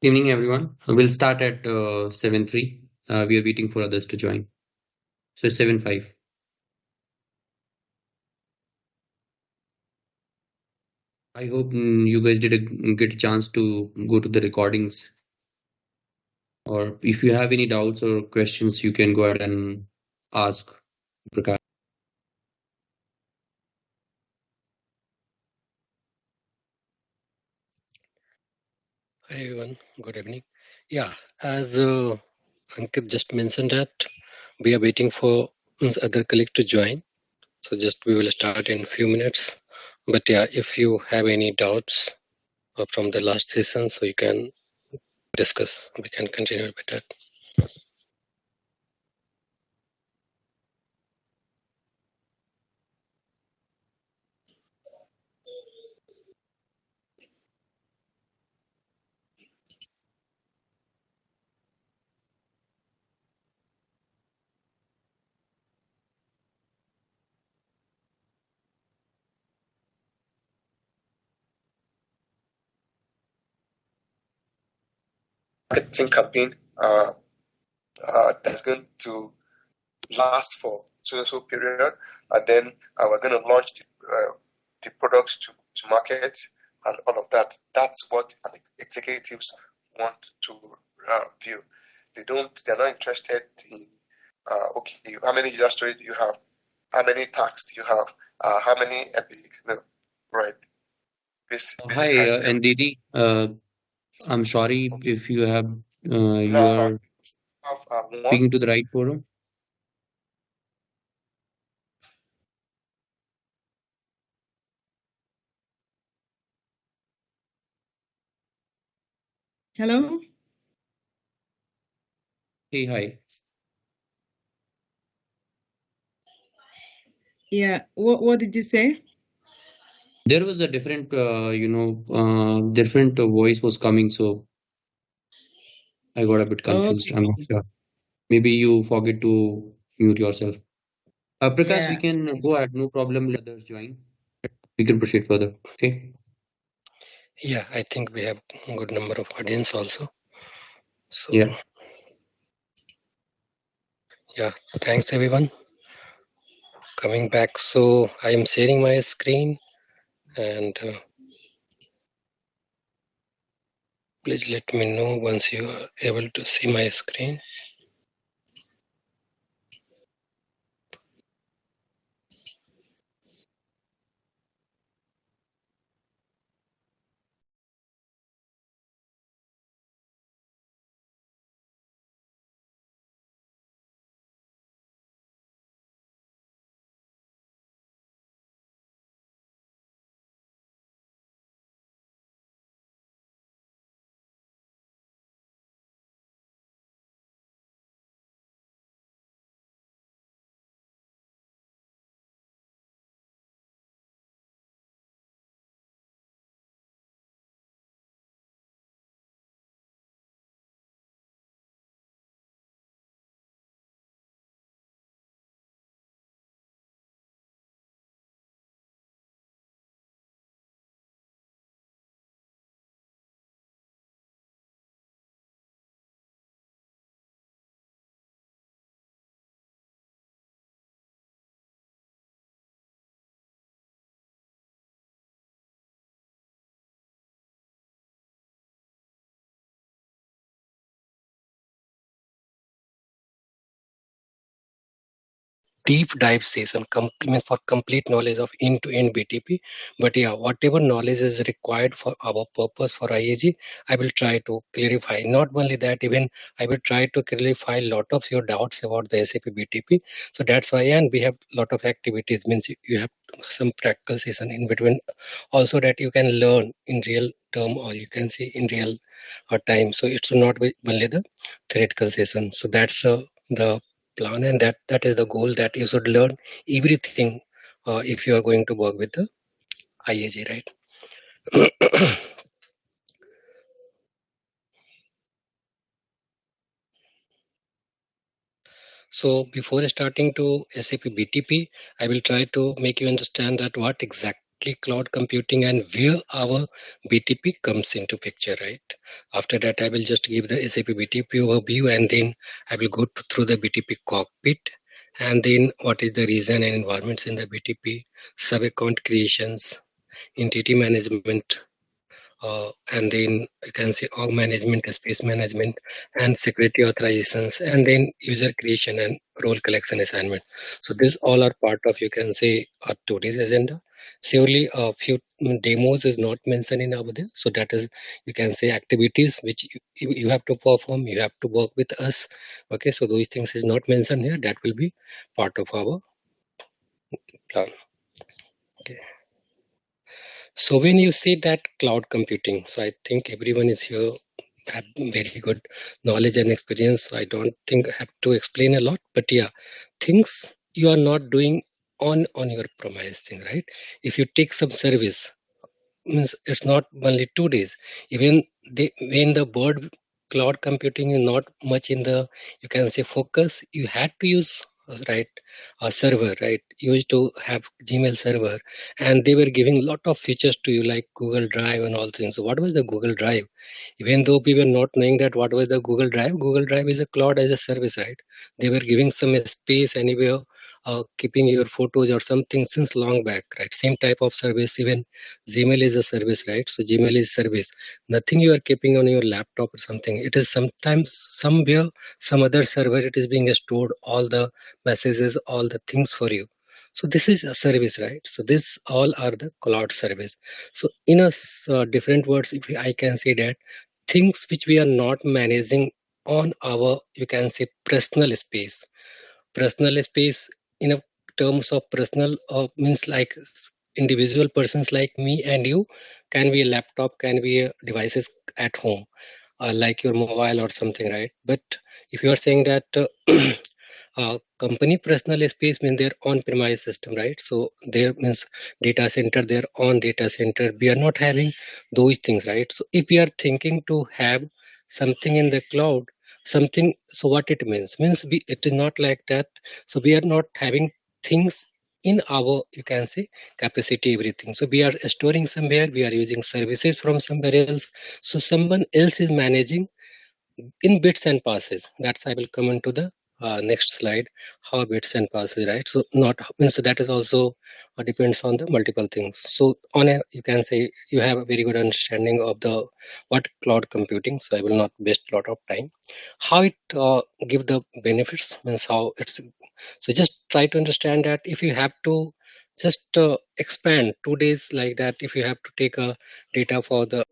Evening, everyone. We'll start at 7:03. We are waiting for others to join. So it's 7:05. I hope you guys did get a chance to go to the recordings. Or if you have any doubts or questions, you can go ahead and ask Prakash. Hi everyone, good evening. Yeah, as Ankit just mentioned that we are waiting for other colleague to join. So just we will start in a few minutes. But yeah, if you have any doubts from the last session, so you can discuss. We can continue with that. Marketing campaign that's going to last for so period, and then we're going to launch the products to market and all of that. That's what executives want to view. They're not interested in okay, how many user stories do you have, how many tags do you have, how many epics, right? Hi, NDD. I'm sorry if you Now are have one. speaking to the right forum. Hello? Hey, hi. Yeah, what did you say? There was a different, different voice was coming, so I got a bit confused. I'm not sure. Maybe you forget to mute yourself. Prakash, we Yeah. can go ahead, no problem. Let others join. We can proceed further. Okay. Yeah, I think we have a good number of audience also. So Yeah. yeah, thanks everyone. Coming back, so I am sharing my screen and please let me know once you are able to see my screen. deep dive session means for complete knowledge of end-to-end BTP. But yeah, whatever knowledge is required for our purpose for IAG, I will try to clarify. Not only that, even I will try to clarify a lot of your doubts about the SAP BTP. So that's why, and we have a lot of activities, means you have some practical session in between, also that you can learn in real term, or you can see in real time. So it should not be only the theoretical session. So that's the plan, and that is the goal, that you should learn everything if you are going to work with the IAG, right? So before starting to SAP BTP, I will try to make you understand that what exactly cloud computing and where our BTP comes into picture, right? After that, I will just give the SAP BTP overview, and then I will go through the BTP cockpit, and then what is the reason and environments in the BTP, sub account creations, entity management, and then you can see org management, space management, and security authorizations, and then user creation and role collection assignment. So these all are part of, you can say, today's agenda. Surely a few demos is not mentioned in over there. So that is, you can say, activities which you have to perform, you have to work with us. Okay, so those things is not mentioned here. That will be part of our plan. Okay. So when you say that cloud computing, so I think everyone is here have very good knowledge and experience. So I don't think I have to explain a lot, but yeah, things you are not doing on your premise thing, right? If you take some service, means it's not only 2 days. Even when the bird cloud computing is not much in the, you can say, focus, you had to use right a server, right? You used to have Gmail server, and they were giving a lot of features to you like Google Drive and all things. So what was the Google Drive? Even though we were not knowing that what was the Google Drive is a cloud as a service, right? They were giving some space anywhere, keeping your photos or something since long back, right? Same type of service. Even Gmail is a service, right? So Gmail is service. Nothing you are keeping on your laptop or something. It is sometimes somewhere, some other server, it is being stored, all the messages, all the things for you. So this is a service, right? So this all are the cloud service. So in a different words, if I can say that things which we are not managing on our, you can say, personal space in a terms of personal, means like individual persons like me and you, can be a laptop, can be a devices at home, like your mobile or something, right? But if you are saying that company personal space means their on-premise system, right? So there means data center, their own data center. We are not having those things, right? So if we are thinking to have something in the cloud, something, so what it means it is not like that. So we are not having things in our, you can say, capacity, everything. So we are storing somewhere, we are using services from somewhere else. So someone else is managing in bits and passes. That's, I will come into the next slide, how bits and passes, right? So not means that is also depends on the multiple things. So on a, you can say, you have a very good understanding of the what cloud computing. So I will not waste a lot of time. How it give the benefits, means how it's, so just try to understand that if you have to just expand 2 days like that, if you have to take a data for the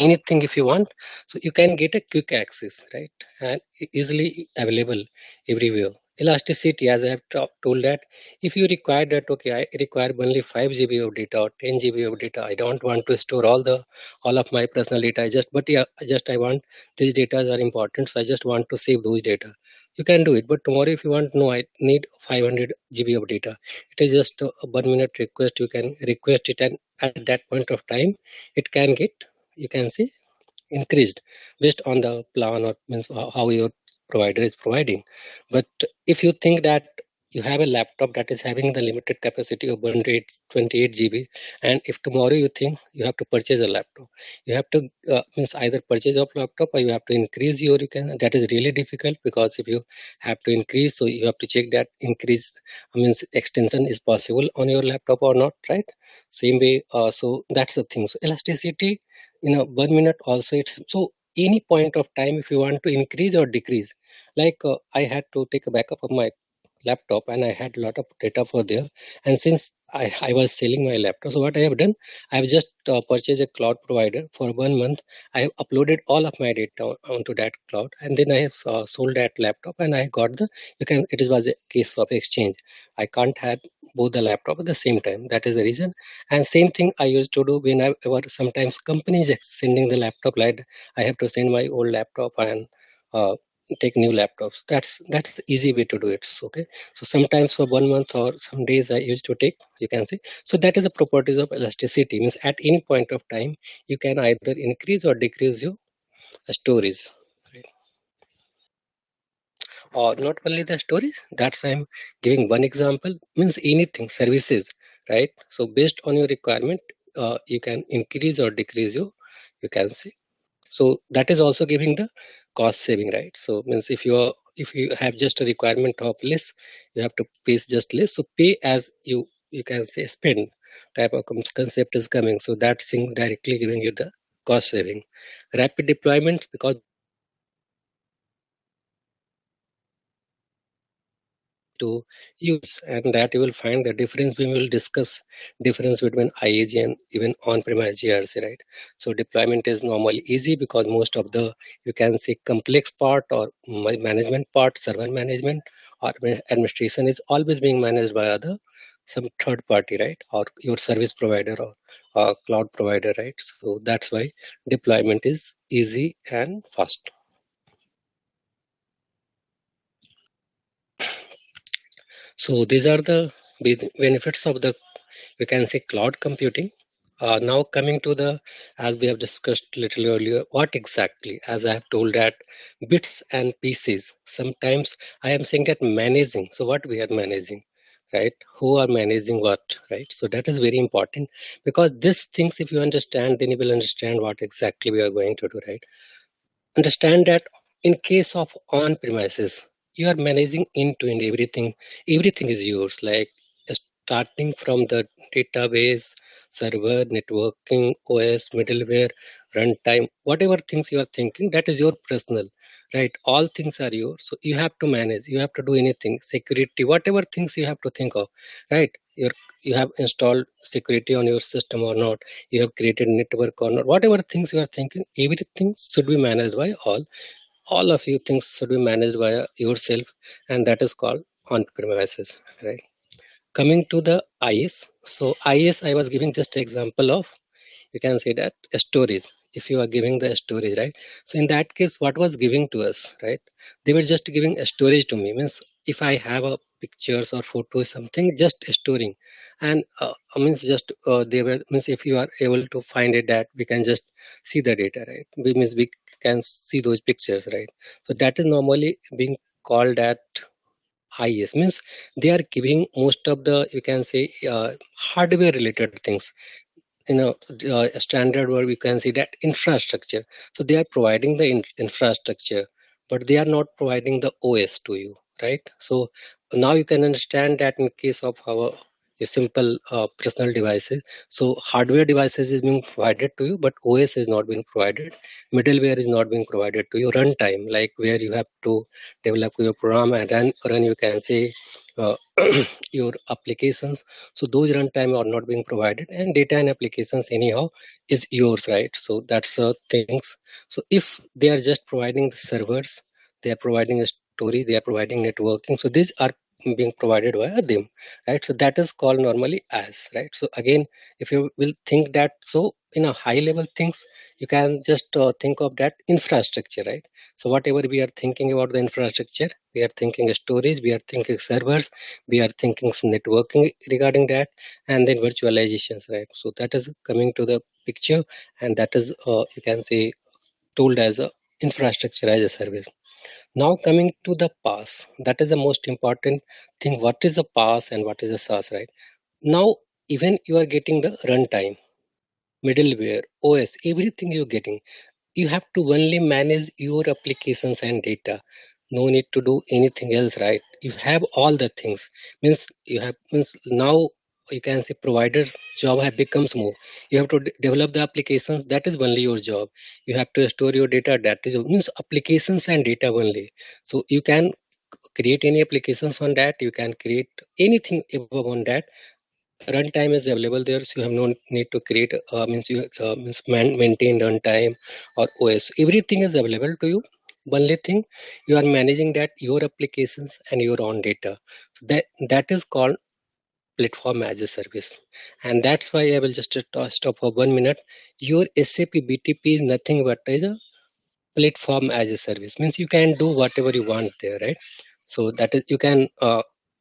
anything if you want, so you can get a quick access, right? And easily available everywhere. Elasticity, as I have told that, if you require that, okay, I require only 5 GB of data or 10 GB of data, I don't want to store all of my personal data. I just, but yeah, I want, these data are important, so I just want to save those data. You can do it. But tomorrow if you want, no, I need 500 GB of data, it is just a 1 minute request. You can request it, and at that point of time it can get you can see increased based on the plan or means how your provider is providing. But if you think that you have a laptop that is having the limited capacity of 128 GB, and if tomorrow you think you have to purchase a laptop, you have to means either purchase a laptop or you have to increase your, you can, that is really difficult, because if you have to increase, so you have to check that increase means extension is possible on your laptop or not, right? Same way, so that's the thing. So elasticity in a 1 minute also, it's so any point of time if you want to increase or decrease, like I had to take a backup of my laptop and I had a lot of data for there. And since I was selling my laptop, so what I have done, I have just purchased a cloud provider for 1 month. I have uploaded all of my data onto that cloud, and then I have sold that laptop and I got the, you can, it was a case of exchange. I can't have both the laptop at the same time. That is the reason. And same thing I used to do whenever sometimes companies sending the laptop, like I have to send my old laptop and uh, take new laptops. That's the easy way to do it. Okay, so sometimes for 1 month or some days I used to take, you can see. So that is the properties of elasticity, means at any point of time you can either increase or decrease your storage, right? Or not only the storage, that's I'm giving one example, means anything services, right? So based on your requirement, you can increase or decrease your, you can see. So that is also giving the cost saving, right? So means if you have just a requirement of less, you have to pay just less. So pay as you can say spend type of concept is coming. So that thing directly giving you the cost saving. Rapid deployment, because to use, and that you will find the difference. We will discuss difference between IAG and even on-premise GRC, right? So deployment is normally easy because most of the, you can say, complex part or management part, server management or administration is always being managed by other some third party, right? Or your service provider or cloud provider, right? So that's why deployment is easy and fast. So these are the benefits of the, we can say, cloud computing. Now coming to the, as we have discussed little earlier, what exactly, as I have told that bits and pieces, sometimes I am saying that managing. So what we are managing, right? Who are managing what, right? So that is very important, because these things, if you understand, then you will understand what exactly we are going to do, right? Understand that in case of on premises, you are managing end to end everything. Everything is yours, like starting from the database, server, networking, OS, middleware, runtime, whatever things you are thinking, that is your personal, right? All things are yours, so you have to manage, you have to do anything, security, whatever things you have to think of, right? You have installed security on your system or not, you have created network or not, whatever things you are thinking, everything should be managed by all of you things should be managed by yourself, and that is called on premises, right? Coming to the IS, so IS I was giving just example of, you can say that storage. If you are giving the storage, right? So in that case, what was giving to us, right? They were just giving a storage to me, means if I have a pictures or photos, something just storing. And means just they were, means if you are able to find it, that we can just see the data, right? We means we can see those pictures, right? So that is normally being called at IS, means they are giving most of the, you can say, hardware related things. A standard where we can see that infrastructure. So they are providing the infrastructure, but they are not providing the OS to you, right? So now you can understand that in case of our a simple personal devices, so hardware devices is being provided to you, but OS is not being provided. Middleware is not being provided to you. Runtime, like where you have to develop your program and run, you can say, uh, your applications. So those runtime are not being provided, and data and applications anyhow is yours, right? So that's things. So if they are just providing the servers, they are providing a story, they are providing networking, so these are being provided by them, right? So that is called normally as, right? So again, if you will think that, so in a high level things, you can just think of that infrastructure, right? So whatever we are thinking about the infrastructure, we are thinking storage, we are thinking servers, we are thinking networking regarding that, and then virtualizations, right? So that is coming to the picture, and that is you can say told as a infrastructure as a service. Now coming to the PaaS, that is the most important thing. What is a PaaS and what is a SaaS, right? Now even you are getting the runtime, middleware, OS, everything you're getting. You have to only manage your applications and data. No need to do anything else, right? You have all the things. Means you have means now you can say providers job have becomes more. You have to develop the applications, that is only your job. You have to store your data, that is means applications and data only. So you can create any applications on that, you can create anything above on that. Runtime is available there, so you have no need to create maintain runtime or OS. Everything is available to you. Only thing you are managing that your applications and your own data. So that is called platform as a service, and that's why I will just stop for 1 minute. Your SAP BTP is nothing but is a platform as a service. Means you can do whatever you want there, right? So that is you can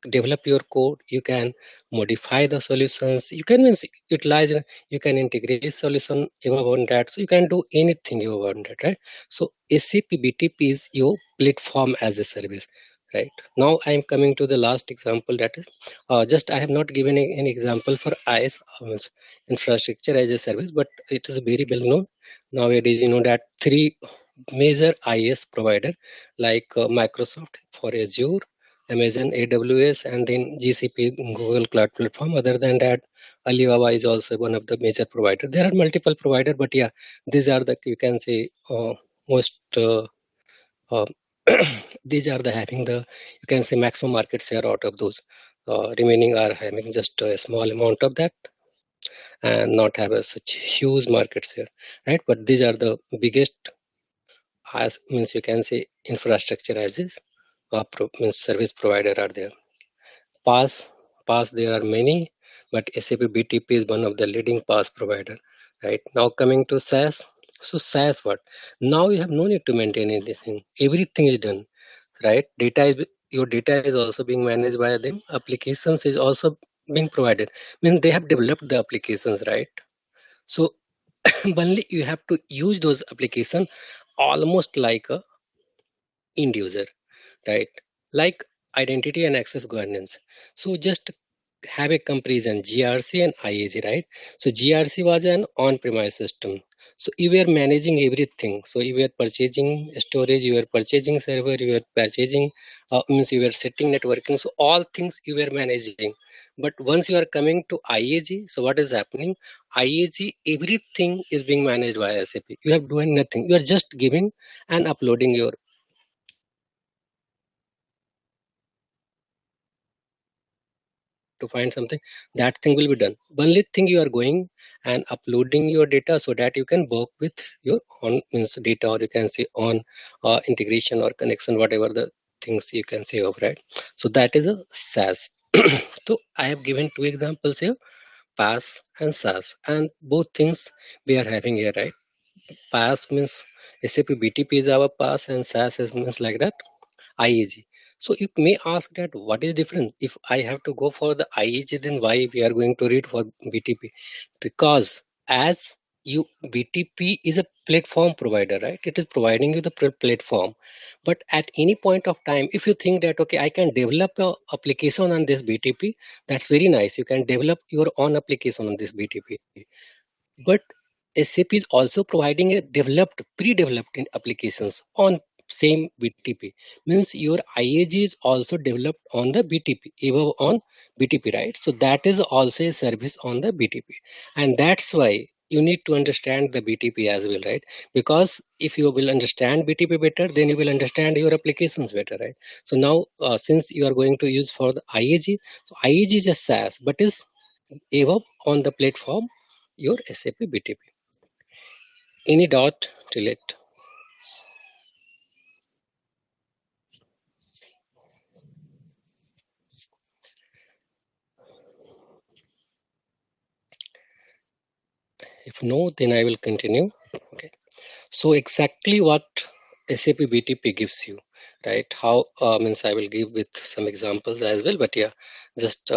develop your code, you can modify the solutions, you can means utilize, you can integrate solution if you want that, so you can do anything you want that, right? So SAP BTP is your platform as a service, right? Now I am coming to the last example, that is just I have not given any example for IS infrastructure as a service, but it is very well known nowadays. You know that three major IS provider like Microsoft for Azure, Amazon AWS, and then GCP Google Cloud Platform. Other than that, Alibaba is also one of the major providers. There are multiple providers, but yeah, these are the, you can say, most uh, these are the having the, you can say, maximum market share out of those. Remaining are having just a small amount of that and not have a such huge market share, right? But these are the biggest, as means you can say, infrastructure as is means service provider are there. PaaS there are many, but SAP BTP is one of the leading PaaS provider, right? Now coming to SaaS. So SaaS what? Now you have no need to maintain anything. Everything is done, right? Data is, your data is also being managed by them. Applications is also being provided. Means they have developed the applications, right? So only you have to use those applications almost like a end user, right? Like identity and access governance. So just have a comparison GRC and IAG, right? So GRC was an on-premise system. So you were managing everything. So you were purchasing storage, you were purchasing server, you were purchasing, means you were setting networking. So all things you were managing. But once you are coming to IAG, so what is happening? IAG, everything is being managed by SAP. You have doing nothing. You are just giving and uploading your to find something, that thing will be done. Only thing you are going and uploading your data so that you can work with your own means data, or you can say on integration or connection, whatever the things you can say of, right? So that is a SaaS. So I have given two examples here, PaaS and SaaS, and both things we are having here, right? PaaS means SAP BTP is our PaaS, and SaaS is means like that IAG. So you may ask that what is different? If I have to go for the IAG, then why we are going to read for BTP? Because as you, BTP is a platform provider, right? It is providing you the platform. But at any point of time, if you think that okay, I can develop a application on this BTP, that's very nice. You can develop your own application on this BTP. But SAP is also providing a developed, pre-developed applications on same BTP. Means your IAG is also developed on the BTP, even on BTP, right? So that is also a service on the BTP, and that's why you need to understand the BTP as well, right? Because if you will understand BTP better, then you will understand your applications better, right? So now, since you are going to use for the IAG, so IAG is a SaaS, but is above on the platform your SAP BTP. Any doubt till it? If no, then I will continue. Okay. So exactly what SAP BTP gives you, right? How means I will give with some examples as well. But yeah, just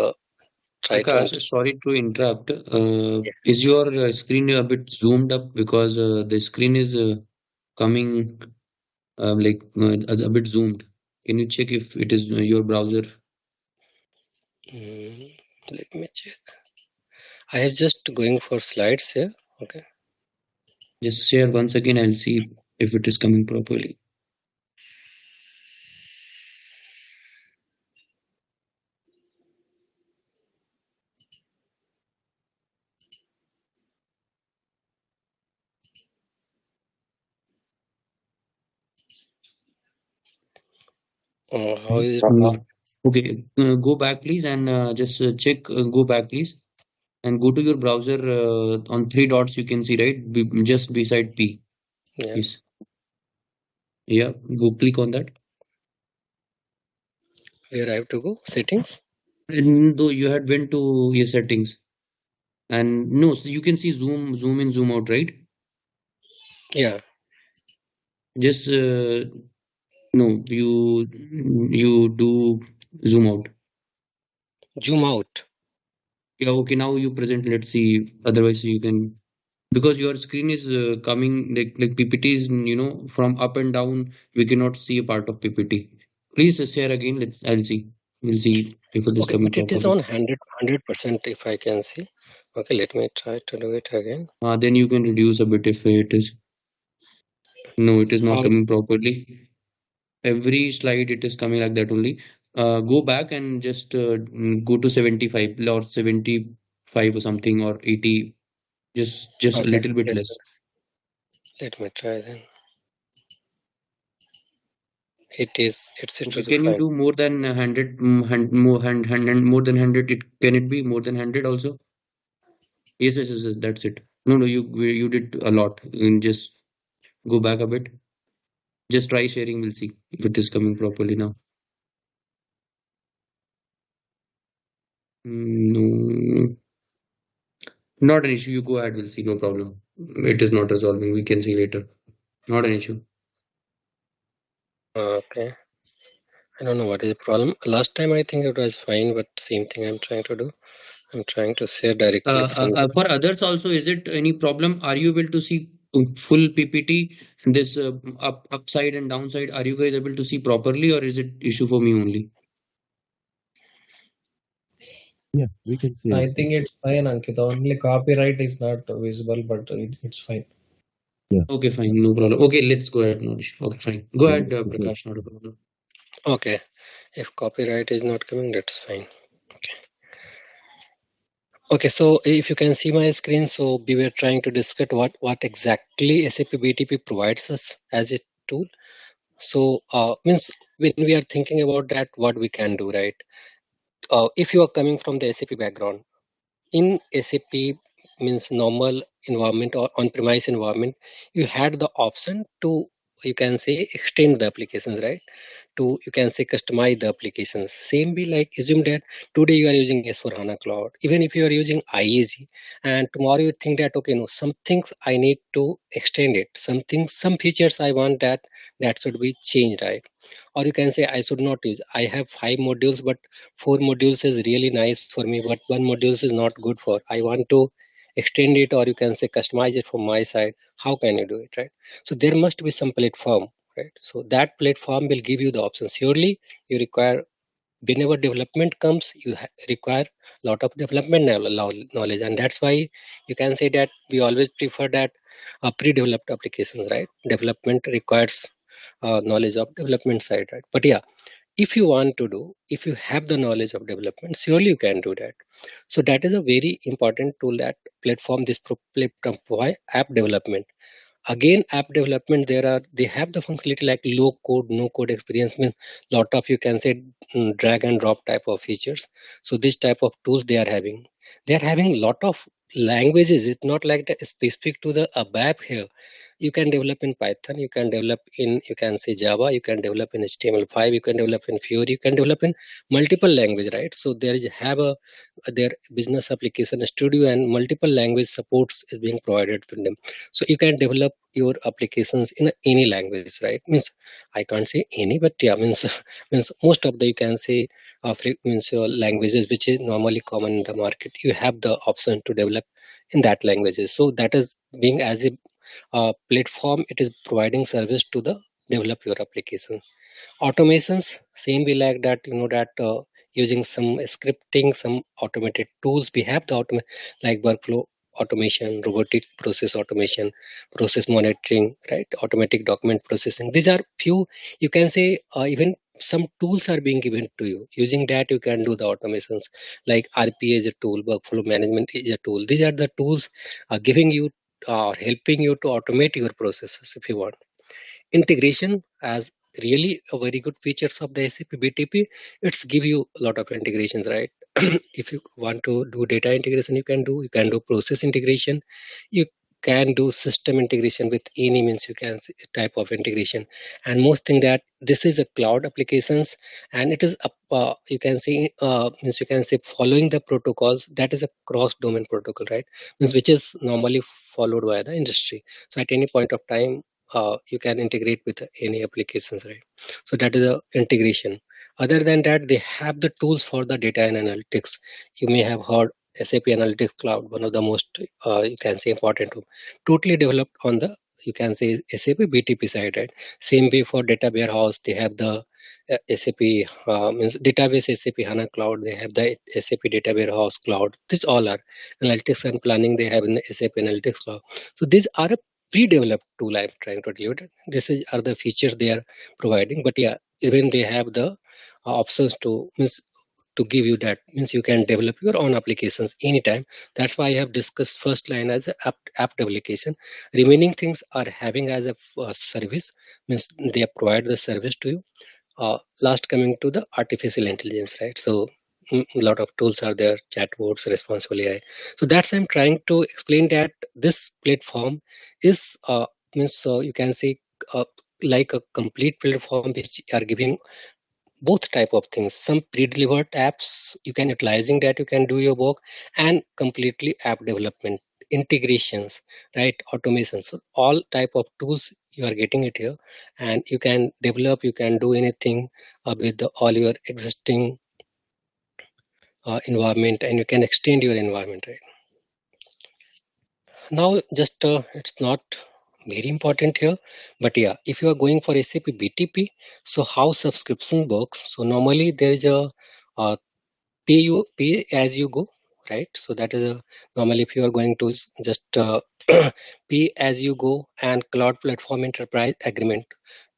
try to. Akash, sorry to interrupt. Is your screen a bit zoomed up because the screen is coming as a bit zoomed? Can you check if it is your browser? Let me check. I have just going for slides here. Okay. Just share once again. I'll see if it is coming properly. How is it? Okay, go back please and just check. Go back please and go to your browser. On three dots you can see, right? Just beside P. Yeah. Yes. Yeah. Go click on that. Where I have to go? Settings. And though you had went to your settings, and no, so you can see zoom in, zoom out, right? Yeah. Just no, you do zoom out. Zoom out. Yeah. Okay. Now you present. Let's see. Otherwise you can. Because your screen is coming like PPT is from up and down, we cannot see a part of PPT. Please share again. I'll see. We'll see if it is Okay, coming but it is properly. on 100% if I can see. Okay, let me try to do it again. Then you can reduce a bit if it is. No, it is not coming properly. Every slide it is coming like that only. Go back and just go to 75 or 75 or something or 80. Just a Okay, little bit less. let me try then. It's Okay, can you fine. do more than 100, more than 100? Can it be more than 100 also? Yes, that's it. No, you did a lot. Just go back a bit. Just try sharing. We'll see if it is coming properly now. No, not an issue. You go ahead. We'll see. No problem. It is not resolving. We can see later. Not an issue. Okay. I don't know what is the problem. Last time I think it was fine, but same thing I'm trying to do. I'm trying to share directly from For others also, is it any problem? Are you able to see full PPT, this upside and downside? Are you guys able to see properly, or is it issue for me only? Yeah, we can see. I think it's fine, Ankit. Only copyright is not visible, but it's fine. Yeah. Okay, fine, no problem. Okay, let's go ahead, no issue. Okay, fine. Go Yeah, ahead, okay. Prakash, not a problem. Okay. If copyright is not coming, that's fine. Okay. Okay, so if you can see my screen, so we were trying to discuss what exactly SAP BTP provides us as a tool. So means when we are thinking about that, what we can do, right? If you are coming from the SAP background, in SAP means normal environment or on-premise environment, you had the option to, you can say, extend the applications, right? To, you can say, customize the applications. Same be like, assume that today you are using S4HANA Cloud, even if you are using IAG, and tomorrow you think that, okay, no, some things I need to extend it, some features I want that should be changed, right? Or you can say I should not use, I have 5 modules, but 4 modules is really nice for me, but 1 modules is not good for, I want to extend it, or you can say customize it from my side. How can you do it, right? So there must be some platform, right? So that platform will give you the options. Surely you require, whenever development comes, you require a lot of development knowledge, and that's why you can say that we always prefer that pre-developed applications, right? Development requires knowledge of development side, right? But yeah, if you want to do, if you have the knowledge of development, surely you can do that. So that is a very important tool, that platform, this platform for app development. Again, app development, they have the functionality like low code, no code experience, means lot of, you can say, drag and drop type of features. So this type of tools they are having lot of languages. It's not like that specific to the ABAP here. you can develop in Python, you can develop in, you can say Java, you can develop in HTML5, you can develop in Fiori, you can develop in multiple language, right? So there is their business application studio and multiple language supports is being provided to them. So you can develop your applications in any language, right? Means I can't say any, but yeah, means means most of the, you can say means your languages which is normally common in the market, you have the option to develop in that languages. So that is being as a platform, it is providing service to the develop your application. Automations, same way like that, that using some scripting, some automated tools, we have the like workflow automation, robotic process automation, process monitoring, right? Automatic document processing. These are few, you can say, even some tools are being given to you. Using that, you can do the automations like RPA is a tool, workflow management is a tool. These are the tools giving you or helping you to automate your processes if you want. Integration as really a very good features of the SAP BTP. It's give you a lot of integrations, right? If you want to do data integration, you can do process integration, you can do system integration with any means, you can say type of integration. And most thing that this is a cloud applications, and it is you can see means you can say following the protocols, that is a cross domain protocol, right? Means which is normally followed by the industry. So at any point of time, you can integrate with any applications, right? So that is a integration. Other than that, they have the tools for the data and analytics. You may have heard SAP Analytics Cloud, one of the most you can say important tool, totally developed on the, you can say, SAP BTP side, right? Same way for data warehouse, they have the SAP means database SAP HANA Cloud, they have the SAP Data Warehouse Cloud. These all are analytics and planning they have in the SAP Analytics Cloud. So these are a pre-developed tool I'm trying to deliver. Are the features they are providing, but yeah, even they have the options to means to give you that, means you can develop your own applications anytime. That's why I have discussed first line as a app application. Remaining things are having as a service, means they provide the service to you. Last coming to the artificial intelligence, right? So a lot of tools are there, chatbots, responsible AI. So that's I'm trying to explain that this platform is means you can say uh, like a complete platform which are giving both type of things. Some pre-delivered apps you can utilizing that you can do your work, and completely app development, integrations, right? Automation. So all type of tools you are getting it here, and you can develop, you can do anything with all your existing environment, and you can extend your environment, right? Now just it's not very important here, but yeah, if you are going for SAP BTP, so how subscription works? So normally there is a pay as you go, right? So that is a normally if you are going to just pay as you go and cloud platform enterprise agreement.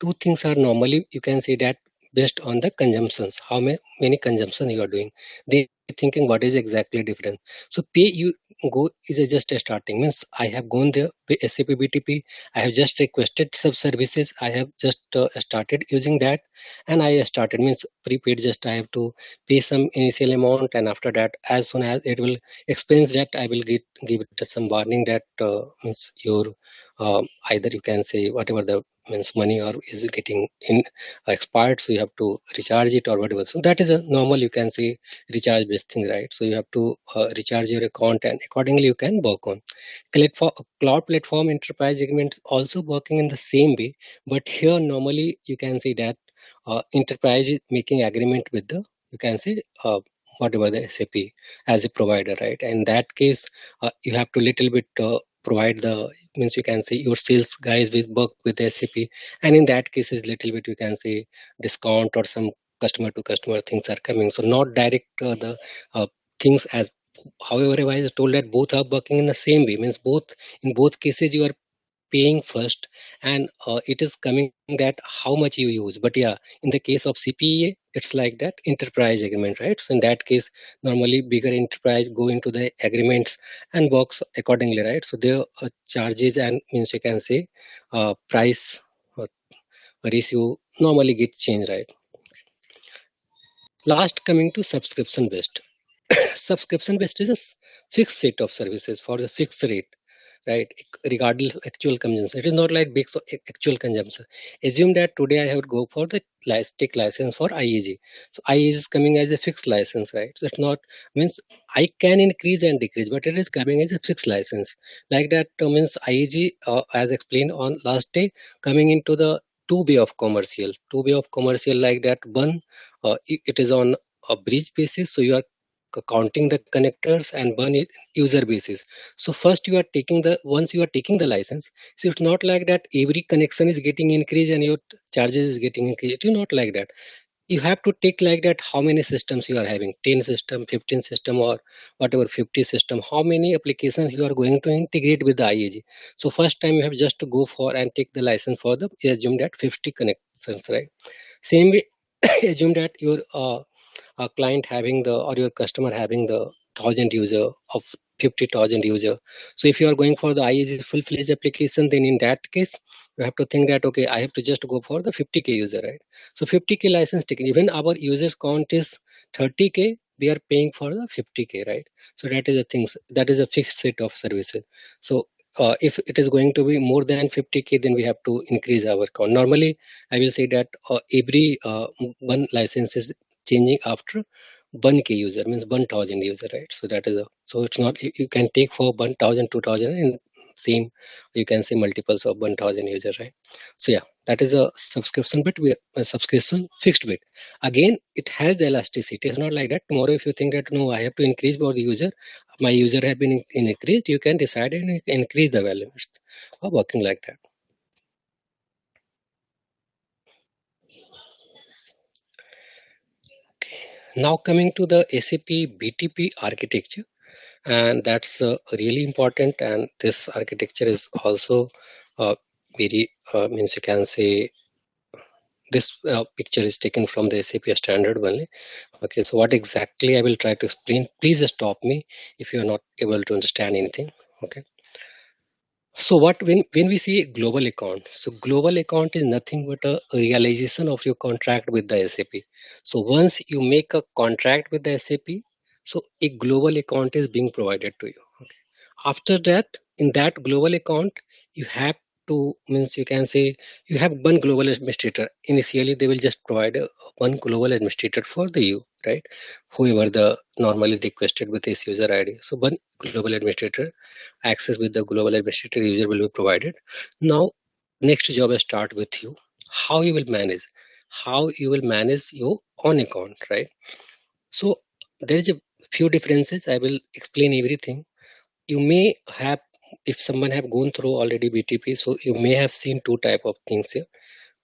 Two things are normally, you can say that based on the consumptions, how many consumption you are doing. They thinking what is exactly different. So pay you go is just a starting, means I have gone there SAP BTP, I have just requested some services, I have just started using that, and I started means prepaid, just I have to pay some initial amount, and after that, as soon as it will expense that, I will give it some warning that means your either you can say whatever the means money or is getting in expired, so you have to recharge it or whatever. So that is a normal, you can say, recharge based thing, right? So you have to recharge your account, and accordingly you can work on cloud platform enterprise agreement also working in the same way. But here normally you can say that enterprise is making agreement with the, you can say whatever the SAP as a provider, right? In that case, you have to little bit provide the, means you can say your sales guys will work with the SAP, and in that case is little bit, you can say, discount or some customer to customer things are coming. So not direct the things as. However, I was told that both are working in the same way, means both in both cases you are paying first, and it is coming that how much you use. But yeah, in the case of CPA, it's like that enterprise agreement, right? So in that case, normally bigger enterprise go into the agreements and works accordingly, right? So their charges and means you can say price ratio normally get changed, right? Last coming to subscription based. Subscription based is a fixed set of services for the fixed rate. right? Regardless of actual consumption. It is not like big actual consumption. Assume that today I have to go for the take license for IEG. So IEG is coming as a fixed license, right? So it's not means I can increase and decrease, but it is coming as a fixed license. Like that means IEG, as explained on last day, coming into the two way of commercial. Two way of commercial like that. One, it is on a bridge basis, so you are counting the connectors, and one is user basis. So first you are taking the once you are taking the license, so it's not like that every connection is getting increased and your charges is getting increased. It is not like that. You have to take like that how many systems you are having, 10 system, 15 system, or whatever, 50 system, how many applications you are going to integrate with the IAG. So first time you have just to go for and take the license for the, assume that 50 connections, right? Same way, assume that your client having the, or your customer having the 1000 user of 50,000 user. So if you are going for the IAG full-fledged application, then in that case you have to think that okay, I have to just go for the 50k user, right? So 50k license taken, even our users count is 30k, we are paying for the 50k, right? So that is a things, that is a fixed set of services. So if it is going to be more than 50k, then we have to increase our count. Normally I will say that every one license is changing after 1k user, means 1000 user, right? So that is a, so it's not, you can take for 1000, 2000, and same you can say multiples of 1000 user, right? So yeah, that is a subscription bit, a subscription fixed bit. Again, it has the elasticity. It's not like that tomorrow if you think that no, I have to increase for the user, my user have been increased, you can decide and increase the value. It's working like that. Now coming to the SAP BTP architecture, and that's really important, and this architecture is also very means you can say this picture is taken from the SAP standard only. Okay, so what exactly I will try to explain, please stop me if you are not able to understand anything. Okay, so what when we see global account, so global account is nothing but a realization of your contract with the SAP. So once you make a contract with the SAP, so a global account is being provided to you. Okay. After that, in that global account, you have to, means you can say you have one global administrator. Initially, they will just provide one global administrator for the you, right? Whoever the normally requested with this user ID. So one global administrator, access with the global administrator user will be provided. Now, next job will start with you. How you will manage? How you will manage your own account, right? So there is a few differences. I will explain everything. You may have, if someone have gone through already BTP, so you may have seen two type of things here.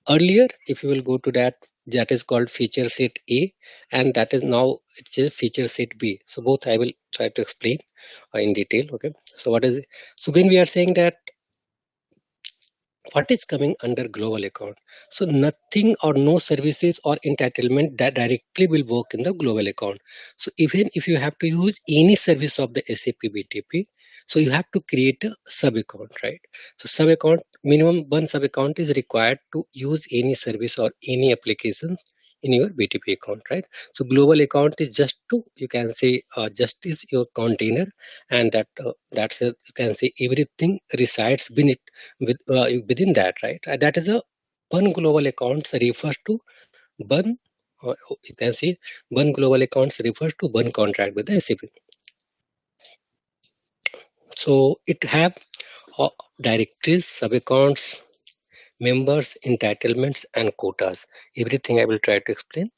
Earlier, if you will go to that, that is called feature set A, and that is now it's a feature set B. So both I will try to explain in detail. Okay. So what is it? So when we are saying that what is coming under global account, so nothing or no services or entitlement that directly will work in the global account. So even if you have to use any service of the SAP BTP, so you have to create a sub account, right? So sub account, minimum one sub account is required to use any service or any applications in your BTP account, right? So global account is just to, you can say just is your container, and that's a, you can say everything resides beneath within that, right? That is a one global accounts refers to one, you can see one global accounts refers to one contract with the SAP. So it have directories, sub accounts, members, entitlements, and quotas. Everything I will try to explain.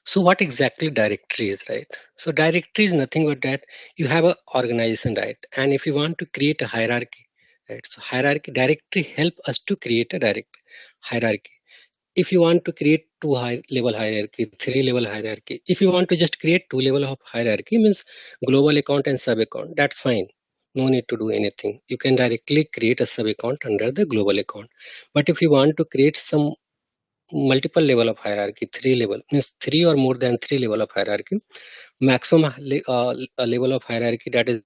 So what exactly directory is, right? So directory is nothing but that you have a organization, right? And if you want to create a hierarchy, right? So hierarchy, directory help us to create a direct hierarchy. If you want to create two high level hierarchy, 3-level hierarchy, if you want to just create 2 level of hierarchy, means global account and sub account, that's fine. No need to do anything. You can directly create a sub account under the global account. But if you want to create some multiple level of hierarchy, 3 level, means 3 or more than 3 level of hierarchy, maximum level of hierarchy, that is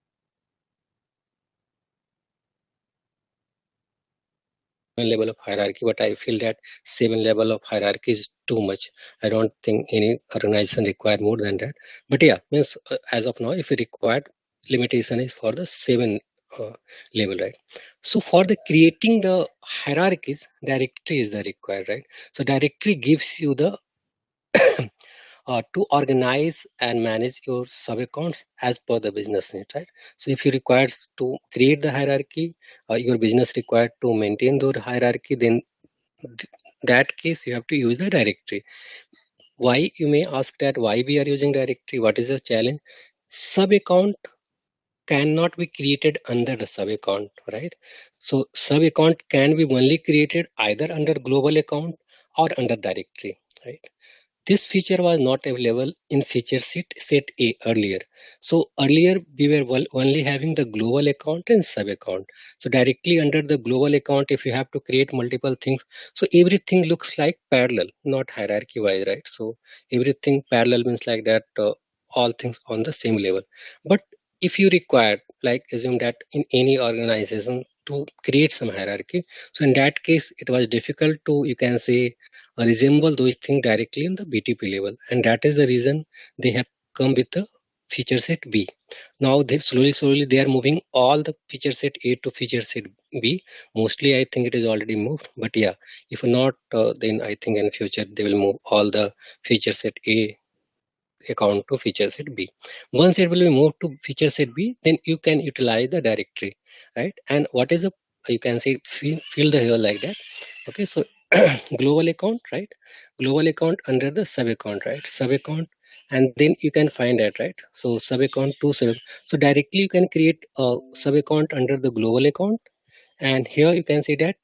level of hierarchy, but I feel that 7 level of hierarchy is too much. I don't think any organization require more than that. But yeah, means as of now, if you required limitation is for the 7 level, right? So for the creating the hierarchies, directory is the required, right? So directory gives you the to organize and manage your sub accounts as per the business need, right? So if you require to create the hierarchy, your business required to maintain the hierarchy, then that case you have to use the directory. Why, you may ask, that why we are using directory? What is the challenge? Sub account cannot be created under the sub account, right? So sub account can be only created either under global account or under directory, right? This feature was not available in feature set A earlier. So earlier we were only having the global account and sub account. So directly under the global account, if you have to create multiple things, so everything looks like parallel, not hierarchy wise, right? So everything parallel means like that, all things on the same level. But if you require, like assume that in any organization to create some hierarchy, so in that case it was difficult to, you can say, resemble those things directly in the BTP level, and that is the reason they have come with the feature set B. Now they slowly they are moving all the feature set A to feature set B. Mostly I think it is already moved, but yeah, if not, then I think in future they will move all the feature set A account to feature set B. Once it will be moved to feature set B, then you can utilize the directory, right? And what is the, you can say, fill the here like that. Okay, so global account, right? Global account under the sub account, right? Sub account, and then you can find that, right? So sub account to sub. So directly you can create a sub account under the global account, and here you can see that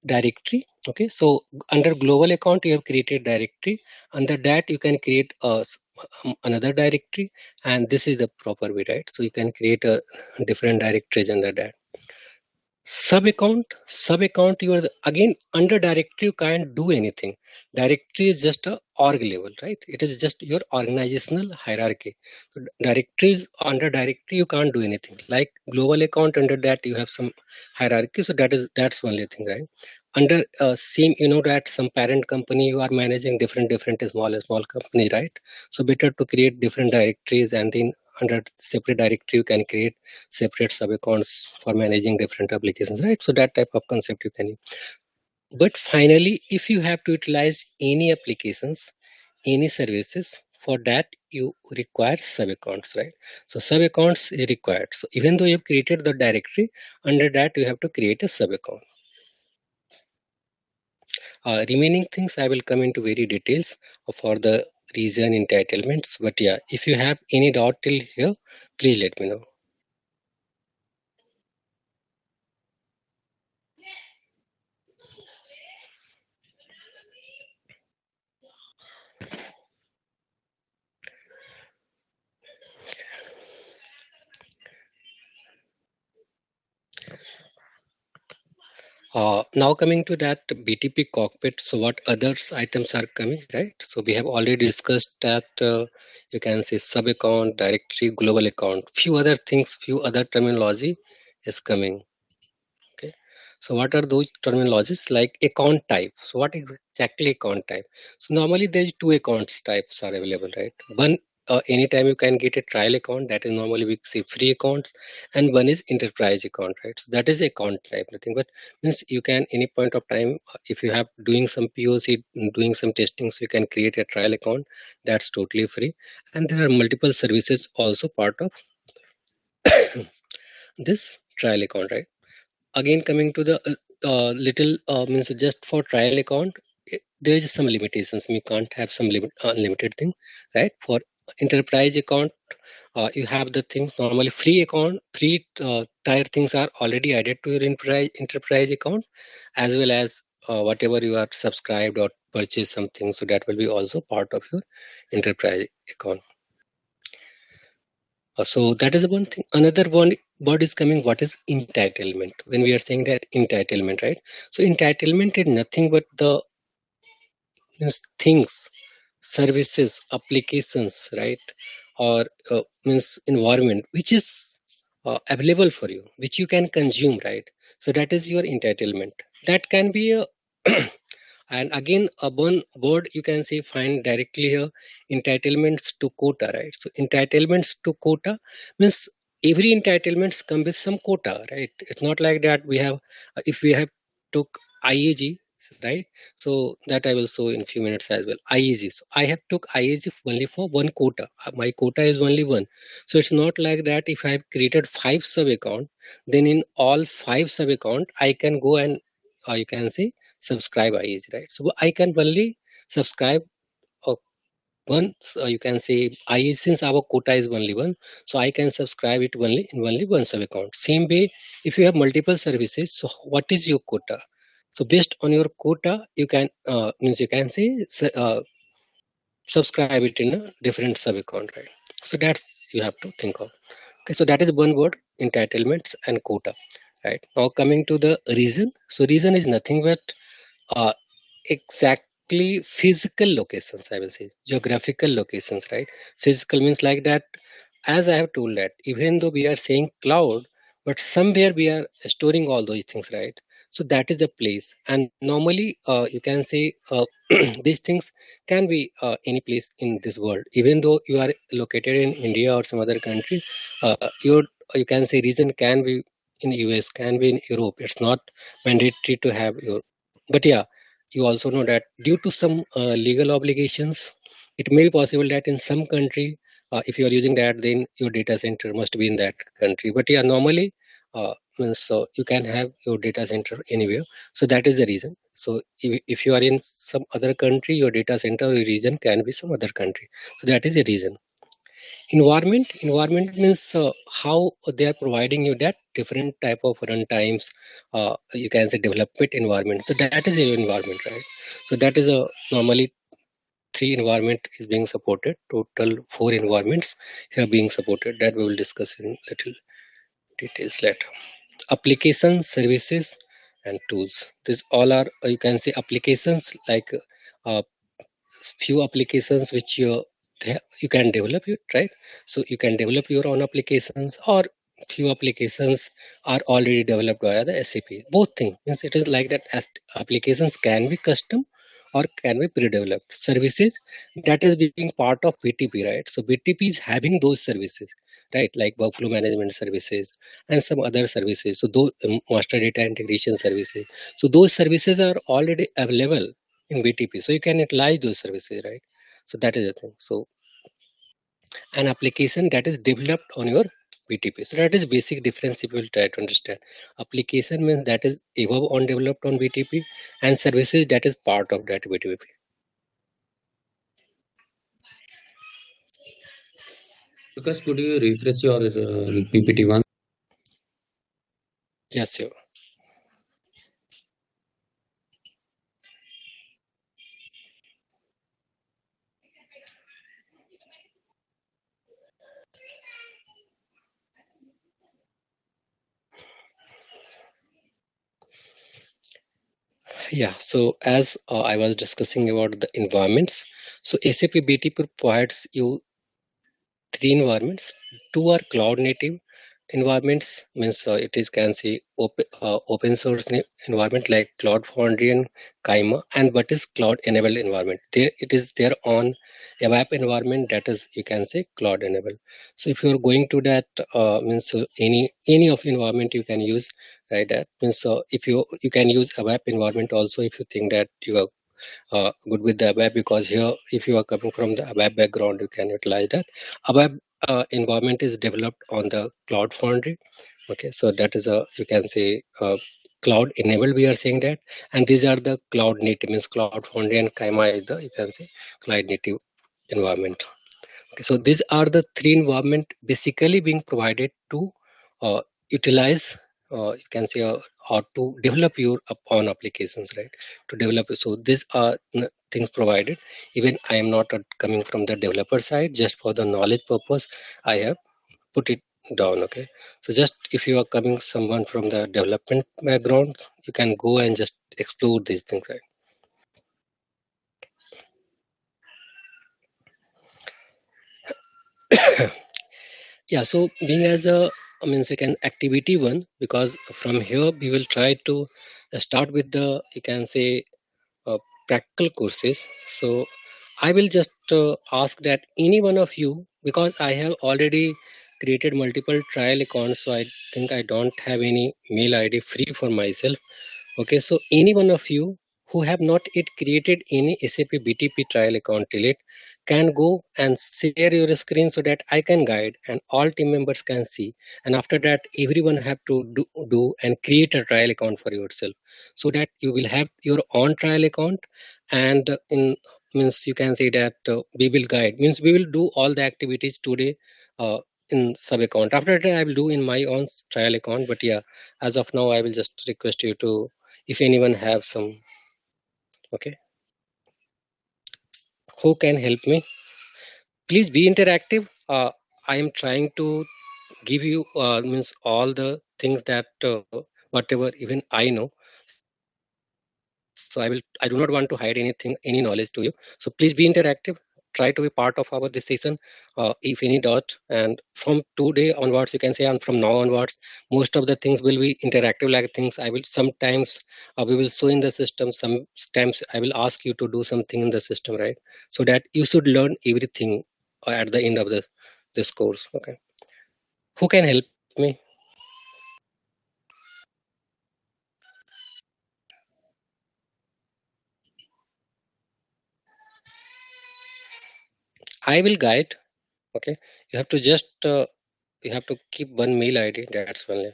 directory. Okay, so under global account you have created directory. Under that you can create another directory, and this is the proper way, right? So you can create a different directories under that. Sub account, you are again under directory, you can't do anything. Directory is just a org level, right? It is just your organizational hierarchy. So directories, under directory you can't do anything. Like global account, under that you have some hierarchy, so that's only thing, right? Under same, you know that some parent company you are managing different small company, right? So better to create different directories, and then under separate directory you can create separate sub accounts for managing different applications, right? So that type of concept you can use. But finally, if you have to utilize any applications, any services, for that you require sub accounts, right? So sub accounts is required. So even though you have created the directory, under that you have to create a sub account. Remaining things I will come into very details for the region entitlements. But yeah, if you have any doubt till here, please let me know. Now coming to that BTP cockpit, so what other items are coming, right? So we have already discussed that you can say sub account, directory, global account, few other things, few other terminology is coming. Okay, so what are those terminologies? Like account type. So what is exactly account type? So normally there's two accounts types are available, right? One, anytime you can get a trial account, that is normally we say free accounts, and one is enterprise account, right? So that is account type, nothing but means you can any point of time, if you have doing some POC, doing some testing, so you can create a trial account, that's totally free. And there are multiple services also part of this trial account, right? Again coming to the little means just for trial account, there is some limitations. We can't have some unlimited thing, right? For enterprise account, you have the things normally free account, free tier things are already added to your enterprise account, as well as whatever you are subscribed or purchase something, so that will be also part of your enterprise account. So that is one thing. Another one word is coming. What is entitlement? When we are saying that entitlement, right? So entitlement is nothing but the means things, services, applications, right? Or means environment which is available for you, which you can consume, right? So that is your entitlement. That can be a and again a one word you can say find directly here, entitlements to quota, right? So entitlements to quota means every entitlements come with some quota, right? It's not like that we have, if we have took IAG, right? So that I will show in a few minutes as well. IAG. So I have took IAG only for one quota. My quota is only one. So it's not like that if I have created 5 sub account, then in all 5 sub account, I can go and you can say subscribe IAG, right? So I can only subscribe one, you can say I, since our quota is only one, so I can subscribe it only in only one sub account. Same way, if you have multiple services, so what is your quota? So based on your quota, you can means you can say subscribe it in a different sub account, right? So that's you have to think of. Okay, so that is one word, entitlements and quota, right? Now coming to the reason. So reason is nothing but uh, exactly physical locations, I will say geographical locations, right? Physical means like that, as I have told that even though we are saying cloud, but somewhere we are storing all those things, right? So that is a place, and normally you can say these things can be any place in this world. Even though you are located in India or some other country, your, you can say region can be in US, can be in Europe. It's not mandatory to have your, but yeah, you also know that due to some legal obligations, it may be possible that in some country, if you are using that, then your data center must be in that country. But yeah, normally, so you can have your data center anywhere. So that is the reason. So if you are in some other country, your data center or region can be some other country. So that is the reason. Environment means how they are providing you that different type of run times, you can say development environment. So that is your environment, right? So that is a normally 3 environment is being supported, total 4 environments here being supported, that we will discuss in little details later. Applications, services and tools, these all are you can say applications, like uh, few applications which you can develop it, right? So you can develop your own applications, or few applications are already developed via the SAP. Both things means it is like that, as applications can be custom or can be pre-developed. Services, that is being part of BTP, right? So BTP is having those services, right? Like workflow management services and some other services. So those master data integration services. So those services are already available in BTP. So you can utilize those services, right? So that is the thing. So an application that is developed on your BTP. So that is basic difference if you will try to understand. Application means that is above on developed on BTP, and services that is part of that BTP. Because could you refresh your PPT one? Yes, sir. Yeah, so as I was discussing about the environments, so SAP BTP provides you 3 environments. 2 are cloud native environments, means it is can say open source environment like Cloud Foundry and Kaima, and what is cloud enabled environment. There it is their own ABAP environment, that is you can say cloud enabled. So if you are going to that means any of environment you can use, right? That means if you can use ABAP environment also if you think that you are good with the ABAP, because here if you are coming from the ABAP background you can utilize that. ABAP environment is developed on the Cloud Foundry. Okay, so that is a you can say cloud enabled, we are saying that, and these are the cloud native, means Cloud Foundry and Kaima is the you can say cloud native environment. Okay, so these are the 3 environment basically being provided to utilize, you can say, or to develop your own applications, right? To develop. So these are things provided. Even I am not coming from the developer side, just for the knowledge purpose, I have put it down. Okay, so just if you are coming someone from the development background, you can go and just explore these things, right? Yeah, so being as a, I mean, second activity one, because from here we will try to start with the, you can say, practical courses. So I will just ask that any one of you, because I have already created multiple trial accounts, so I think I don't have any mail ID free for myself. Okay, so any one of you who have not yet created any SAP BTP trial account till it can go and share your screen so that I can guide and all team members can see. And after that, everyone have to do and create a trial account for yourself so that you will have your own trial account. And in means you can say that we will guide means we will do all the activities today in sub account. After that, I will do in my own trial account. But yeah, as of now, I will just request you to, if anyone have some, okay, who can help me, please be interactive. I am trying to give you means all the things that whatever even I know. So I do not want to hide anything, any knowledge to you. So please be interactive, try to be part of our decision if any doubt. And from today onwards, you can say, and from now onwards, most of the things will be interactive, like things I will sometimes we will show in the system, sometimes I will ask you to do something in the system, right? So that you should learn everything at the end of this course. Okay, who can help me? I will guide. Okay, you have to just you have to keep one mail ID, that's only.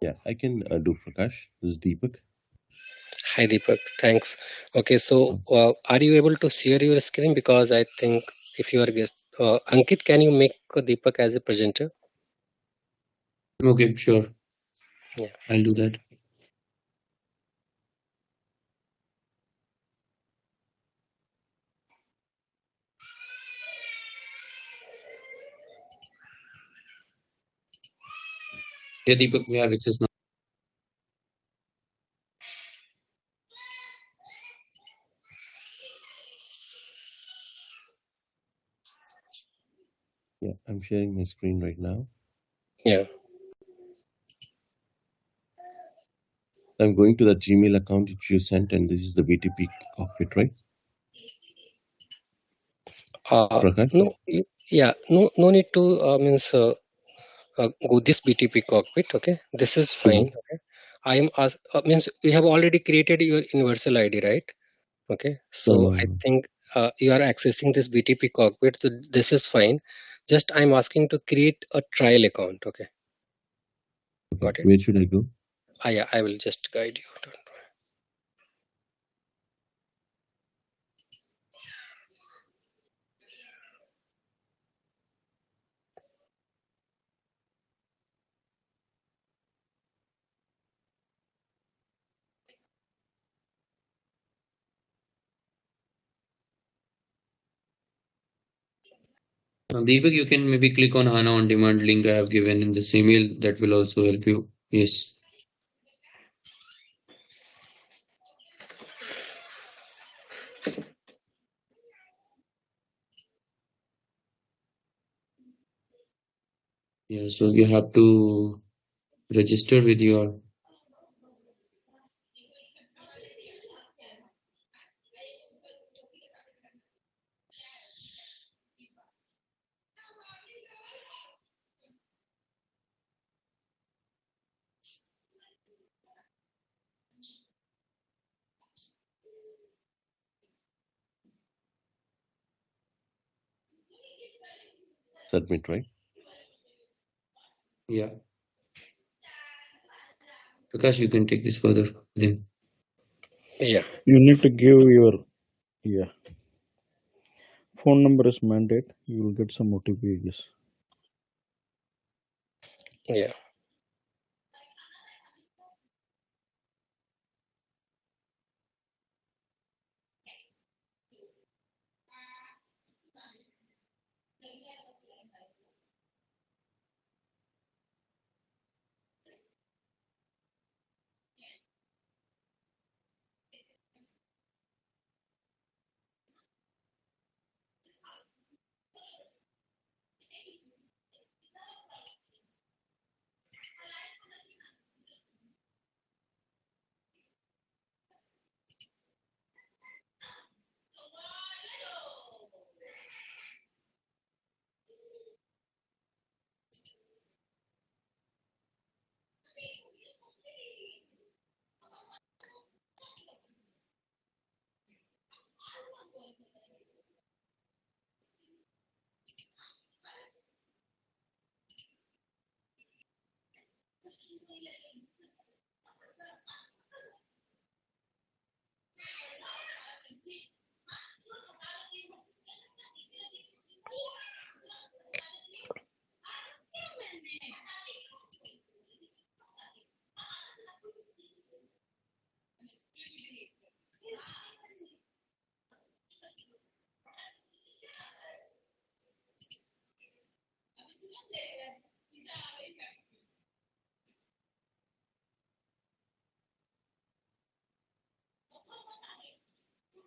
Yeah, I can do Prakash. This is Deepak. Hi Deepak, thanks. Okay, so are you able to share your screen? Because I think if you are guest, Ankit, can you make Deepak as a presenter? Okay, sure. Yeah. I'll do that. Yeah, Deepak, we have access now. Yeah, I'm sharing my screen right now. Yeah. I'm going to the Gmail account which you sent, and this is the BTP cockpit, right? Prakash? No, yeah, no need to means go this BTP cockpit. Okay, this is fine. Okay, I am means you have already created your universal ID, right? Okay, so I No. think you are accessing this BTP cockpit, so this is fine. Just I'm asking to create a trial account. Okay, got it. Where should I go? Yeah, I will just guide you. Don't worry. Deepak, you can maybe click on HANA on demand link I have given in this email. That will also help you. Yes. Yeah, so you have to register with your Submit, right? yeah. Prakash, you can take this further then. Yeah. You need to give your phone number as mandate. You will get some OTP, I guess. Yeah.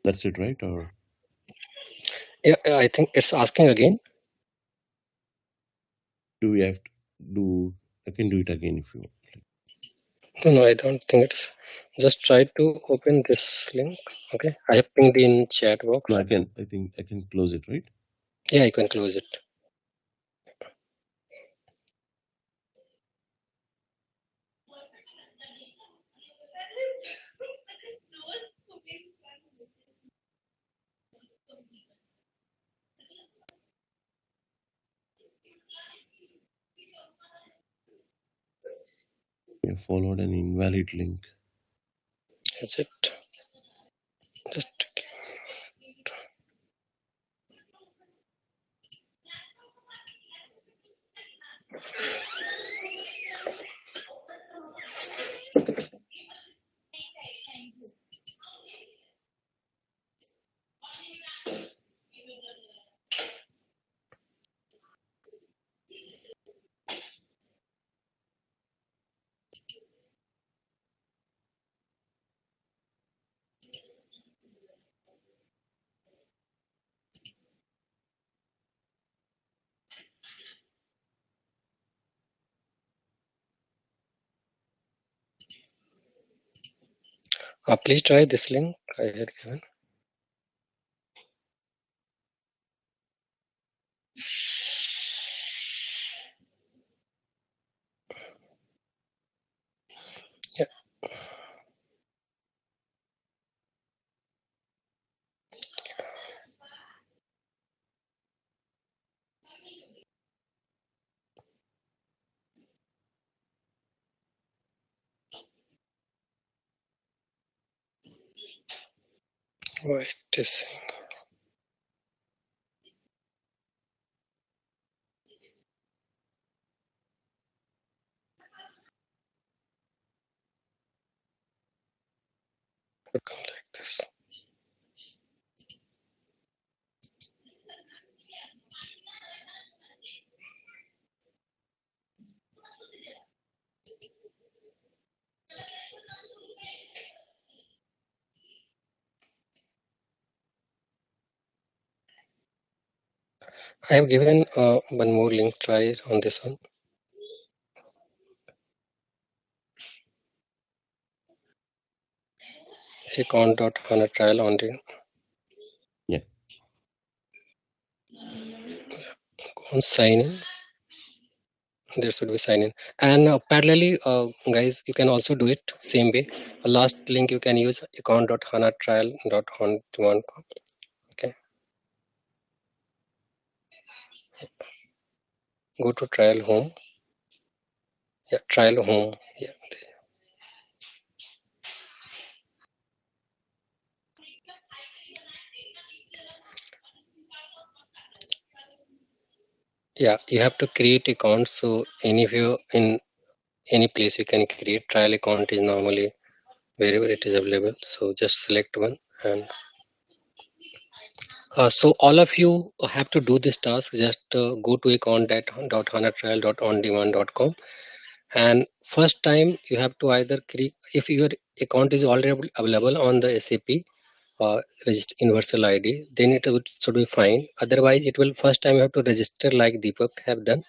That's it, right? Or Yeah, I think it's asking again. do we have to do? I can do it again if you want. No, I don't think it's. Just try to open this link. Okay, I have pinged in chat box. No, I can. I think I can close it, right? Yeah, you can close it. We have followed an invalid link. Is it? Just please try this link I had given. Yeah. Wait a second. Looking like this. I have given one more link. Try it on this one. Account.hana trial on the. Yeah. Go on sign in. There should be sign in. And parallelly, guys, you can also do it same way. Last link you can use account.hana trial.on1.com. Okay. Go to trial home. Yeah, trial home. Yeah. Yeah, you have to create account. So any of you in any place you can create trial account is normally wherever it is available. So just select one and so all of you have to do this task. Just go to account.hanatrial.ondemand.com and first time you have to either create if your account is already available on the SAP universal ID, then it should be fine. Otherwise, it will first time you have to register like Deepak have done,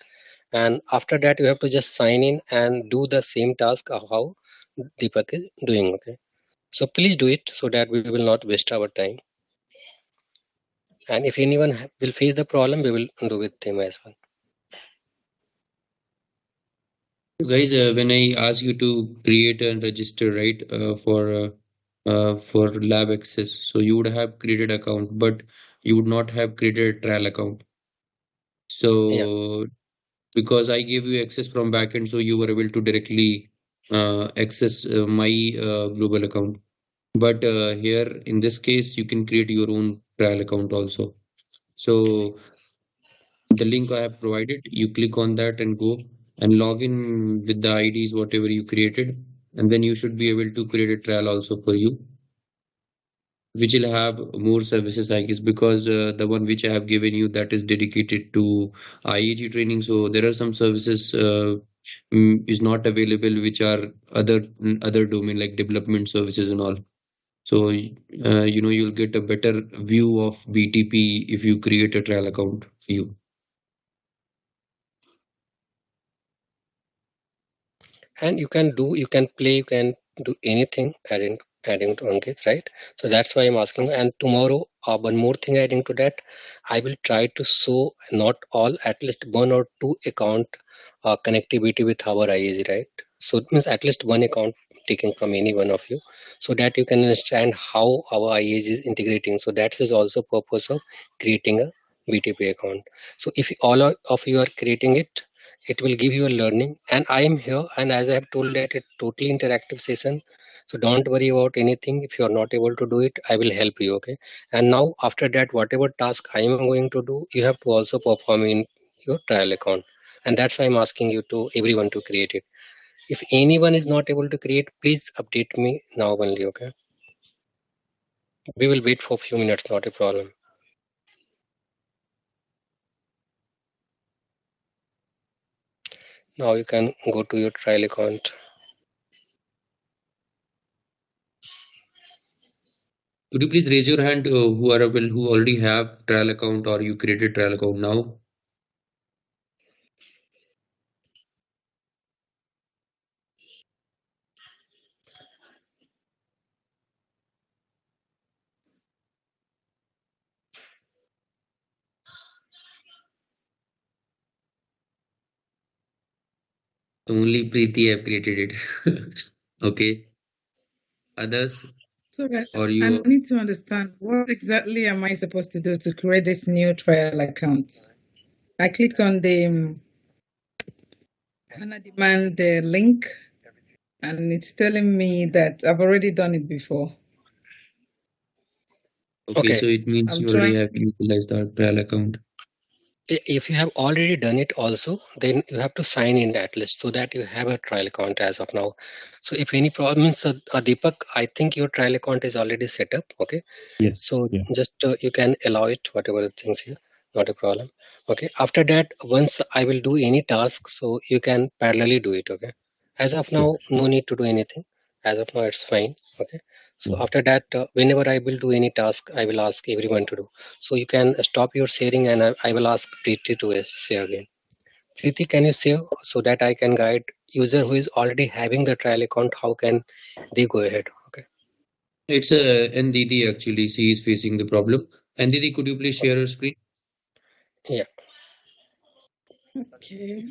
and after that you have to just sign in and do the same task of how Deepak is doing. Okay, so please do it so that we will not waste our time. And if anyone will face the problem, we will do with him as well. Guys, when I ask you to create and register, right, for lab access, so you would have created account, but you would not have created a trial account. So because I gave you access from backend, so you were able to directly access my global account. But here in this case, you can create your own trial account also. So the link I have provided, you click on that and go and log in with the IDs, whatever you created, and then you should be able to create a trial also for you, which will have more services, I guess, because the one which I have given you, that is dedicated to IAG training. So there are some services is not available, which are other domain like development services and all. So you'll get a better view of BTP if you create a trial account for you. And you can play, you can do anything adding to Ankit, right? So that's why I'm asking. And tomorrow, one more thing adding to that, I will try to show not all, at least one or two account connectivity with our IAG, right? So it means at least one account taken from any one of you, so that you can understand how our IAG is integrating. So that is also purpose of creating a BTP account. So if all of you are creating it, it will give you a learning, and I am here, and as I have told that it's totally interactive session, so don't worry about anything. If you are not able to do it, I will help you. Okay, and now after that, whatever task I am going to do, you have to also perform in your trial account, and that's why I'm asking you to everyone to create it. If anyone is not able to create, please update me now only. Okay, we will wait for a few minutes, not a problem. Now you can go to your trial account. Could you please raise your hand who are able, who already have trial account or you created trial account now? Only Preeti have created it. Okay. Others So or I you? need to understand, what exactly am I supposed to do to create this new trial account? I clicked on the HANA demand link, and it's telling me that I've already done it before. Okay, so it means I'm you already trying. have utilized our trial account. If you have already done it also, then you have to sign in at least, so that you have a trial account as of now. So if any problems, Deepak, I think your trial account is already set up. Okay, Yes. so Yeah. just you can allow it, whatever the things here, not a problem. Okay, after that, once I will do any task, so you can parallelly do it. Okay, as of Sure. now, no need to do anything. As of now, it's fine. Okay, so Yeah. after that, whenever I will do any task, I will ask everyone to do. So you can stop your sharing, and I will ask Preeti to share again. Preeti, can you share so that I can guide user who is already having the trial account? How can they go ahead? Okay. It's Ndidi actually. She is facing the problem. Ndidi, could you please share your screen? Yeah. Okay.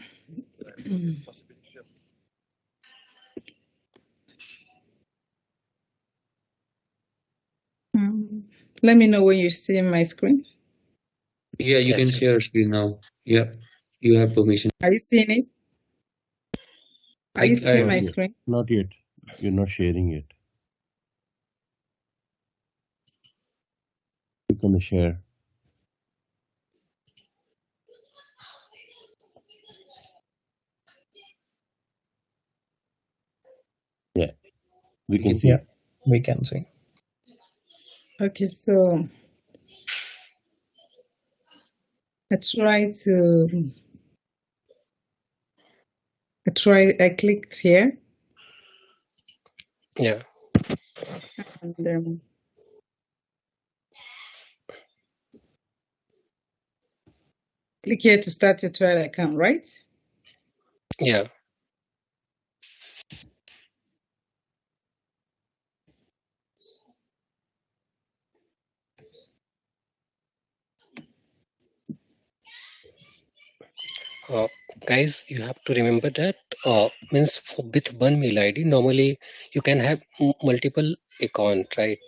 Let me know when you see my screen. Yeah, you Yes, can sir. share screen now. Yeah, you have permission. Are you seeing it? Are you seeing Not my yet. screen? Not yet. You're not sharing it. You're gonna share. Yeah. We can see. Yeah, we can see. Okay, so I clicked here. Yeah. And click here to start your trial account, right? Yeah. Guys, you have to remember that means with one mail ID, normally you can have multiple account, right?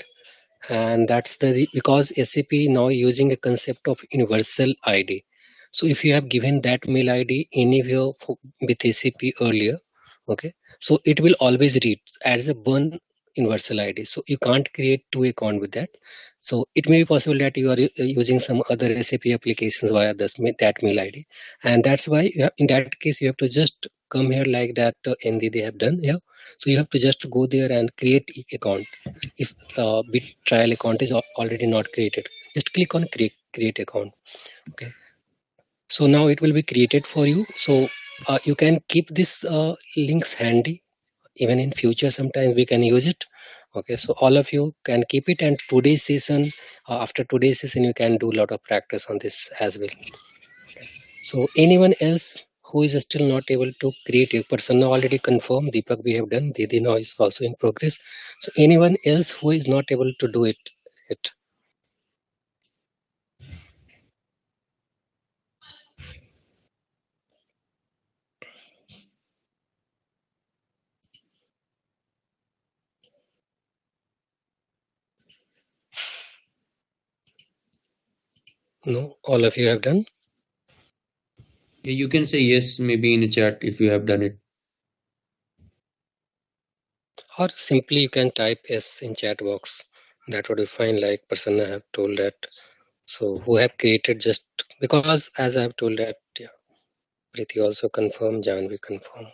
And that's because SAP now using a concept of universal ID. So if you have given that mail ID anywhere with SAP earlier, okay, so it will always read as a one universal ID. So you can't create two account with that. So it may be possible that you are using some other SAP applications via that mail ID, and that's why in that case you have to just come here like that ND they have done. Yeah, so you have to just go there and create account. If bit trial account is already not created, just click on create account. Okay, so now it will be created for you. So you can keep this links handy. Even in future sometimes we can use it. Okay, so all of you can keep it, and today's session, after today's session you can do a lot of practice on this as well. So anyone else who is still not able to create a person already confirmed, Deepak we have done, Didi now is also in progress. So anyone else who is not able to do it. No, all of you have done. Yeah, you can say yes, maybe in a chat if you have done it. Or simply you can type S in chat box. That would be fine, like Prasanna have told that. So who have created just because as I have told that, yeah, Preeti also confirm, Janvi confirm.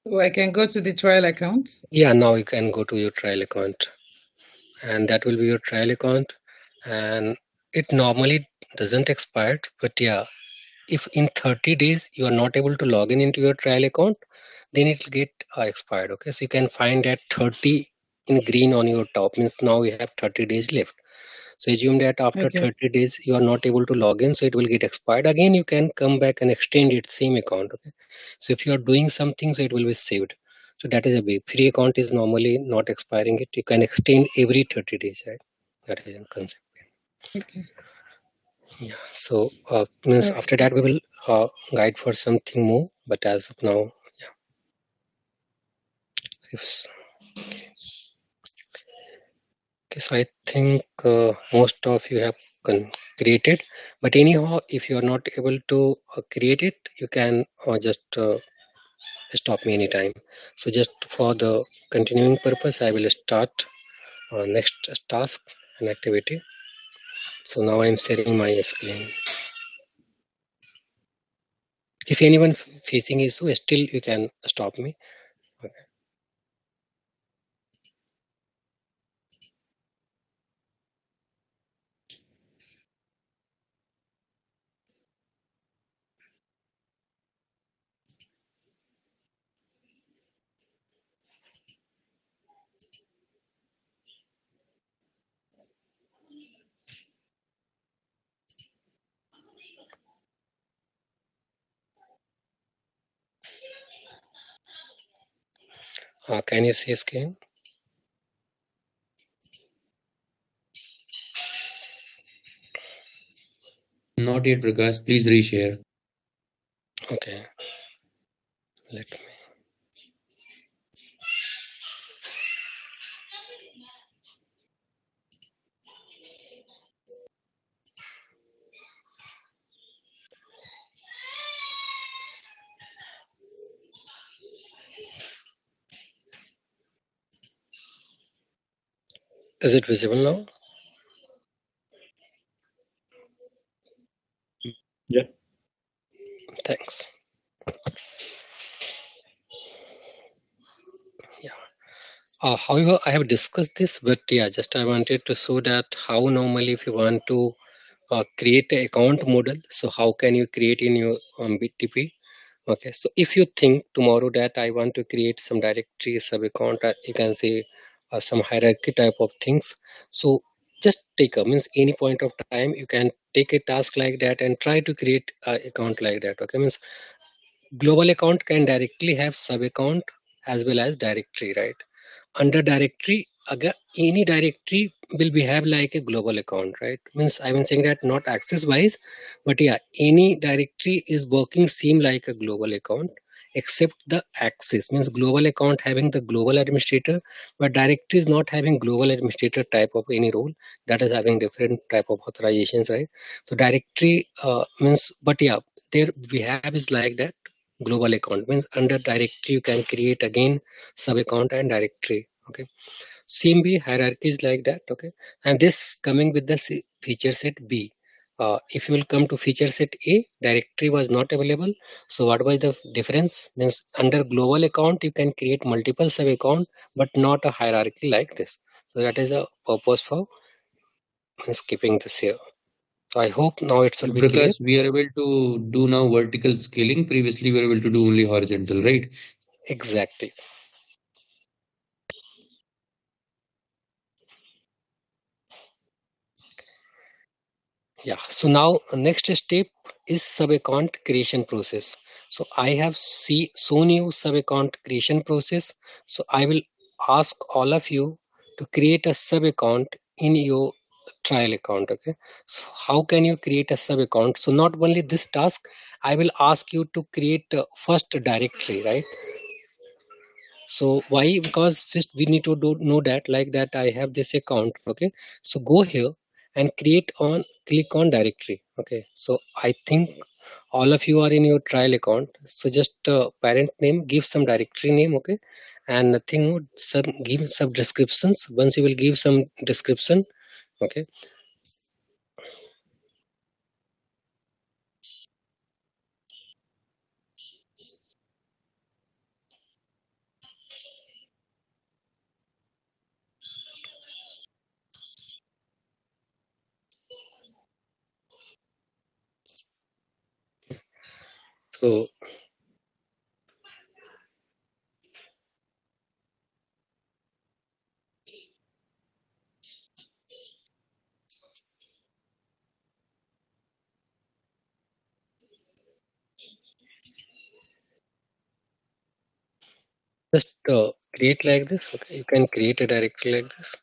So I can go to the trial account. Yeah, now you can go to your trial account, and that will be your trial account. And it normally doesn't expire, but yeah, if in 30 days you are not able to log in into your trial account, then it will get expired. Okay, so you can find that 30 in green on your top, means now we have 30 days left. So assume that after Okay. 30 days you are not able to log in, so it will get expired. Again, you can come back and extend it same account. Okay, so if you are doing something, so it will be saved. So that is a way. Free account is normally not expiring it. You can extend every 30 days, right? That is a concept. Okay. Yeah. So means All right. after that we will guide for something more. But as of now, yeah. If, okay, so I think most of you have created. But anyhow, if you are not able to create it, you can just stop me anytime. So just for the continuing purpose, I will start next task and activity. So now I am sharing my screen. If anyone facing issue, still you can stop me. Can you see screen? Not yet, Prakash. Please reshare. Okay. Let me. Is it visible now? However, I have discussed this, but yeah, just I wanted to show that how normally if you want to create an account model, so how can you create in your BTP? Okay, so if you think tomorrow that I want to create some directory sub account, you can say some hierarchy type of things. So just take a means any point of time you can take a task like that and try to create an account like that. Okay, means global account can directly have sub account as well as directory, right? Under directory, again, any directory will be have like a global account, right? Means I'm saying that not access wise, but yeah, any directory is working same like a global account, except the access means global account having the global administrator, but directory is not having global administrator type of any role, that is having different type of authorizations, right? So directory means, but yeah, there we have is like that. Global account means under directory you can create again sub account and directory. Okay, same way hierarchy is like that. Okay, and this coming with the feature set B. If you will come to feature set A, directory was not available. So what was the difference? Means under global account you can create multiple sub account, but not a hierarchy like this. So that is a purpose for skipping this here. So I hope now it should be clear. Prakash, we are able to do now vertical scaling. Previously, we were able to do only horizontal, right? Exactly. Yeah, so now next step is sub-account creation process. So I have shown you sub-account creation process. So I will ask all of you to create a sub-account in your trial account. Okay, so how can you create a sub-account? So not only this task, I will ask you to create first directory, right? So why? Because first we need to know that like that I have this account. Okay, so go here and click on directory. Okay, so I think all of you are in your trial account. So just parent name, give some directory name. Okay, and nothing more. Give some descriptions. Once you will give some description. Okay. So just create like this. Okay, you can create a directory like this.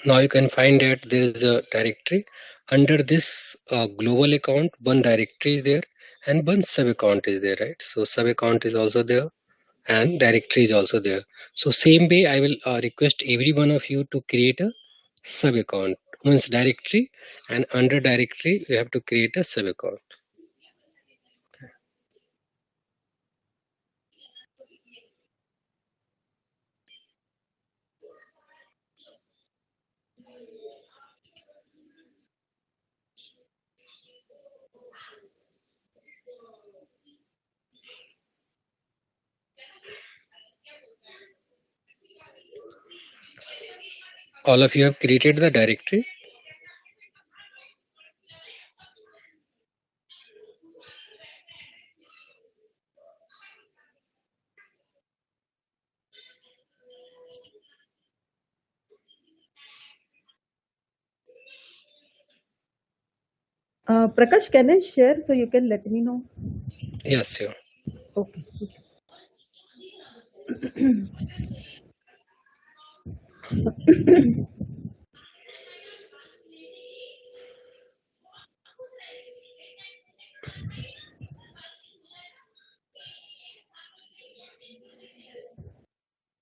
Now you can find that there is a directory under this global account. One directory is there and one sub account is there, right? So sub account is also there and directory is also there. So same way I will request every one of you to create a sub account, means directory, and under directory you have to create a sub account. All of you have created the directory. Prakash, can I share so you can let me know? Yes, sure. Okay.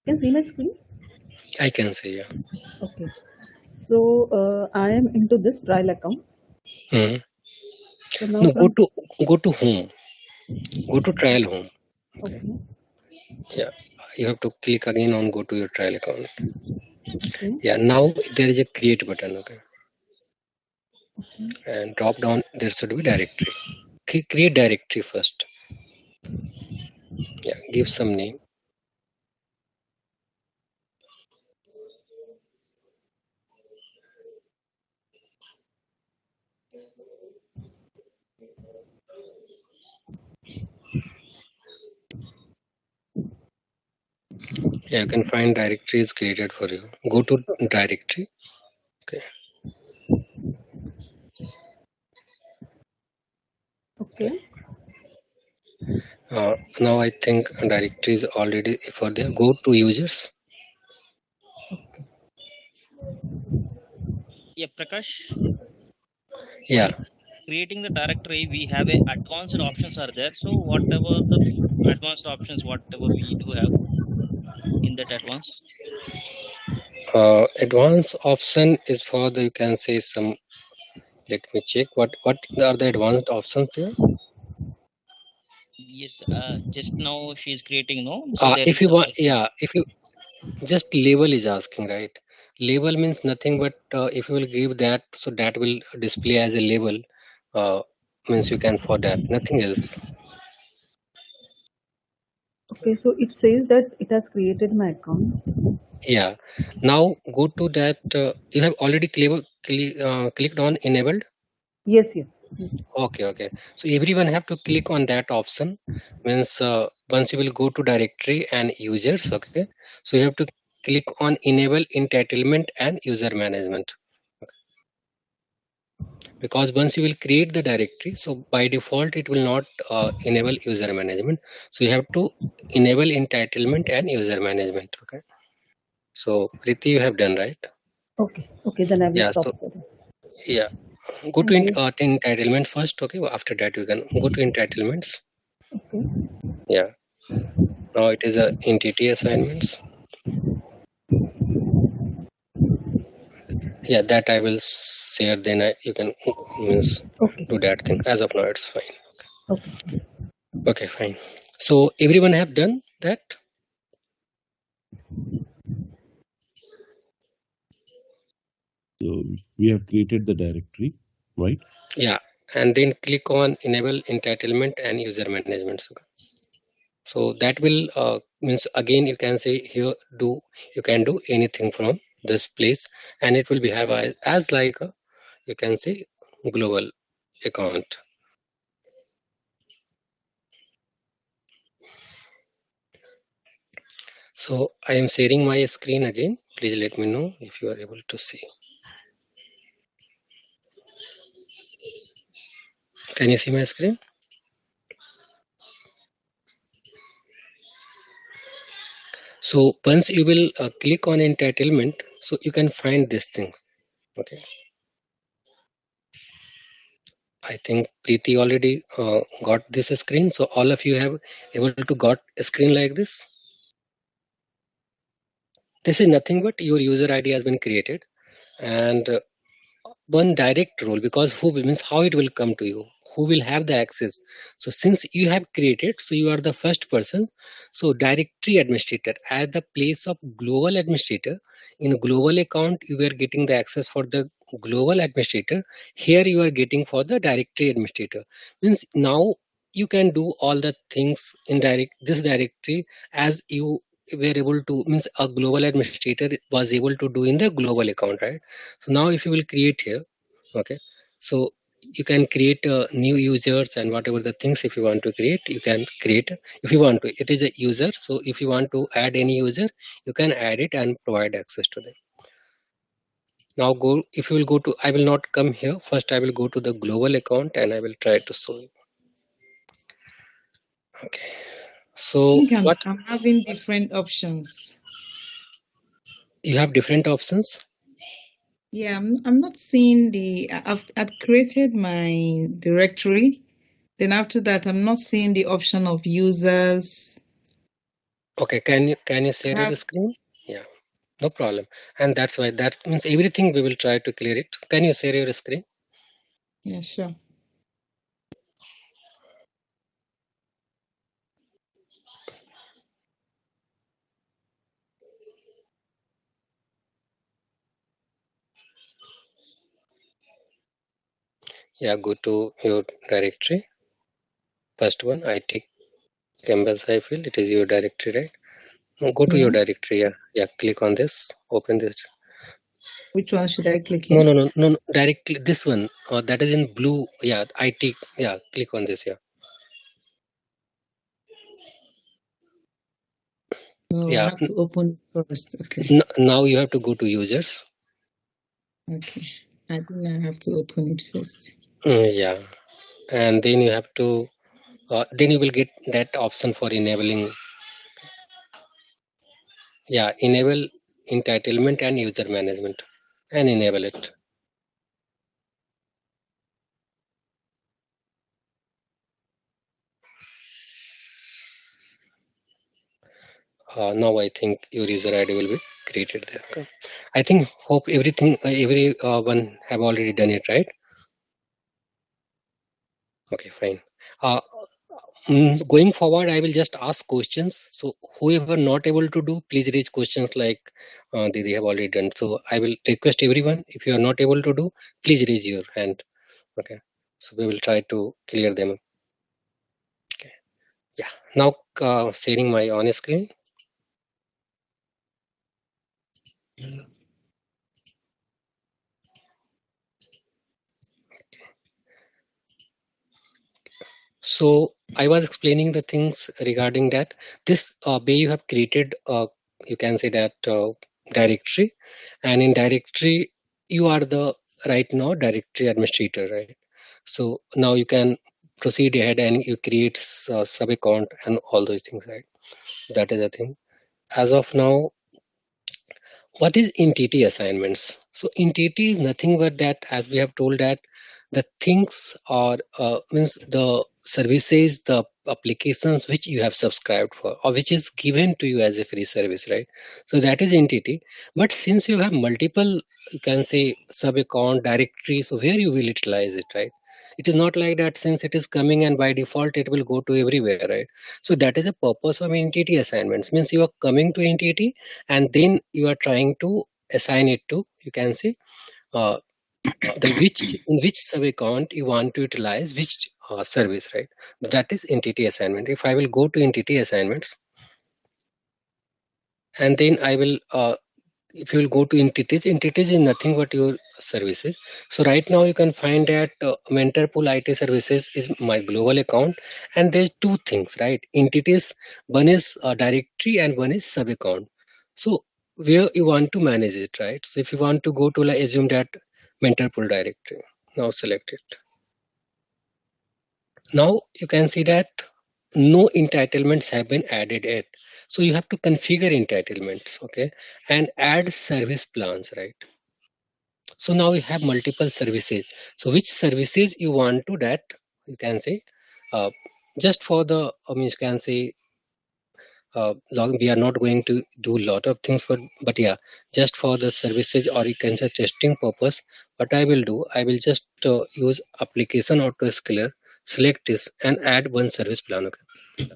Can you see my screen? I can see, yeah. Okay. So I am into this trial account. Hmm. So now No, go to home. Go to trial home. okay. Yeah, you have to click again on go to your trial account. Okay. Yeah, now there is a create button. Okay, Okay. and drop down there should be directory. create directory first. Yeah, give some name. Yeah, you can find directory is created for you. Go to directory. Okay. Okay. Now I think directory is already for there. Go to users. Okay. Yeah, Prakash, Yeah. creating the directory, we have a advanced options are there. So whatever the advanced options, whatever we do have in that advanced. Advanced option is for the, you can say some, let me check what are the advanced options there. Yes, just now she's creating, no? So there If is you a want, first. yeah, if you just label is asking, right? Label means nothing but if you will give that, so that will display as a label. Means you can for that, nothing else. Okay. So it says that it has created my account. Yeah. Now go to that. You have already clicked on enabled. Yes. Yes. Yes. Okay. So everyone have to click on that option. Means once you will go to directory and users. Okay. So you have to click on enable entitlement and user management. Because once you will create the directory, so by default it will not enable user management, so you have to enable entitlement and user management. Okay, so Preeti, you have done, right? Okay. Okay. Then I will Yeah, stop so for it. yeah, go to Thank you. entitlement first. Okay, after that you can go to entitlements. Okay. Yeah, now it is a entity assignments. Yeah, that I will share, then you can means Okay. do that thing. As of now it's fine. Okay. Okay, fine. So everyone have done that. So we have created the directory, right? Yeah, and then click on enable entitlement and user management. So that will means again you can say here you can do anything from this place, and it will behave as like a, you can say global account. So I am sharing my screen again. Please let me know if you are able to see. Can you see my screen? So once you will click on entitlement, so you can find this thing. Okay. I think Preeti already got this screen. So all of you have able to got a screen like this. This is nothing but your user ID has been created, and one direct role, because who means how it will come to you, who will have the access. So since you have created, so you are the first person. So directory administrator at the place of global administrator, in a global account you were getting the access for the global administrator. Here you are getting for the directory administrator. Means now you can do all the things in this directory as you were able to, means a global administrator was able to do in the global account, right? So now if you will create here, okay, so you can create new users and whatever the things if you want to create, you can create. If you want to, it is a user, so if you want to add any user, you can add it and provide access to them. Now go, if you will go to, I will not come here first, I will go to the global account and I will try to show you. Okay, so I think what I'm having different options. you have different options. Yeah, I'm not seeing I've created my directory. Then after that, I'm not seeing the option of users. Okay, can you share your screen? Yeah, no problem. And that's why, that means everything we will try to clear it. Can you share your screen? Yeah, sure. Yeah, go to your directory. First one, IT Campbell's Highfield. It is your directory, right? Now go to Yeah. your directory. Yeah. Click on this. Open this. Which one should I click No, in? no. Directly this one. That is in blue. Yeah, IT. Yeah, click on this. Yeah. Oh, I Yeah. have to open it first. Okay. Now you have to go to users. Okay. I think I have to open it first. Yeah, and then you have to. Then you will get that option for enabling. Yeah, enable entitlement and user management, and enable it. Now I think your user ID will be created there. Okay. I think hope everyone have already done it, right? Okay, fine. Going forward, I will just ask questions. So whoever not able to do, please raise questions like they have already done. So I will request everyone, if you are not able to do, please raise your hand. Okay. So we will try to clear them. Okay. Yeah. Now sharing my on screen. So I was explaining the things regarding that. This way you have created, you can say that directory, and in directory you are the right now directory administrator, right? So now you can proceed ahead and you create sub account and all those things, right? That is the thing. As of now, what is entity assignments? So entity is nothing but that, as we have told, that the things or means the services, the applications which you have subscribed for or which is given to you as a free service, right? So that is entity. But since you have multiple, you can say sub account directory, so where you will utilize it, right? It is not like that since it is coming and by default it will go to everywhere, right? So that is a purpose of entity assignments. Means you are coming to entity and then you are trying to assign it to, you can say, uh, the which sub account you want to utilize which service, right? That is entity assignment. If I will go to entity assignments and then I will if you will go to entities is nothing but your services. So right now you can find that Mentorpool IT services is my global account, and there's two things, right? Entities, one is directory and one is sub account. So where you want to manage it, right? So if you want to go to, like, assume that Mentorpool directory, now select it. Now you can see that no entitlements have been added yet. So you have to configure entitlements, okay, and add service plans, right? So now you have multiple services. So which services you want to that, you can say, uh, just for the, I mean, you can say, we are not going to do a lot of things, but yeah, just for the services or you can say testing purpose, what I will do, I will just use application autoscaler, select this and add one service plan. Okay.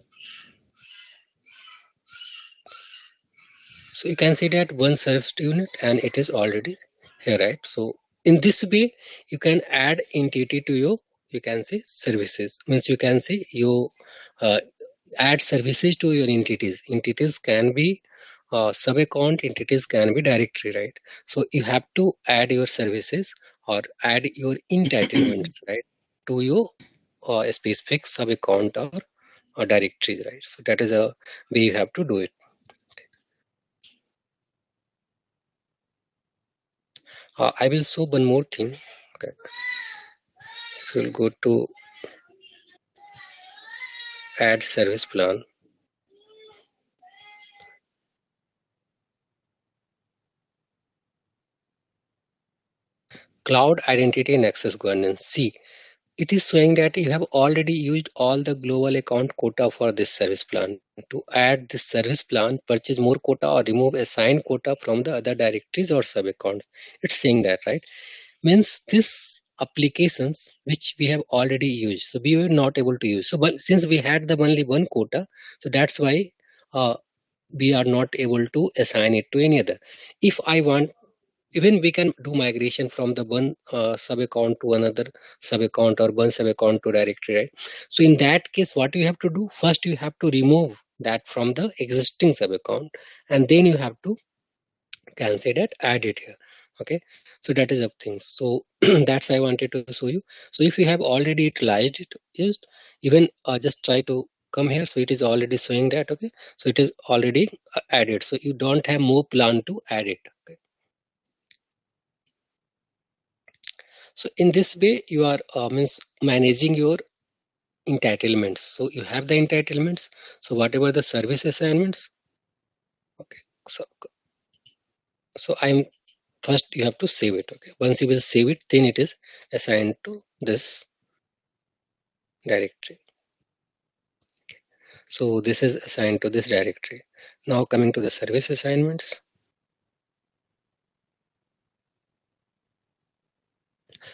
So you can see that one service unit and it is already here, right? So in this way, you can add entity to your, you can say, services. Means you can say you uh, add services to your entities. Entities can be sub account, entities can be directory, right? So you have to add your services or add your entitlements, right, to your specific sub account or directories, right? So that is a way you have to do it. I will show one more thing. Okay. If you will go to add service plan, cloud identity and access governance. See, it is showing that you have already used all the global account quota for this service plan. To add this service plan, purchase more quota or remove assigned quota from the other directories or sub accounts. It's saying that, right? Means this applications which we have already used, so we were not able to use. So but since we had the only one quota, so that's why we are not able to assign it to any other. If I want, even we can do migration from the one sub account to another sub account or one sub account to directory, right? So in that case, what you have to do first, you have to remove that from the existing sub account, and then you have to cancel that, add it here. Okay, so that is of things. So that's I wanted to show you. So if you have already utilized it, just even just try to come here. So it is already showing that. Okay, so it is already added, so you don't have more plan to add it. Okay, so in this way you are means managing your entitlements. So you have the entitlements, so whatever the service assignments. Okay, so I'm first you have to save it. Okay, once you will save it, then it is assigned to this directory. So this is assigned to this directory. Now coming to the service assignments.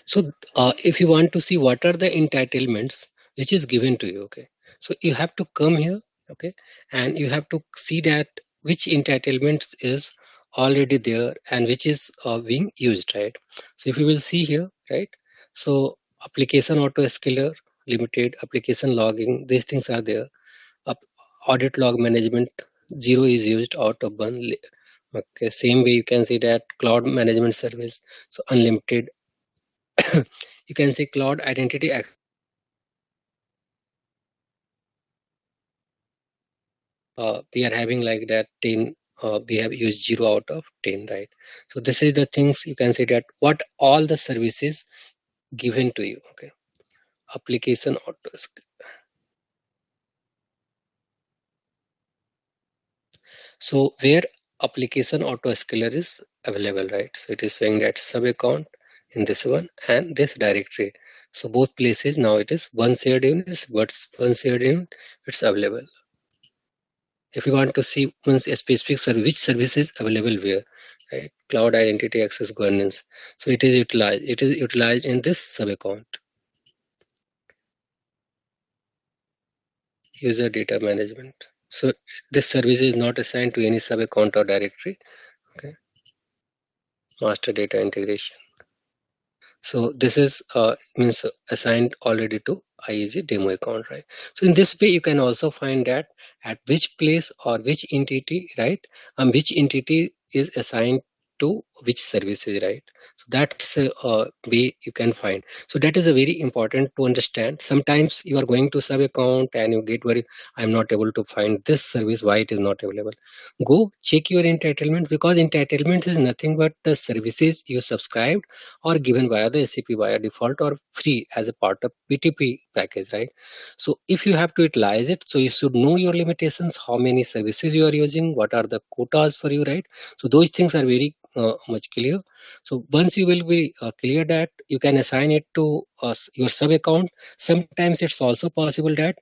So if you want to see what are the entitlements which is given to you, okay, so you have to come here, okay, and you have to see that which entitlements is already there and which is being used, right? So if you will see here, right, so application autoscaler limited, application logging, these things are there. Audit log management, 0 is used out of 1. Okay, same way you can see that cloud management service, so unlimited. You can say cloud identity access. We are having like that 10, we have used 0 out of 10, right? So this is the things you can say that what all the services given to you. Okay, application auto. So where application autoscaler is available, right? So it is saying that sub account in this one and this directory. So both places now it is one shared unit, but one shared unit it's available. If you want to see once a specific service, which service is available where, right? Cloud identity access governance. So it is utilized. It is utilized in this sub account. User data management. So this service is not assigned to any sub account or directory. Okay. Master data integration. So this is means assigned already to IEC demo account, right? So in this way, you can also find that at which place or which entity, right? And which entity is assigned to which services, right? So that's a way you can find. So that is a very important to understand. Sometimes you are going to sub account and you get very, I'm not able to find this service, why it is not available. Go check your entitlement, because entitlement is nothing but the services you subscribed or given via the SAP via default or free as a part of BTP package, right? So if you have to utilize it, so you should know your limitations, how many services you are using, what are the quotas for you, right? So those things are very much clear. So once you will be clear that, you can assign it to your sub account. Sometimes it's also possible that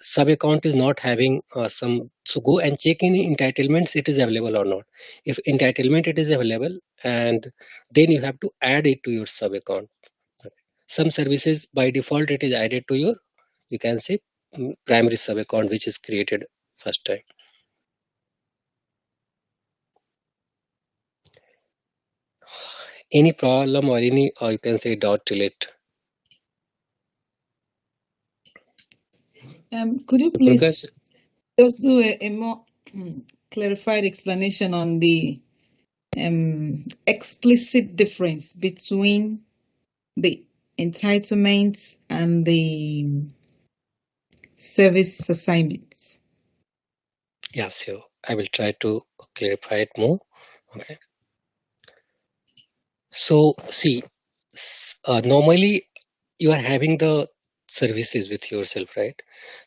sub account is not having some, so go and check in entitlements it is available or not. If entitlement it is available, and then you have to add it to your sub account. Some services by default it is added to your, you can say, primary sub account which is created first time. Any problem or any, or you can say doubt till it. Could you please just do a more clarified explanation on the explicit difference between the entitlements and the service assignments? Yeah, sure. I will try to clarify it more. Okay. So see, normally you are having the services with yourself, right?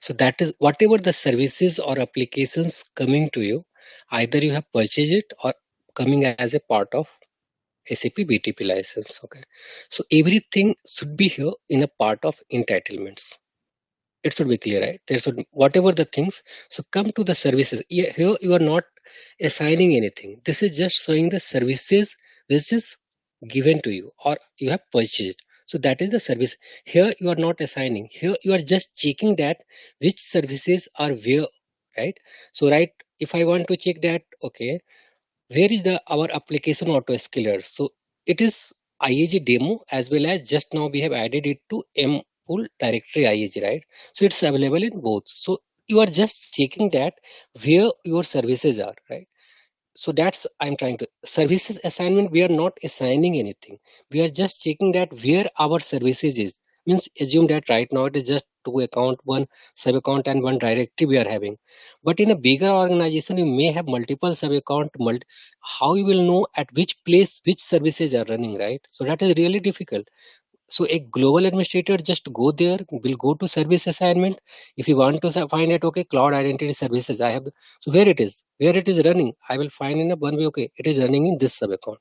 So that is whatever the services or applications coming to you, either you have purchased it or coming as a part of SAP BTP license. Okay. So everything should be here in a part of entitlements. It should be clear, right? There should, whatever the things, so come to the services. Here you are not assigning anything. This is just showing the services which is given to you or you have purchased. So that is the service. Here you are not assigning. Here you are just checking that which services are where, right? So right, if I want to check that, okay, where is our application autoscaler? So it is IAG demo as well as just now we have added it to mpool directory IAG, right? So it's available in both. So you are just checking that where your services are, right? So that's I'm trying to services assignment. We are not assigning anything. We are just checking that where our services is. Means assume that right now it is just two account, one sub account and one directory we are having. But in a bigger organization, you may have multiple sub account. How you will know at which place which services are running, right? So that is really difficult. So a global administrator just go there, will go to service assignment. If you want to find it, okay, cloud identity services, I have. So where it is running, I will find in a one way, okay, it is running in this sub account.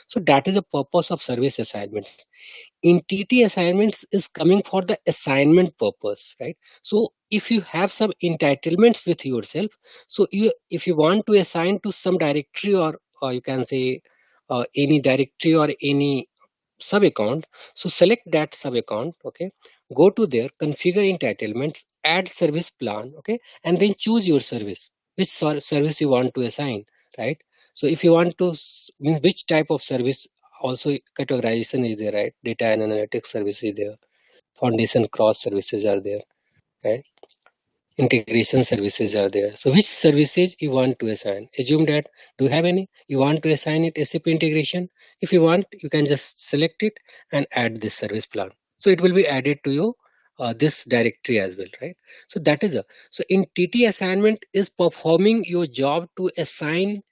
So that is the purpose of service assignment. Entity assignments is coming for the assignment purpose, right? So if you have some entitlements with yourself, so if you want to assign to some directory or you can say any directory or any sub account, so select that sub account, okay, go to there, configure entitlements, add service plan, okay, and then choose your service, which service you want to assign, right? So if you want to means which type of service, also categorization is there, right? Data and analytics service is there, foundation cross services are there, right? Integration services are there. So which services you want to assign? Assume that do you have any? You want to assign it SAP integration. If you want, you can just select it and add this service plan. So it will be added to your this directory as well, right? So that is a so in TT assignment is performing your job to assign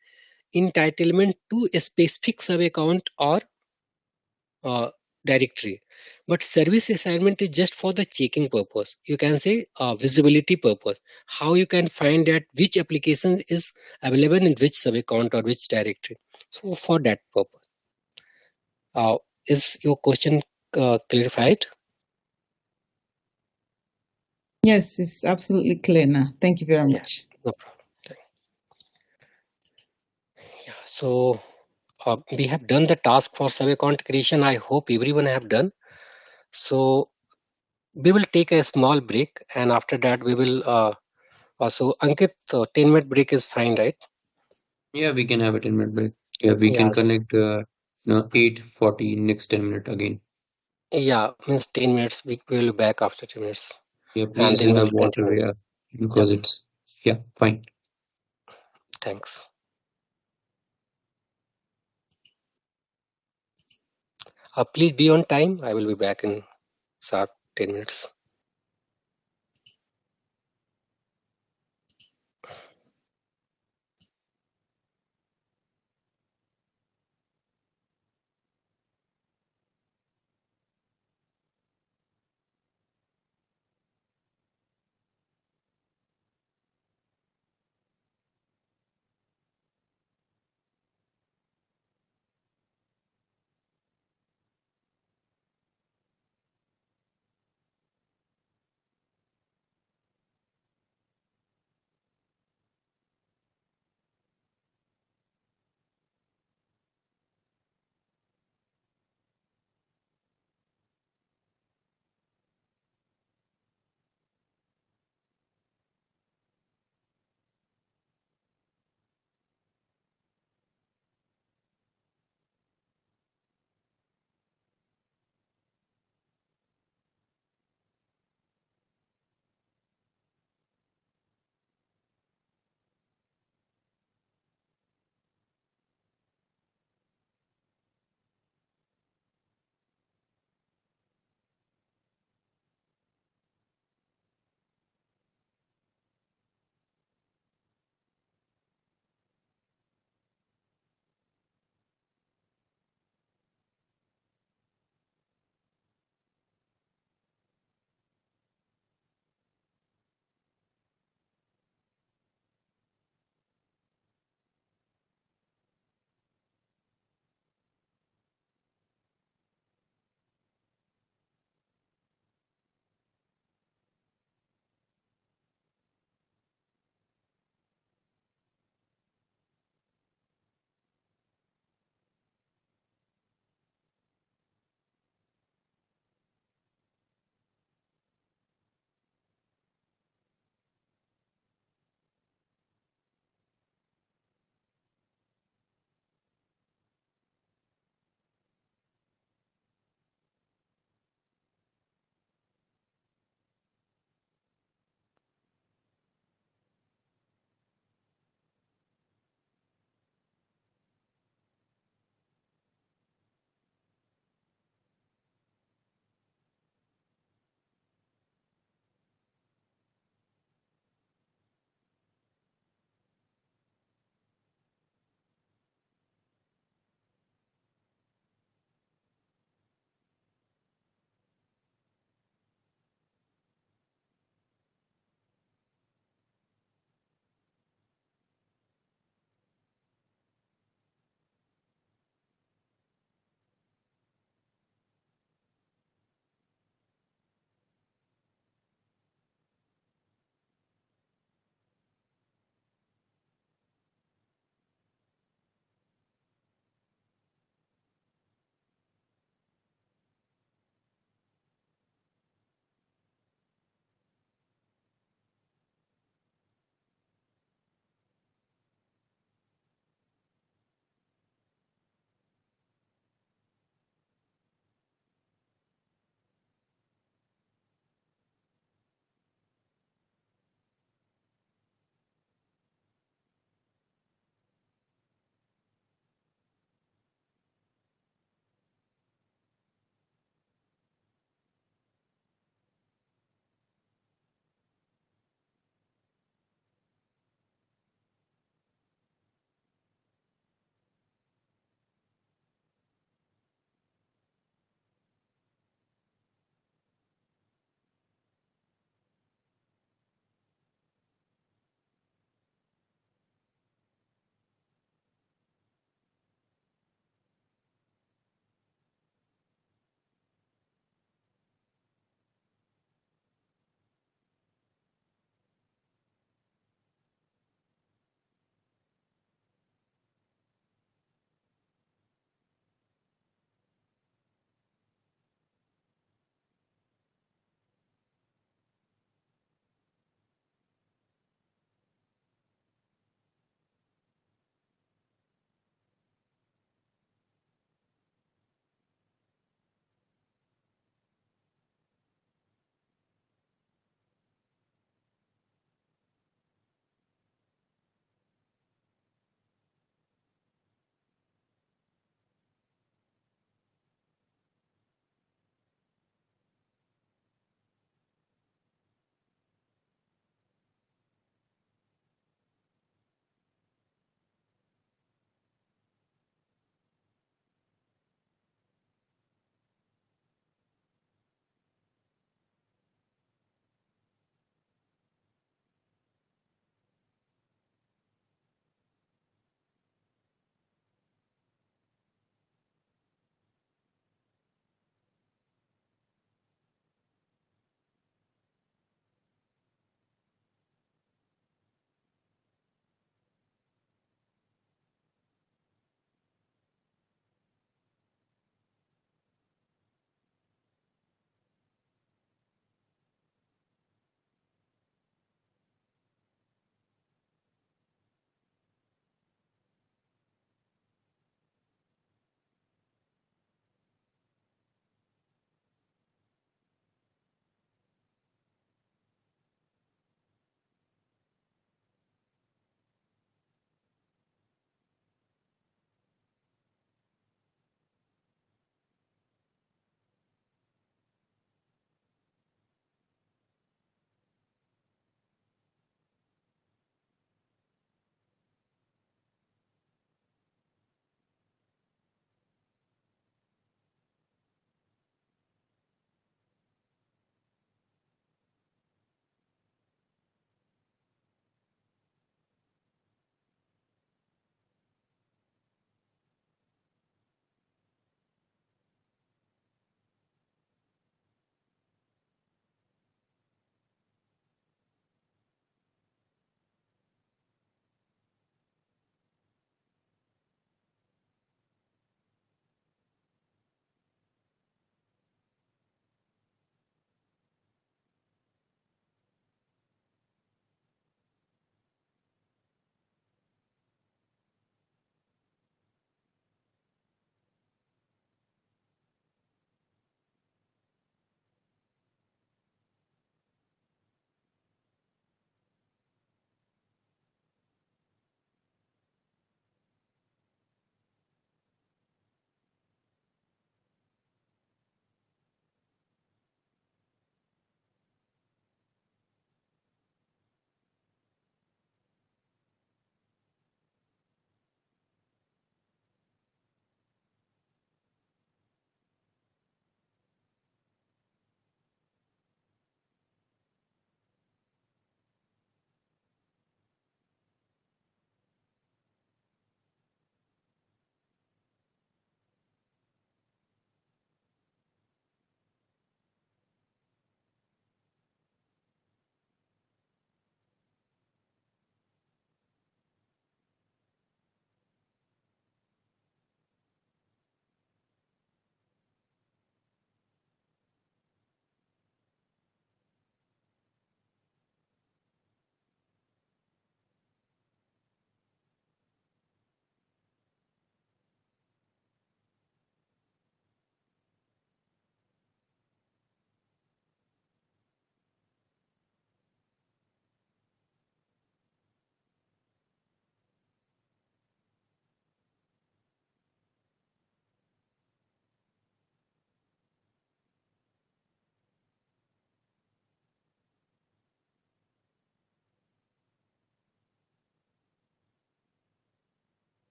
entitlement to a specific sub account or uh, directory, but service assignment is just for the checking purpose, you can say visibility purpose, how you can find that which application is available in which sub account or which directory. So for that purpose, is your question clarified? Yes, it's absolutely clear now. Thank you very Yeah, much. no problem. Yeah, so we have done the task for sub account creation. I hope everyone have done. So we will take a small break, and after that we will also Ankit, 10-minute break is fine, right? Yeah, we can have a 10-minute break. Yeah, we can Yes. connect 8:40 next 10 minute again. Yeah, means 10 minutes. We will be back after 10 minutes. Yeah, And please then we have will water, continue. yeah, because it's yeah, fine. Thanks. Please be on time. I will be back in sharp 10 minutes.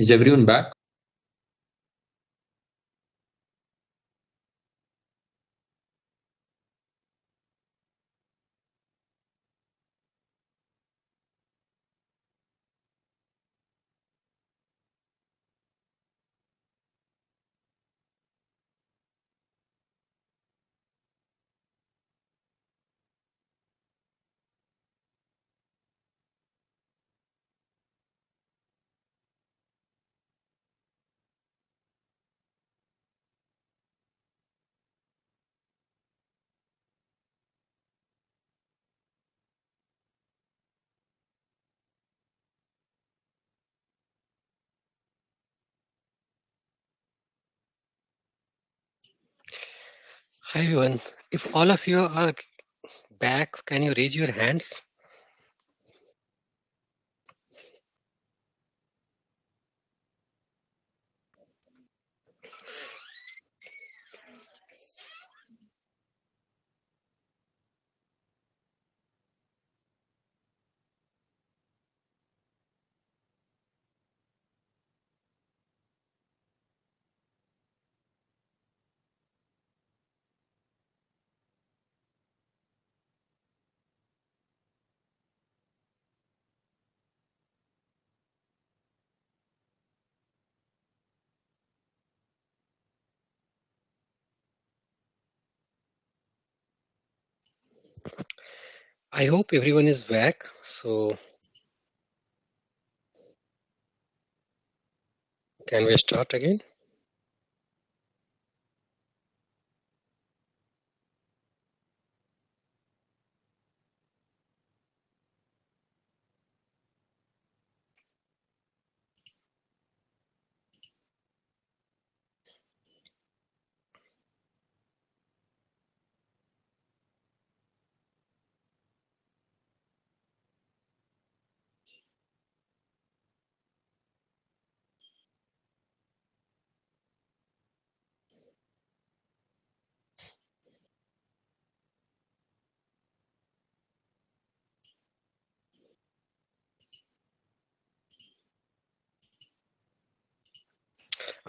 Is everyone back? Hi everyone. If all of you are back, can you raise your hands? I hope everyone is back. So can we start again?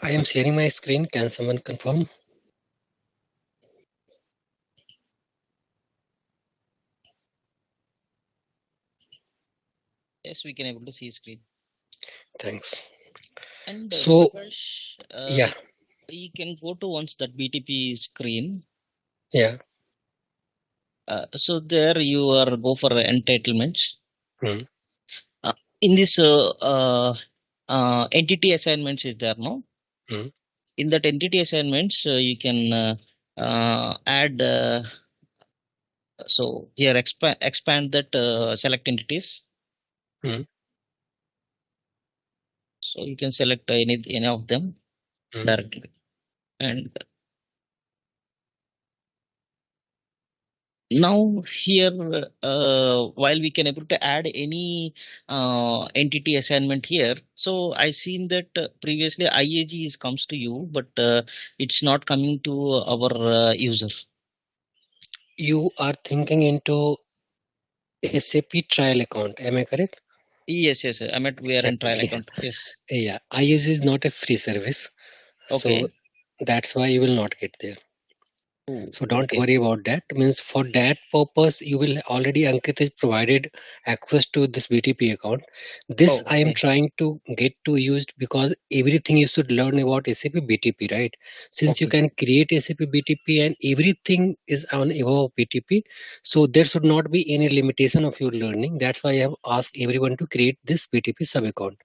I am sharing my screen. Can someone confirm? Yes, we can able to see screen. Thanks. And So Prakash, yeah, you can go to once that BTP screen. yeah. So there you are go for entitlements. Hmm. In this entity assignments is there, no? Hmm. In that entity assignments, you can add. So here expand that select entities. Hmm. So you can select any of them directly. And now here, while we can able to add any entity assignment here, so I seen that previously IAG is comes to you, but it's not coming to our user. You are thinking into SAP trial account. Am I correct? Yes, yes, I'm at we are in trial Exactly. account. Yes. Yeah. IS is not a free service, so Okay. that's why you will not get there. Oh, So don't okay. worry about that. Means for that purpose, you will already Ankit has provided access to this BTP account. This Oh, I am okay. trying to get to used because everything you should learn about SAP BTP, right? Since you Okay. can create SAP BTP and everything is on above BTP, so there should not be any limitation of your learning. That's why I have asked everyone to create this BTP sub account.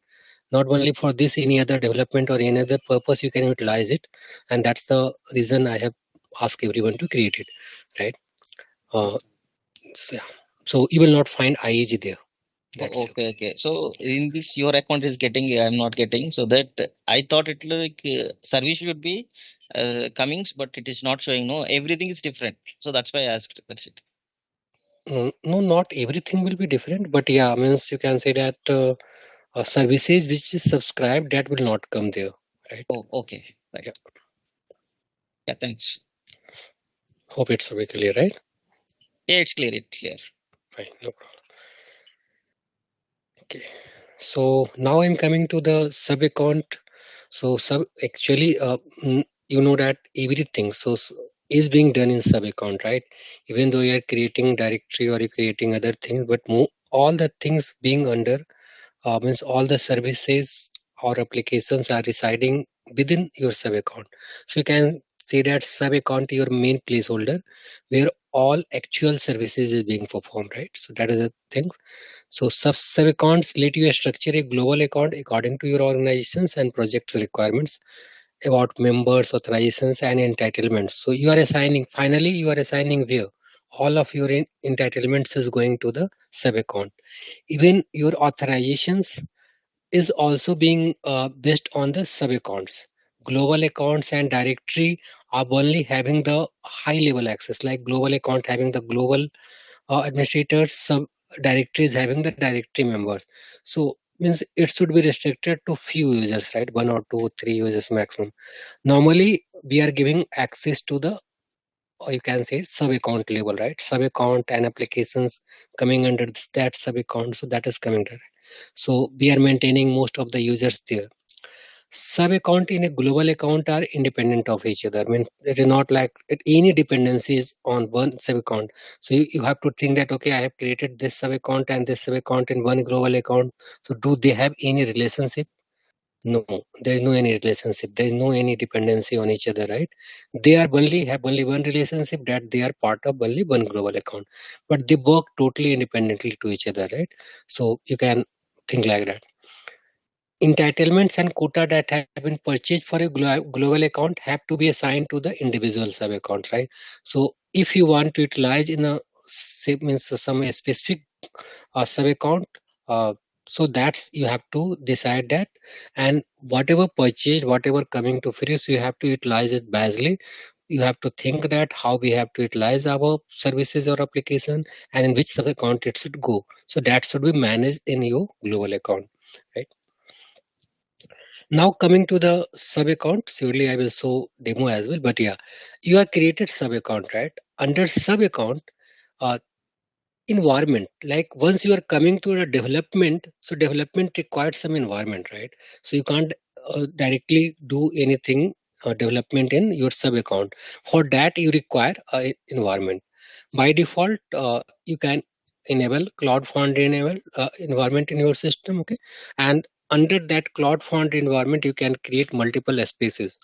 Not only for this, any other development or any other purpose you can utilize it, and that's the reason I have asked everyone to create it, right? uh, so, yeah. So you will not find IAG there. That's it. Okay, okay. So in this, your account is getting, I'm not getting. So that I thought it like service should be Cummings, but it is not showing. No, everything is different. So that's why I asked. That's it. No, not everything will be different, but yeah, means you can say that services which is subscribed, that will not come there, right? Oh, okay. Right. Yeah. Yeah, thanks. Hope it's very clear, right? Yeah, it's clear. It's clear. Fine, no problem. Okay. So now I'm coming to the sub account. So actually, you know that everything is being done in sub account, right? Even though you are creating directory or you're creating other things, but all the things being under means all the services or applications are residing within your sub account. So you can see that sub account your main placeholder where all actual services is being performed, right? So that is the thing. So sub accounts let you structure a global account according to your organizations and project requirements about members, authorizations, and entitlements. So you are assigning, finally, you are assigning where all of your entitlements is going to the sub account. Even your authorizations is also being based on the sub accounts. Global accounts and directory are only having the high level access, like global account having the global administrators, sub directories having the directory members. So means it should be restricted to few users, right? 1 or 2, 3 users maximum. Normally we are giving access to the, or you can say sub account level, right? Sub account and applications coming under that sub account, so that is coming there. So we are maintaining most of the users there. Sub account in a global account are independent of each other. I mean, it is not like any dependencies on one sub account. So you have to think that, okay, I have created this sub account and this sub account in one global account. So do they have any relationship? No, there is no any relationship. There is no any dependency on each other, right? They are only have only one relationship, that they are part of only one global account, but they work totally independently to each other, right? So you can think like that. Entitlements and quota that have been purchased for a global account have to be assigned to the individual sub account, right? So if you want to utilize in a means some specific sub account, so that's you have to decide that, and whatever purchase, whatever coming to free, so you have to utilize it wisely. You have to think that how we have to utilize our services or application, and in which sub account it should go. So that should be managed in your global account, right? Now coming to the sub account, surely I will show demo as well. But yeah, you have created sub account, right? Under sub account, uh, environment, like once you are coming to the development, so development requires some environment, right? So you can't directly do anything development in your sub account. For that you require environment. By default, you can enable Cloud Foundry environment in your system, okay? And under that Cloud Foundry environment, you can create multiple spaces,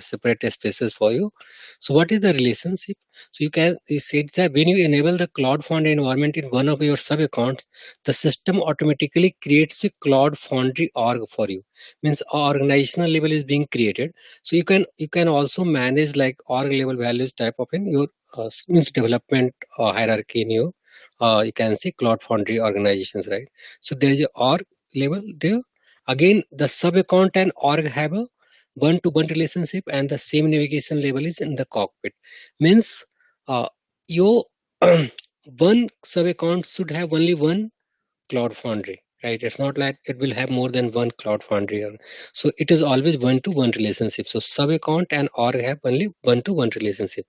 separate spaces for you. So what is the relationship? So you can say that when you enable the Cloud Foundry environment in one of your sub accounts, the system automatically creates a Cloud Foundry org for you. Means organizational level is being created. So you can also manage like org level values type of in your means development hierarchy in your you can say Cloud Foundry organizations, right? So there is a org level there. Again, the sub account and org have a one-to-one relationship, and the same navigation level is in the cockpit. Means your one sub account should have only one Cloud Foundry, right? It's not like it will have more than one Cloud Foundry. So it is always one-to-one relationship. So sub account and org have only one-to-one relationship.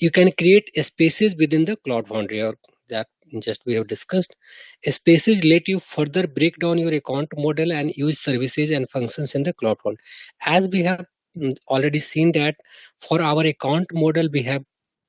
You can create spaces within the Cloud Foundry, or that just we have discussed. Spaces let you further break down your account model and use services and functions in the Cloud Foundry. As we have already seen that for our account model, we have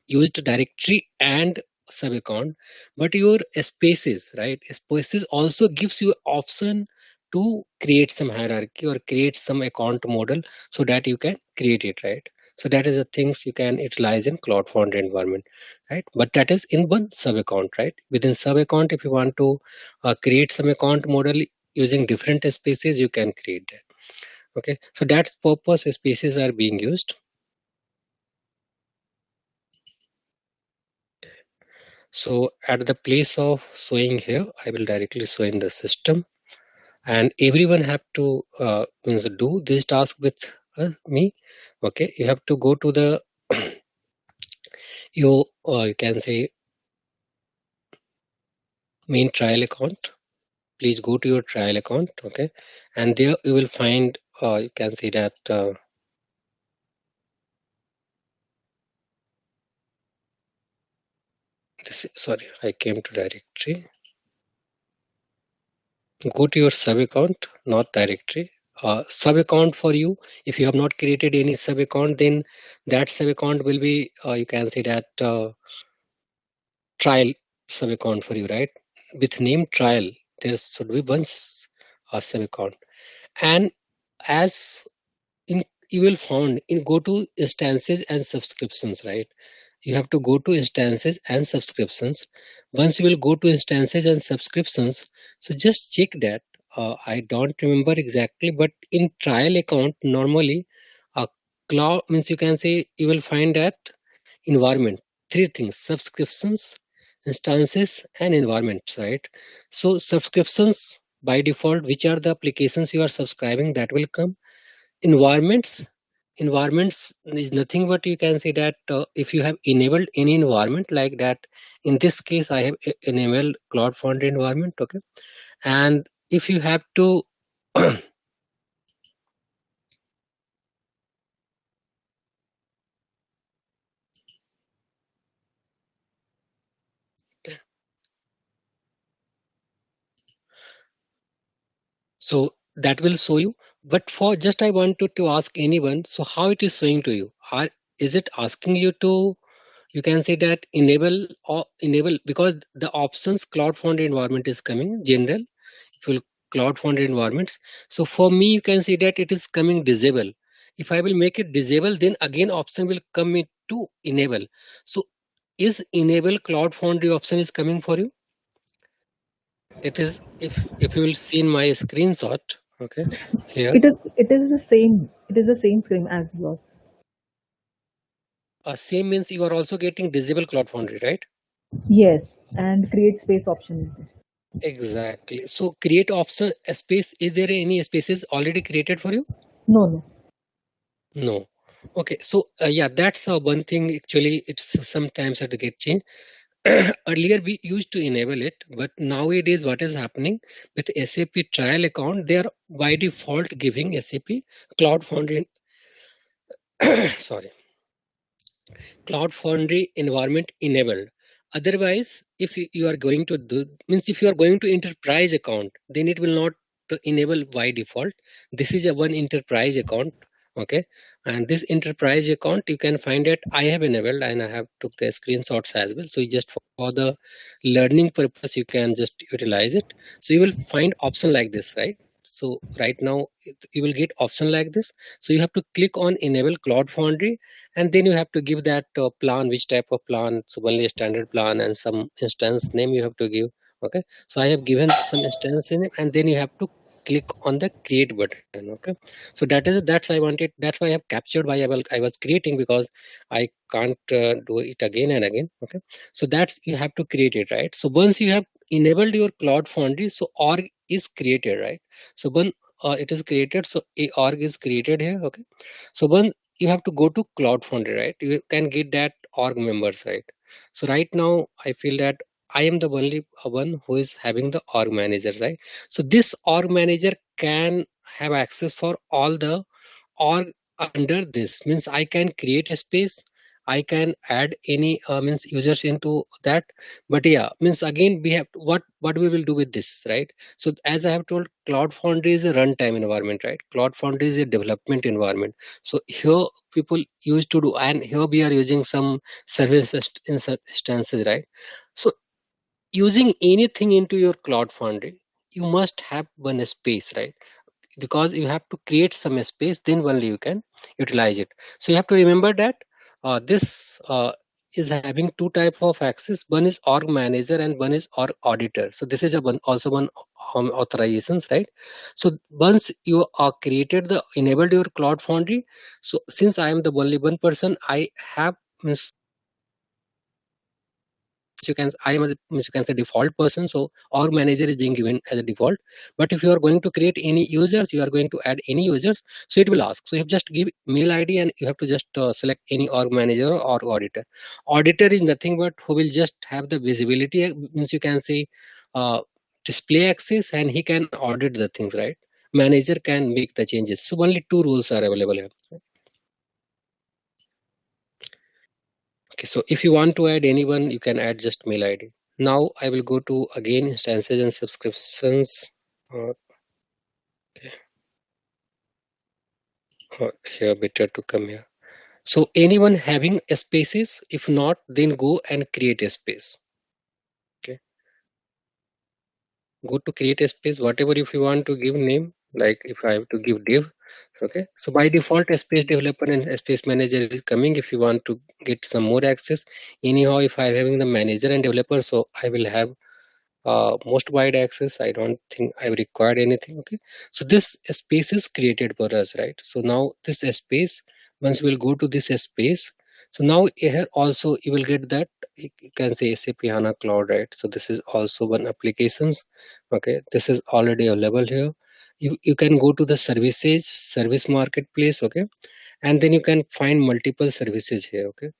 used directory and sub account, but your spaces, right? Spaces also gives you option to create some hierarchy or create some account model, so that you can create it, right? So that is the things you can utilize in Cloud Foundry environment, right? But that is in one sub account, right? Within sub account, if you want to create some account model using different spaces, you can create that. Okay, so that's purpose spaces are being used. So at the place of showing here, I will directly show in the system, and everyone have to do this task with me. Okay, you have to go to the you can say main trial account. Please go to your trial account, okay, and there you will find you can see that sorry, I came to directory. Go to your sub account, not directory. Sub account for you. If you have not created any sub account, then that sub account will be, you can say that trial sub account for you, right? With name trial, there should be one sub account. And as in, you will find in go to instances and subscriptions, right? You have to go to instances and subscriptions. Once you will go to instances and subscriptions, so just check that. I don't remember exactly, but in trial account, normally cloud means, you can say, you will find that environment, three things: subscriptions, instances, and environments, right? So subscriptions by default, which are the applications you are subscribing, that will come. Environments is nothing but, you can say that if you have enabled any environment like that, in this case I have enabled Cloud Foundry environment, okay. And if you have to so that will show you. But for just I wanted to ask anyone, so how it is showing to you? Is it asking you to, you can say that enable or enable, because the options Cloud Foundry environment is coming general, full Cloud Foundry environments. So for me, you can see that it is coming disable. If I will make it disable, then again option will come into enable. So is enable Cloud Foundry option is coming for you? It is, if you will see in my screenshot, okay, here. It is the same. It is the same screen as yours. Same means you are also getting disable Cloud Foundry, right? Yes, and create space option. Exactly. So create option space. Is there any spaces already created for you? No. No. Okay. So yeah, that's one thing. Actually, it's sometimes had to get changed. Earlier we used to enable it, but nowadays what is happening with SAP trial account, they are by default giving SAP Cloud Foundry sorry, Cloud Foundry environment enabled. Otherwise, if you are going to do, means if you are going to enterprise account, then it will not enable by default. This is a one enterprise account, okay. And this enterprise account, you can find it. I have enabled and I have took the screenshots as well. So just for the learning purpose, you can just utilize it. So you will find option like this, right? So right now you will get option like this. So you have to click on enable Cloud Foundry, and then you have to give that plan, which type of plan. So only a standard plan and some instance name you have to give, okay. So I have given some instance name, and then you have to click on the create button, okay. So that's I wanted, that's why I have captured why I was creating, because I can't do it again and again, okay. So that's, you have to create it, right? So once you have enabled your Cloud Foundry, so org is created, right? So when it is created, so a org is created here, okay. So when you have to go to Cloud Foundry, right? You can get that org members, right? So right now I feel that I am the only one who is having the org manager, right? So this org manager can have access for all the org under this. Means I can create a space, I can add any means users into that. But yeah, means again we have to, what we will do with this, right? So as I have told, Cloud Foundry is a runtime environment, right? Cloud Foundry is a development environment. So here people used to do, and here we are using some service instances, right? So using anything into your Cloud Foundry, you must have one space, right? Because you have to create some space, then only you can utilize it. So you have to remember that this is having two type of access. One is org manager and one is org auditor. So this is a one, also one authorizations, right? So once you are created the enabled your Cloud Foundry, so since I am the only one person, I have, means you can, I am a, you can say, default person. So org manager is being given as a default. But if you are going to create any users, you are going to add any users, so it will ask. So you have just give mail ID and you have to just select any org manager or org auditor. Auditor is nothing but who will just have the visibility, means you can say display access, and he can audit the things, right? Manager can make the changes. So only two rules are available here. Okay, so if you want to add anyone, you can add just mail ID. Now I will go to again instances and subscriptions. Okay. Here, better to come here. So anyone having a spaces? If not, then go and create a space. Okay. Go to create a space, whatever if you want to give name, like if I have to give div. Okay. So by default, a space developer and a space manager is coming. If you want to get some more access, anyhow, if I'm having the manager and developer, so I will have most wide access. I don't think I required anything. Okay, so this space is created for us, right? So now this space, once we'll go to this space, so now here also you will get that you can say SAP HANA Cloud, right? So this is also one applications. Okay, this is already available here. You can go to the service marketplace. Okay, and then you can find multiple services here. Okay,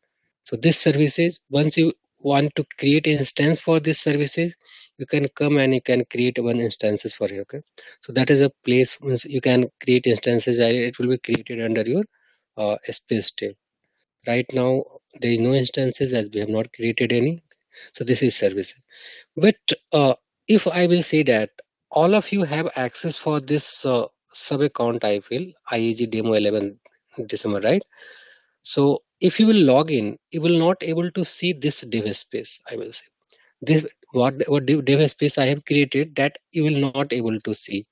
so this services, once you want to create instance for this services, you can come and you can create one instances for you. Okay, so that is a place means you can create instances and it will be created under your space tab. Right now there is no instances as we have not created any. So this is services. But if I will say that all of you have access for this sub account, I feel IAG demo 11 December, right? So if you will log in, you will not able to see this dev space. I will say this what dev space I have created that you will not able to see.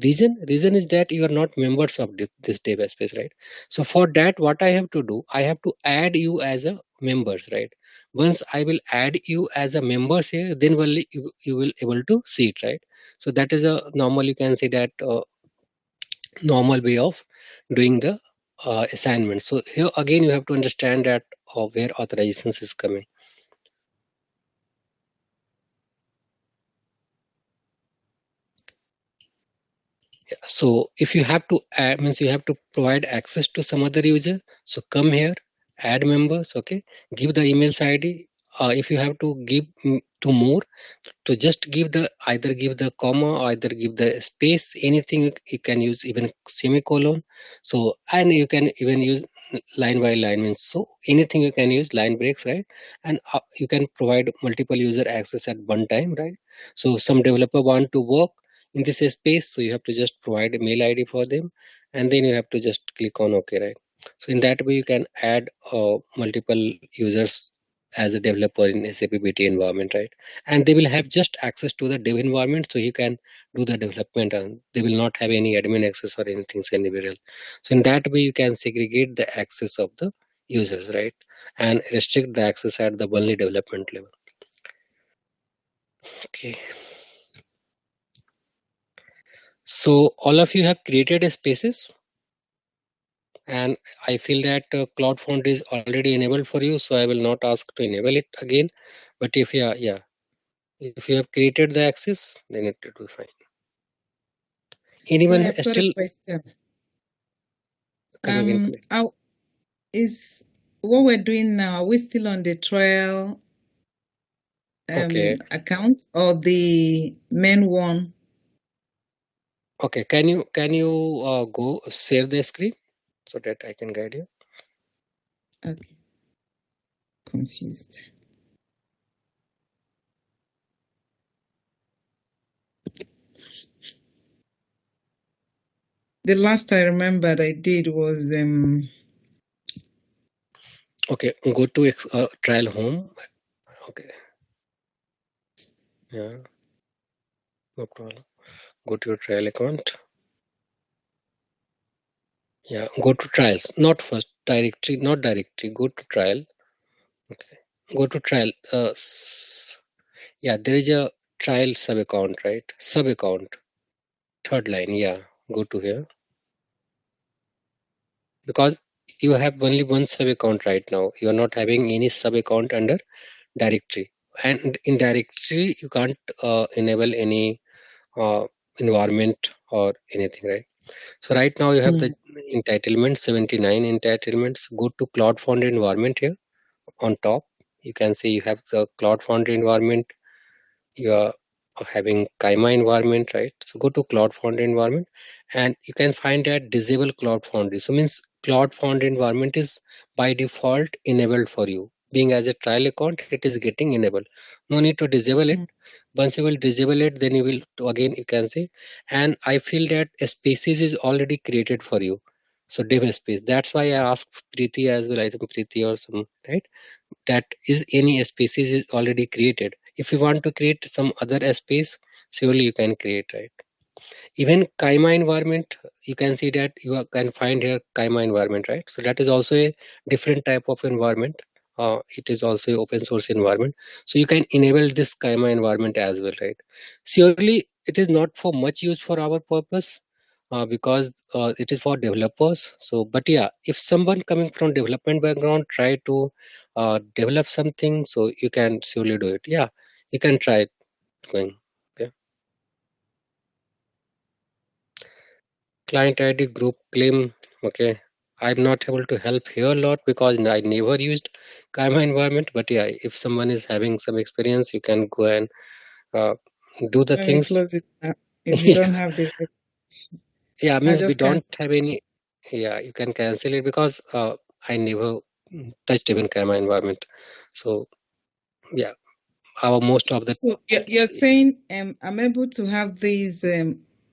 Reason is that you are not members of this dev space, right? So for that, what I have to do, I have to add you as a members, right? Once I will add you as a members here, then only you will able to see it, right? So that is a normal, you can say that normal way of doing the assignment. So here again you have to understand that where authorizations is coming. Yeah. So if you have to add, means you have to provide access to some other user, so come here, add members. Okay, give the emails ID. If you have to give to more, to just give the either give the comma or either give the space, anything you can use, even semicolon. So and you can even use line by line, means so anything you can use line breaks, right? And you can provide multiple user access at one time, right? So some developer want to work in this space, so you have to just provide a mail ID for them, and then you have to just click on OK, right? So in that way you can add multiple users as a developer in SAP BT environment, right? And they will have just access to the dev environment, so you can do the development and they will not have any admin access or anything anywhere else. So in that way you can segregate the access of the users, right? And restrict the access at the only development level. Okay. So all of you have created a spaces, and I feel that Cloud Font is already enabled for you, so I will not ask to enable it again. But if you if you have created the access, then it will be fine. Anyone Sorry, I've got still a question. come again? Is what we're doing now, are we still on the trial Okay. account or the main one? Okay, can you go share the screen so that I can guide you? Okay. Confused. The last I remembered I did was Okay, go to trial home. Okay. Yeah, no problem. Go to your trial account. Yeah, go to trials, not first directory, not directory. Go to trial. Okay, go to trial. Yeah, there is a trial sub account, right? Sub account, third line. Yeah, go to here because you have only one sub account right now. You are not having any sub account under directory, and in directory you can't enable any environment or anything, right? So right now you have the entitlement 79 entitlements. Go to Cloud Foundry environment here on top. You can see you have the Cloud Foundry environment. You are having Kaima environment, right? So go to Cloud Foundry environment and you can find that disable Cloud Foundry. So means Cloud Foundry environment is by default enabled for you. being as a trial account, it is getting enabled. No need to disable it. Once you will disable it, then you will again you can say, and I feel that a spaces is already created for you. So div space. That's why I asked Preeti as well. I think Preeti or some, right? That is any spaces is already created. If you want to create some other space, surely you can create, right? Even Kaima environment, you can see that can find here Kaima environment, right? So that is also a different type of environment. It is also an open source environment. So you can enable this Kaima environment as well, right? Surely it is not for much use for our purpose, because it is for developers. So, but yeah, if someone coming from development background try to develop something, so you can surely do it. Yeah, you can try it going. Okay. Client ID group claim. Okay. I'm not able to help here a lot because I never used Kaima environment. But yeah, if someone is having some experience, you can go and uh, do the Let me things. close it now. If you don't have the, Yeah, I means we just don't cancel. have any. Yeah, you can cancel it because I never touched even Kaima environment. So yeah, our most of the So you're saying I'm able to have these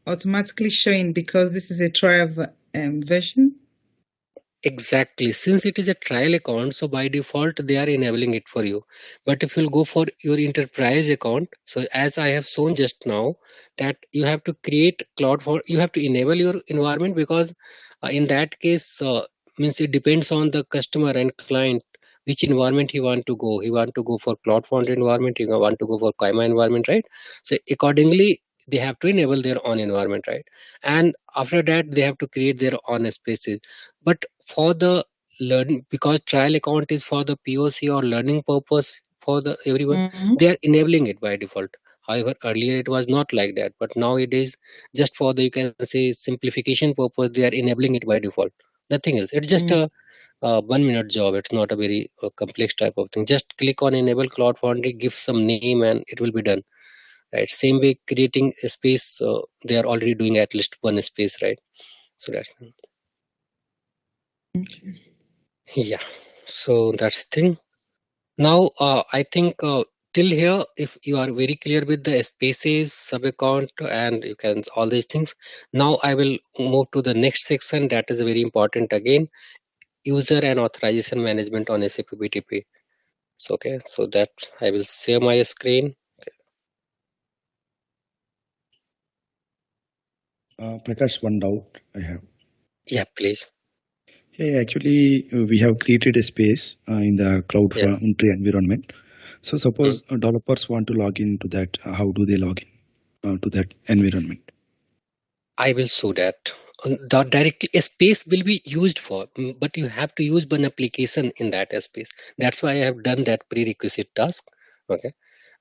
automatically showing because this is a trial version? exactly, since it is a trial account, so by default they are enabling it for you. But if you'll go for your enterprise account, so as I have shown just now, that you have to create cloud for, you have to enable your environment because in that case means it depends on the customer and client which environment he want to go. He want to go for CloudFront environment, he want to go for Kaima environment, right? So accordingly they have to enable their own environment, right? And after that they have to create their own spaces. But for the learn, because trial account is for the POC or learning purpose for the everyone, they are enabling it by default. However, earlier it was not like that, but now it is just for the, you can say, simplification purpose. They are enabling it by default. Nothing else. It's just a 1 minute job. It's not a very complex type of thing. Just click on enable Cloud Foundry, give some name, and it will be done. Right. Same way, creating a space. They are already doing at least one space, right? So that's yeah. So that's the thing. Now, I think till here, if you are very clear with the spaces, sub account, and you can all these things. Now I will move to the next section. That is very important again. User and authorization management on SAP BTP. So okay, so that I will share my screen. Prakash, one doubt I have. Yeah, please. Yeah, actually, we have created a space in the Cloud Yeah. Foundry environment. So suppose developers want to log into that, how do they log in to that environment? I will show that. The directly a space will be used for, but you have to use one application in that space. That's why I have done that prerequisite task. Okay,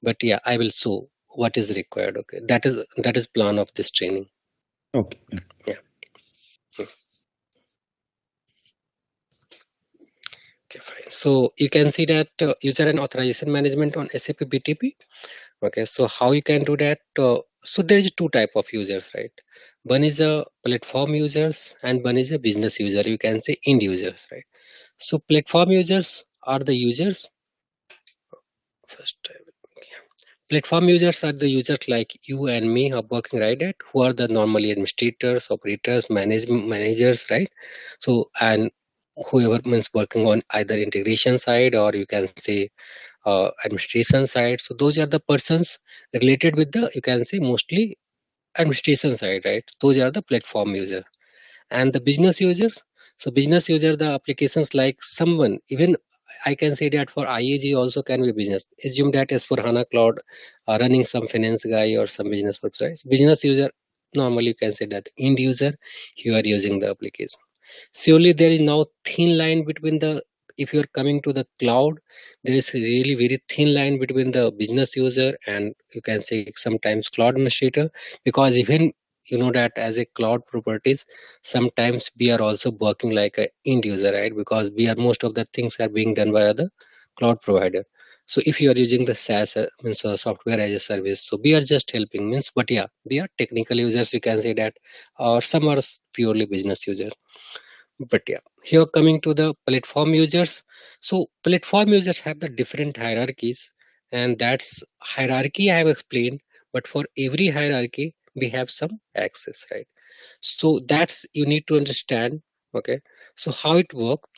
but yeah, I will show what is required. Okay, that is plan of this training. Okay. Yeah. Okay, fine. So you can see that user and authorization management on SAP BTP. Okay, so how you can do that? So there is two type of users, right? One is a platform users and one is a business user. You can say end users, right? So platform users are the users. First, platform users are the users like you and me are working, right? At who are the normally administrators, operators, managers, right? So and whoever means working on either integration side or you can say administration side. So those are the persons related with the, you can say, mostly administration side, right? Those are the platform user. And the business users, so business user, the applications like someone, even I can say that for IAG also can be business. Assume that is for HANA Cloud running some finance guy or some business websites. So business user, normally you can say that end user, you are using the application. Surely there is now thin line between the, if you are coming to the cloud, there is really very thin line between the business user and you can say sometimes cloud administrator, because even you know that as a cloud properties, sometimes we are also working like a end user, right? Because we are, most of the things are being done by the cloud provider. So if you are using the SaaS means software as a service, so we are just helping means, but yeah, we are technical users, you can say that, or some are purely business users. But yeah, here coming to the platform users. So platform users have the different hierarchies, and that's hierarchy I have explained, but for every hierarchy we have some access, right? So that's you need to understand. Okay, so how it works.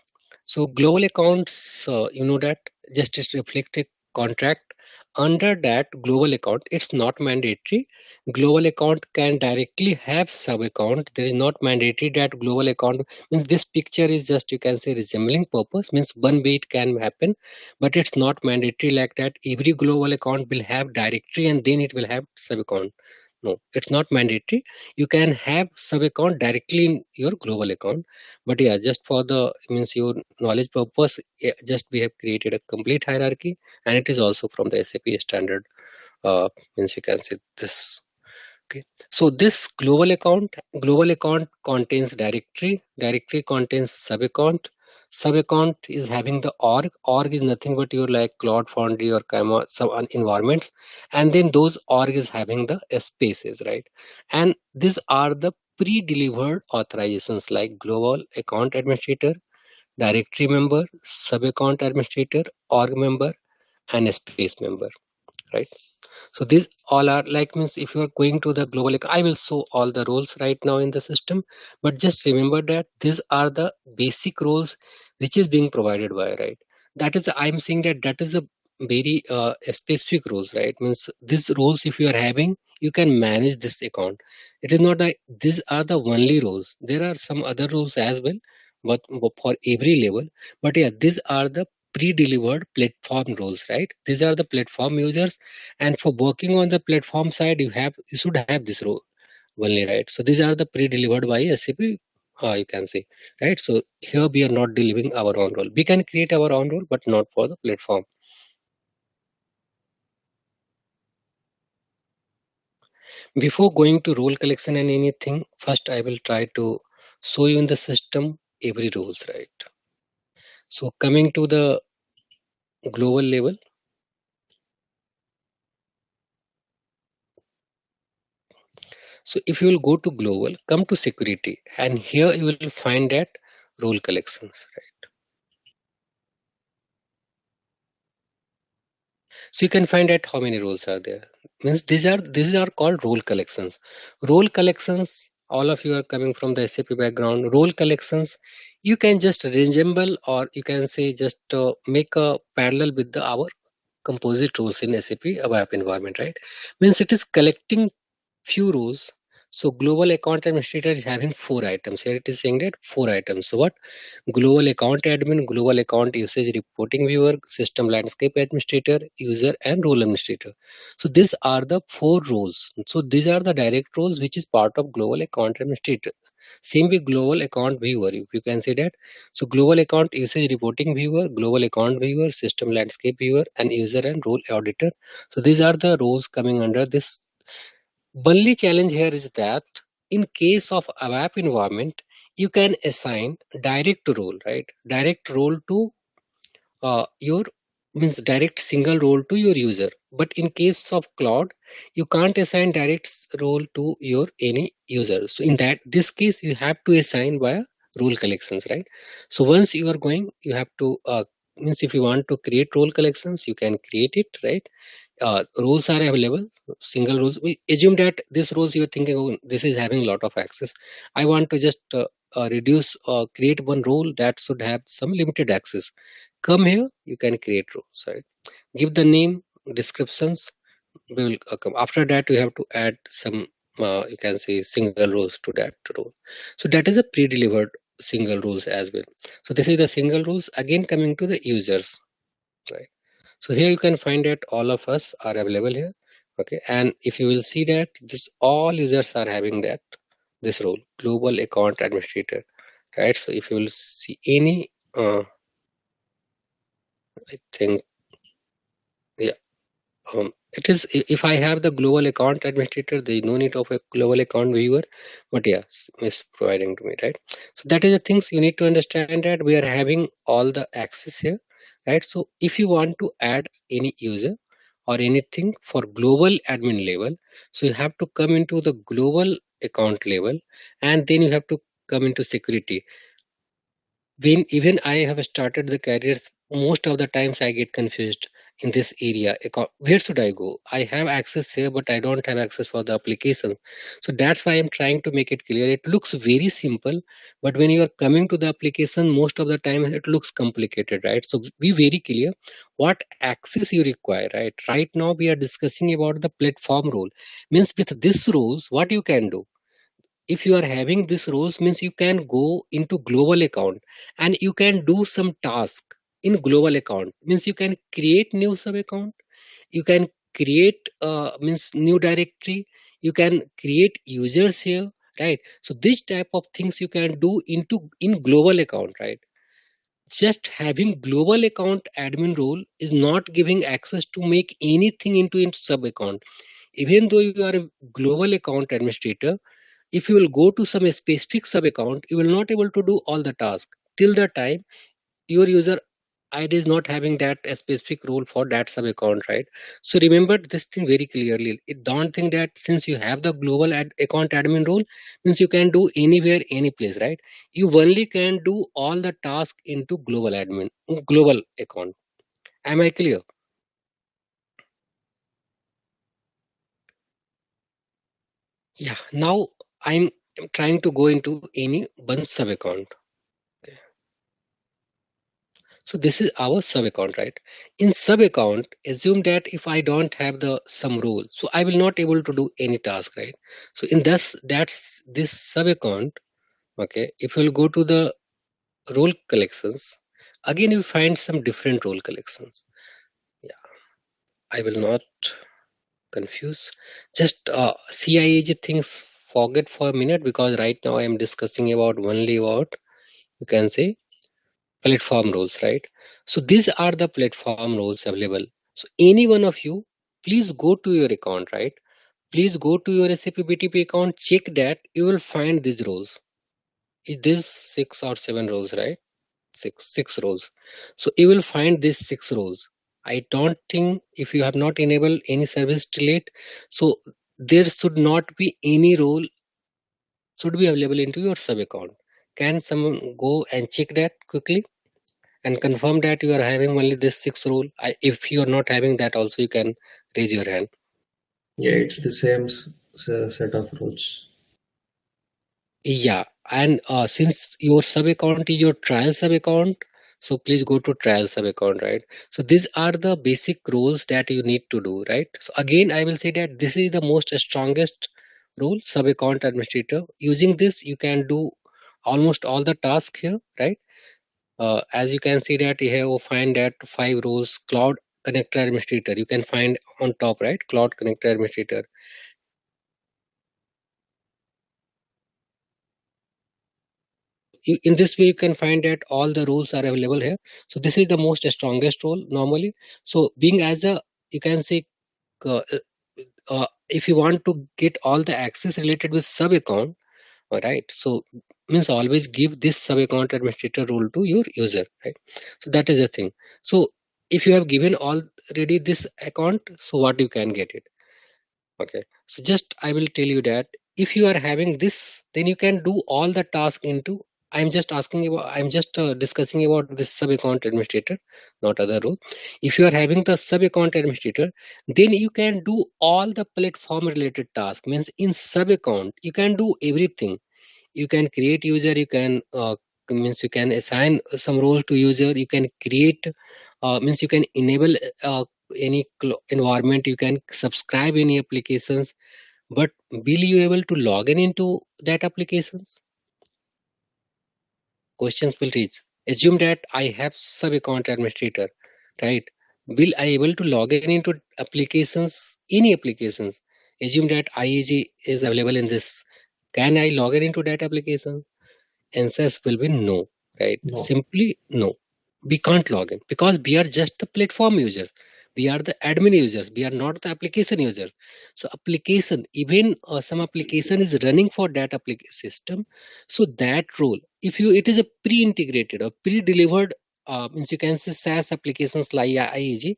So global accounts, you know that just is reflect a contract. Under that global account, it's not mandatory. Global account can directly have sub account. There is not mandatory that global account means this picture is just you can say resembling purpose means one way it can happen, but it's not mandatory like that. Every global account will have directory and then it will have sub account. No, it's not mandatory. You can have sub account directly in your global account, but yeah, just for the means your knowledge purpose, just we have created a complete hierarchy, and it is also from the SAP standard. Means you can say this. Okay, so this global account contains directory. Directory contains sub account. Sub account is having the org. Org is nothing but your like Cloud Foundry or Kama some environments, and then those org is having the spaces, right? And these are the pre-delivered authorizations like global account administrator, directory member, sub account administrator, org member, and a space member, right? So these all are like means if you are going to the global, I will show all the roles right now in the system, but just remember that these are the basic roles which is being provided by, right? That is, I'm saying that that is a very specific roles, right? Means these roles if you are having, you can manage this account. It is not like these are the only roles. There are some other roles as well, but for every level. But yeah, these are the pre-delivered platform roles, right? These are the platform users, and for working on the platform side you should have this role only, right? So these are the pre-delivered by SAP, you can say, right? So here we are not delivering our own role. We can create our own role, but not for the platform. Before going to role collection and anything, first I will try to show you in the system every roles, right? So coming to the global level, so if you will go to global, come to security, and here you will find that role collections, right? So you can find out how many roles are there. Means these are called role collections. Role collections, all of you are coming from the SAP background. Role collections, you can just resemble or you can say just make a parallel with our composite roles in SAP ABAP environment, right? Means it is collecting few rows. So global account administrator is having 4 items. Here it is saying that 4 items. So what? Global account admin, global account usage reporting viewer, system landscape administrator, user, and role administrator. So these are the 4 roles. So these are the direct roles which is part of global account administrator. Same with global account viewer, if you can say that. So global account usage reporting viewer, global account viewer, system landscape viewer, and user and role auditor. So these are the roles coming under this. Only challenge here is that in case of ABAP environment, you can assign direct role, right? Direct role to your means direct single role to your user. But in case of cloud, you can't assign direct role to your any user. So in that this case, you have to assign via role collections, right? So once you are going, you have to means if you want to create role collections, you can create it, right? Roles are available, single roles. We assume that this roles you're thinking, oh, this is having a lot of access. I want to just reduce create one role that should have some limited access. Come here, you can create roles, right? Give the name, descriptions. We will come after that. You have to add some you can say single roles to that role. So that is a pre-delivered single roles as well. So this is the single roles. Again coming to the users, right? So here you can find that all of us are available here. Okay, and if you will see that this all users are having that this role, global account administrator, right? So if you will see any I think yeah, it is if I have the global account administrator, there is no need of a global account viewer, but yeah, it's providing to me, right? So that is the things you need to understand, that we are having all the access here, right? So if you want to add any user or anything for global admin level, so you have to come into the global account level, and then you have to come into security. when even I have started the careers, most of the times I get confused in this area. Where should I go? I have access here, but I don't have access for the application. So that's why I'm trying to make it clear. It looks very simple, but when you are coming to the application, most of the time it looks complicated, right? So be very clear what access you require, right? Right now we are discussing about the platform role. Means with this roles, what you can do, if you are having this roles, means you can go into global account and you can do some task in global account. Means you can create new sub account, you can create means new directory, you can create users here, right? So this type of things you can do into in global account, right? Just having global account admin role is not giving access to make anything into in sub account. Even though you are a global account administrator, if you will go to some specific sub account, you will not able to do all the task till the time your user ID is not having that a specific role for that sub account, right? So remember this thing very clearly. Don't think that since you have the global account admin role means you can do anywhere, any place, right? You only can do all the task into global admin, global account. Am I clear? Yeah. Now I'm trying to go into any one sub account. So this is our sub account, right? In sub account, assume that if I don't have the some role, so I will not able to do any task, right? So in that's this sub account, okay? If you'll go to the role collections, again you find some different role collections. Yeah, I will not confuse. Just CIAG things forget for a minute because right now I am discussing about only about, you can say, platform roles, right? So these are the platform roles available. So any one of you, please go to your account, right? Please go to your SAP BTP account, check that you will find these roles. Is this 6 or 7 roles, right? Six roles. So you will find these 6 roles. I don't think if you have not enabled any service delete, so there should not be any role should be available into your sub account. Can someone go and check that quickly and confirm that you are having only this 6 rule? If you are not having that also, you can raise your hand. Yeah, it's the same set of roles. Yeah, and since your sub account is your trial sub account, so please go to trial sub account, right? So these are the basic rules that you need to do, right? So again, I will say that this is the most strongest rule, sub account administrator. Using this, you can do almost all the tasks here, right? As you can see that you have find that 5 rows, cloud connector administrator, you can find on top, right? Cloud connector administrator. In this way you can find that all the rules are available here. So this is the most strongest role normally. So being as a, you can say, if you want to get all the access related with sub account, all right, so means always give this sub account administrator role to your user, right? So that is the thing. So if you have given already this account, so what you can get it. Okay, so just I will tell you that if you are having this, then you can do all the task into. I'm just asking about. I'm just discussing about this sub account administrator, not other role. If you are having the sub account administrator, then you can do all the platform related task. Means in sub account, you can do everything. You can create user. You can means you can assign some role to user. You can create means you can enable any environment. You can subscribe any applications, but will you able to log in into that applications? Questions will reach. Assume that I have sub account administrator, right? Will I able to log in into applications, any applications? Assume that IAG is available in this. Can I log in into that application? Answers will be no, right? No. Simply no. We can't log in because we are just the platform user. We are the admin users. We are not the application user. So application, even some application is running for that application system. So that role, if you, it is a pre-integrated or pre-delivered, means you can say SaaS applications like IAG.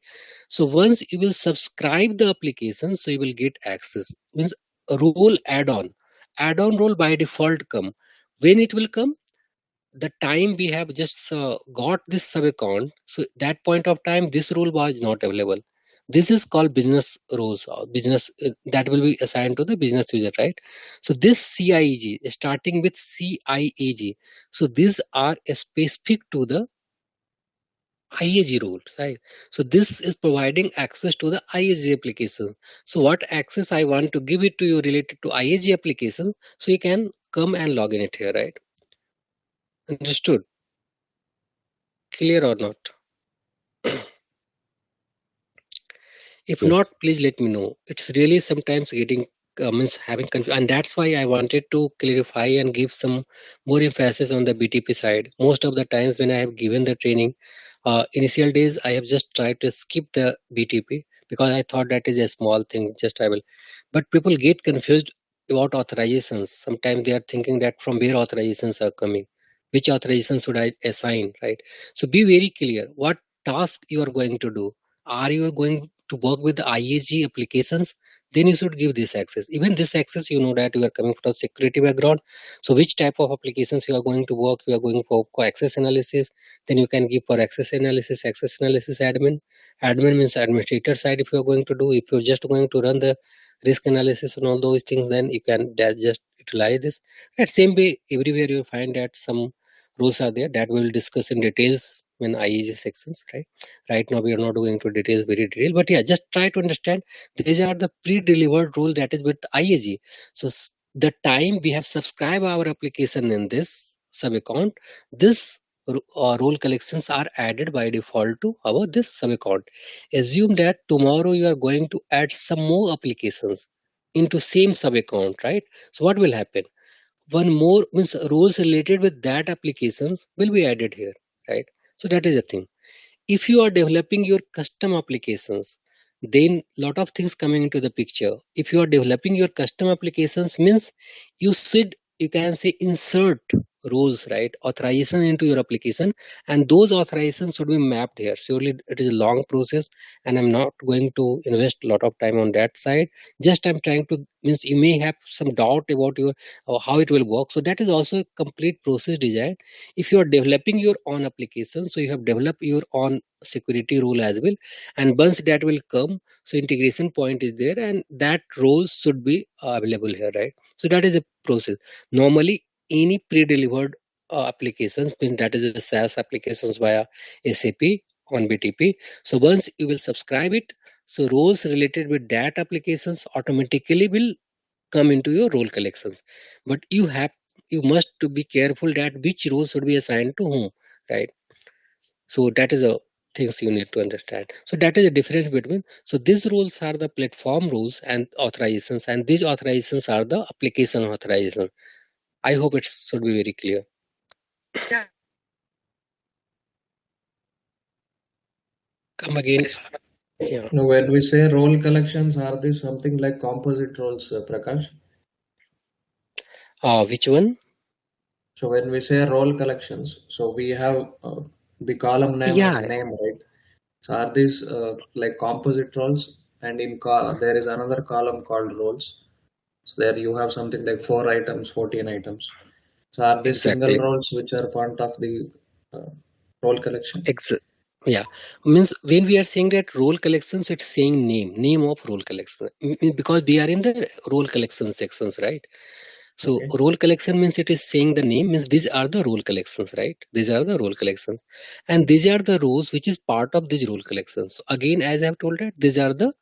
So once you will subscribe the application, so you will get access. Means a role add-on role by default come. When it will come? the time we have just got this sub account, so that point of time this rule was not available. This is called business roles, business that will be assigned to the business user, right? So this CIEG, starting with CIAG, so these are specific to the IAG rules, right? So this is providing access to the IAG application. So what access I want to give it to you related to IAG application, so you can come and log in it here, right? Understood? Clear or not? If Yes. not, please let me know. It's really sometimes getting means having confusion, and that's why I wanted to clarify and give some more emphasis on the BTP side. Most of the times when I have given the training, initial days I have just tried to skip the BTP because I thought that is a small thing. Just I will, but people get confused about authorizations. Sometimes they are thinking that from where authorizations are coming, which authorization should I assign, right? So be very clear what task you are going to do. Are you going to work with the IAG applications? Then you should give this access. Even this access, you know that you are coming from a security background. So which type of applications you are going to work? You are going for access analysis. Then you can give for access analysis admin. Admin means administrator side if you are going to do. If you're just going to run the risk analysis and all those things, then you can just utilize this. At same way, everywhere you find that some rules are there that we'll discuss in details when IAG sections, right? Right now we are not going to details very detail, but yeah, just try to understand these are the pre-delivered rule that is with IAG. So the time we have subscribed our application in this sub account, this role collections are added by default to our this sub account. Assume that tomorrow you are going to add some more applications into same sub account, right? So what will happen? One more means roles related with that applications will be added here, right? So that is the thing. If you are developing your custom applications, then lot of things coming into the picture. If you are developing your custom applications means you should, you can say, insert roles, right, authorization into your application, and those authorizations should be mapped here. Surely it is a long process and I'm not going to invest a lot of time on that side. Just I'm trying to means you may have some doubt about your how it will work. So that is also a complete process design. If you are developing your own application, so you have developed your own security rule as well, and once that will come, so integration point is there and that role should be available here, right? So that is a process. Normally any pre-delivered applications, means that is the SaaS applications via SAP on BTP, so once you will subscribe it, so roles related with that applications automatically will come into your role collections. But you must to be careful that which role should be assigned to whom, right? So that is a things you need to understand. So that is the difference between, so these rules are the platform rules and authorizations, and these authorizations are the application authorization. I hope it should be very clear. Come again. Yeah. Now, when we say role collections, are these something like composite roles, Prakash? Which one? So when we say role collections, so we have the column name Yeah. as name, right? So are these like composite roles? And in there is another column called roles. So there you have something like 4 items, 14 items. So are these Exactly. single roles which are part of the role collection? Yeah, means when we are saying that role collections, it's saying name of role collection, because we are in the role collection sections, right? So Okay. role collection means it is saying the name, means these are the role collections, right? These are the role collections, and these are the rows which is part of these role collections. So again, as I have told that these are the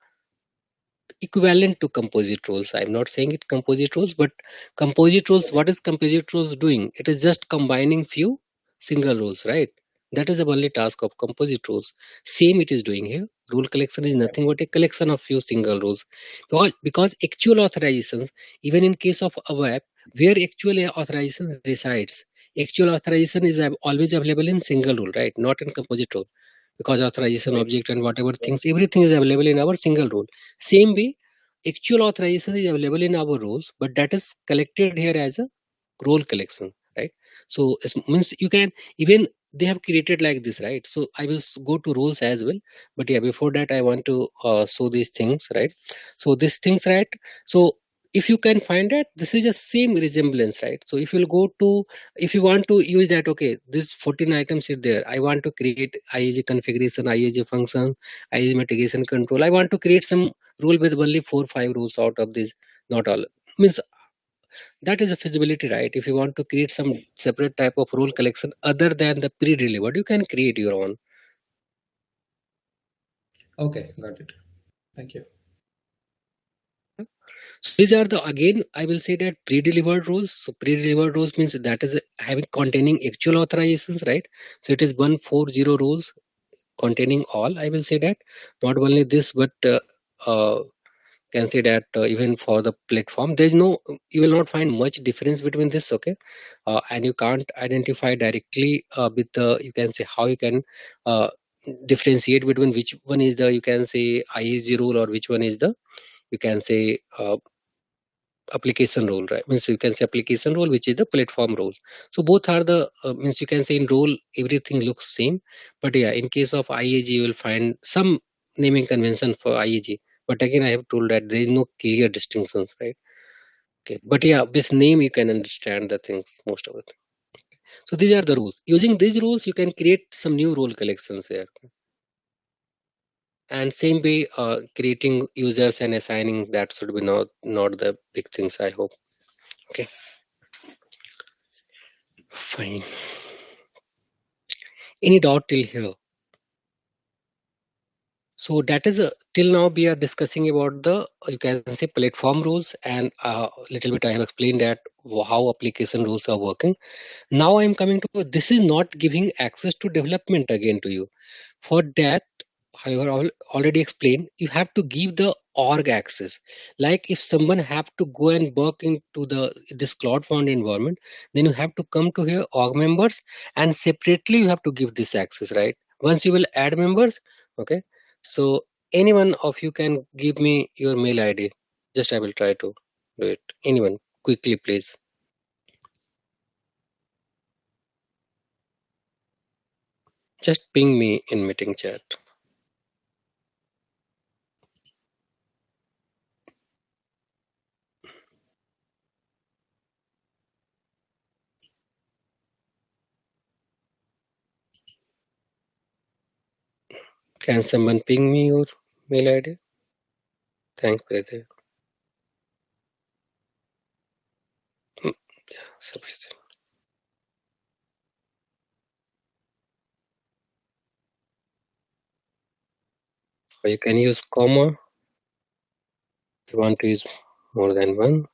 equivalent to composite roles. I'm not saying it composite roles, but composite roles, what is composite roles doing? It is just combining few single roles, right? That is the only task of composite roles. Same it is doing here. Rule collection is nothing but a collection of few single roles. Because actual authorizations, even in case of a web, where actual authorization resides, actual authorization is always available in single rule, right? Not in composite rule. Because authorization object and whatever things, everything is available in our single rule. Same way, actual authorization is available in our roles, but that is collected here as a role collection, right? So it means you can even they have created like this, right? So I will go to roles as well, but yeah, before that I want to show these things, right? So these things, right? So if you can find that, this is just same resemblance, right? So if you'll go to, if you want to use that, okay, this 14 items is there. I want to create IAG configuration, IAG function, IAG mitigation control. I want to create some rule with only 4-5 rules out of this, not all. Means that is a feasibility, right? If you want to create some separate type of rule collection other than the pre-delivered, you can create your own. Okay, got it. Thank you. So these are the, again, I will say that pre-delivered rules. So pre-delivered rules means that is having containing actual authorizations, right? So it is 140 rules containing all. I will say that not only this, but can say that even for the platform, there's no, you will not find much difference between this, okay? And you can't identify directly with the, you can say how you can differentiate between which one is the, you can say IAG rule, or which one is the, you can say application rule, right? Means you can say application rule, which is the platform rule. So both are the means you can say in role everything looks same, but yeah, in case of IAG you will find some naming convention for IAG, but again I have told that there is no clear distinctions, right? Okay, but yeah, with name you can understand the things, most of it. So these are the rules. Using these rules you can create some new role collections here, and same way creating users and assigning, that should be not the big things, I hope. Okay, fine. Any doubt till here? So that is till now we are discussing about the, you can say platform rules, and little bit I have explained that how application rules are working. Now I am coming to, this is not giving access to development again to you. For that, however, already explained, you have to give the org access. Like if someone have to go and work into this CloudFound environment, then you have to come to here org members, and separately you have to give this access, right? Once you will add members, okay. So anyone of you can give me your mail ID. Just I will try to do it. Anyone, quickly, please. Just ping me in meeting chat. Can someone ping me your mail ID? Thanks, brother. Sufficient. Or you can use comma if you want to use more than one.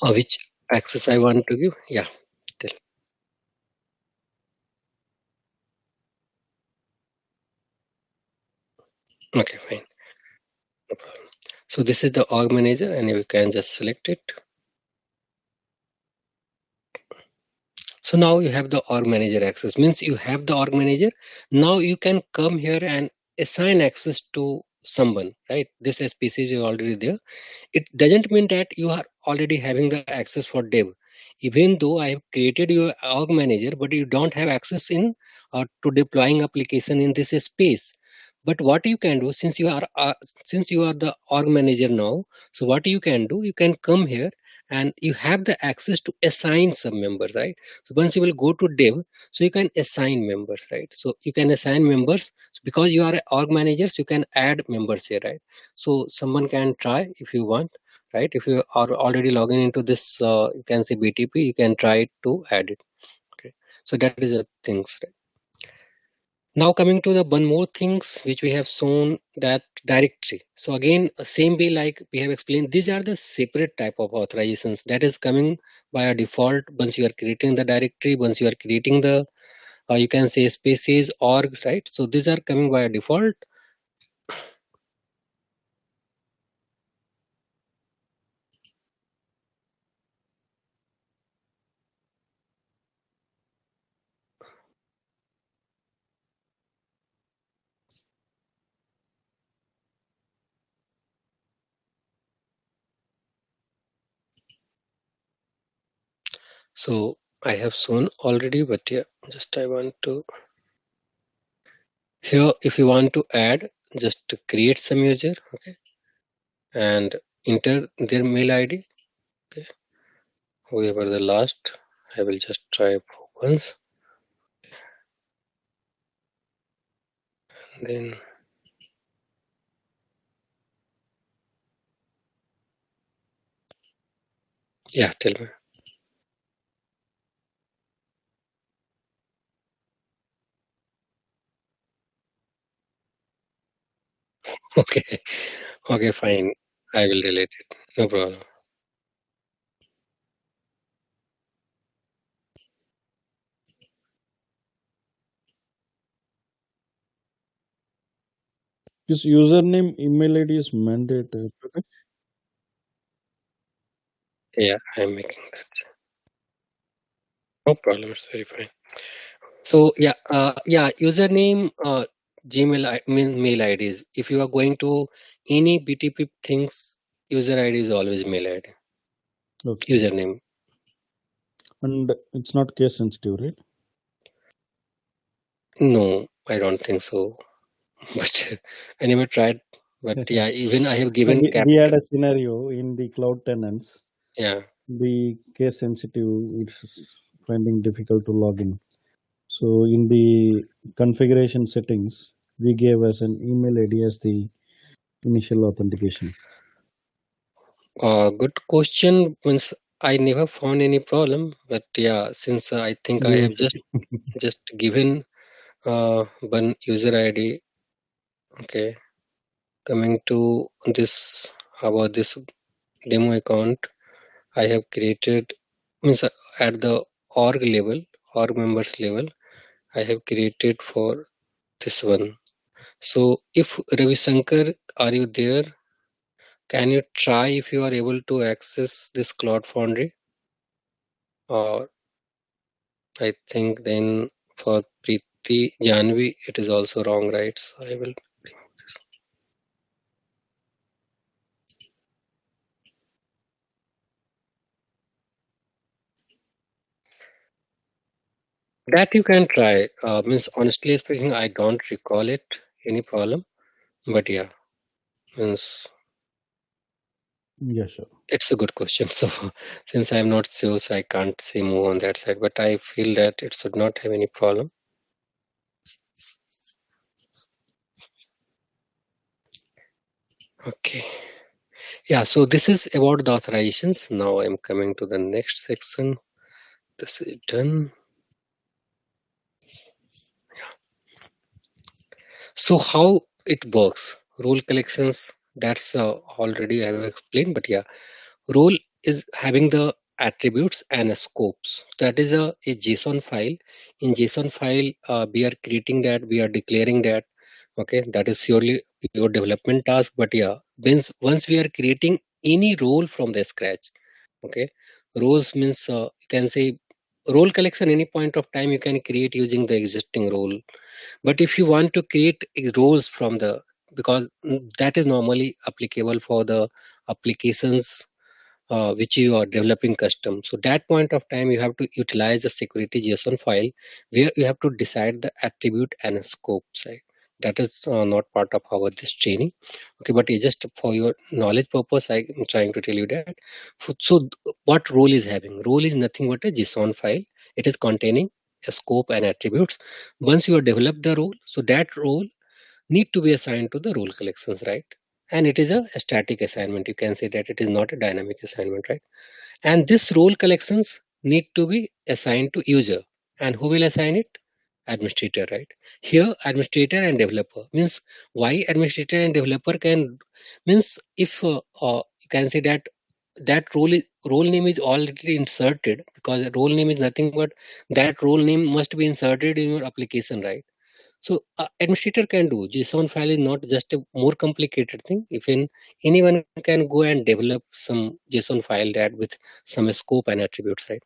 Or which access I want to give? Yeah, tell. Okay, fine. No problem. So this is the org manager, and you can just select it. So now you have the org manager access. Means you have the org manager. Now you can come here and assign access to someone, right? This SPC is already there. It doesn't mean that you are already having the access for dev. Even though I have created your org manager, but you don't have access in to deploying application in this space. But what you can do, since you are the org manager now, so what you can do, you can come here and you have the access to assign some members, right? So once you will go to dev, so you can assign members, right? So you can assign members. So because you are an org manager, so you can add members here, right? So someone can try if you want, right? If you are already logging into this, you can say BTP, you can try to add it. Okay, so that is the things, right? Now coming to the one more things which we have shown, that directory. So again, same way like we have explained, these are the separate type of authorizations that is coming by a default once you are creating the directory, once you are creating the you can say spaces, orgs, right? So these are coming by default. So I have shown already, but yeah, just I want to here, if you want to add, just create some user, okay, and enter their mail ID, okay, whoever the last, I will just try once, then yeah, tell me. Okay, okay, fine, I will delete it, no problem. This username email ID is mandate. Yeah, I'm making that. No problem, it's very fine. So yeah, username, Gmail, mail IDs. If you are going to any BTP things, user ID is always mail ID. Okay. Username. And it's not case sensitive, right? No, I don't think so. But I never tried. But yeah, even I have given We had a scenario in the cloud tenants. Yeah. The case sensitive, it's finding difficult to log in. So in the configuration settings, we gave as an email ID as the initial authentication. Good question. Means I never found any problem, but yeah, since I think I have just given one user ID. Okay, coming to this about this demo account, I have created means at the org level, org members level, I have created for this one. So if Ravi Shankar, are you there? Can you try if you are able to access this Cloud Foundry? Or I think then for Preeti Janvi, it is also wrong, right? So I will. That you can try. Means honestly speaking, I don't recall it any problem, but yeah, means. Yeah, sure. It's a good question. So since I'm not sure, so I can't say more on that side. But I feel that it should not have any problem. Okay. Yeah, so this is about the authorizations. Now I'm coming to the next section. This is done. So how it works? Role collections, that's already I have explained, but yeah, role is having the attributes and scopes. That is a JSON file. In JSON file, we are creating that, we are declaring that. Okay, that is surely your development task. But yeah, once we are creating any role from the scratch, okay, roles means you can say role collection any point of time you can create using the existing role. But if you want to create roles from the because that is normally applicable for the applications which you are developing custom. So that point of time you have to utilize a security JSON file where you have to decide the attribute and scope side. That is not part of our this training. Okay, but just for your knowledge purpose, I am trying to tell you that. So what role is having? Role is nothing but a JSON file. It is containing a scope and attributes. Once you have developed the role, so that role need to be assigned to the role collections, right? And it is a static assignment. You can say that it is not a dynamic assignment, right? And this role collections need to be assigned to user. And who will assign it? Administrator, right? Here, administrator and developer means why administrator and developer can means if you can say that that role name is already inserted, because role name is nothing but that role name must be inserted in your application, right? So administrator can do. JSON file is not just a more complicated thing. If anyone can go and develop some JSON file that with some scope and attributes, right?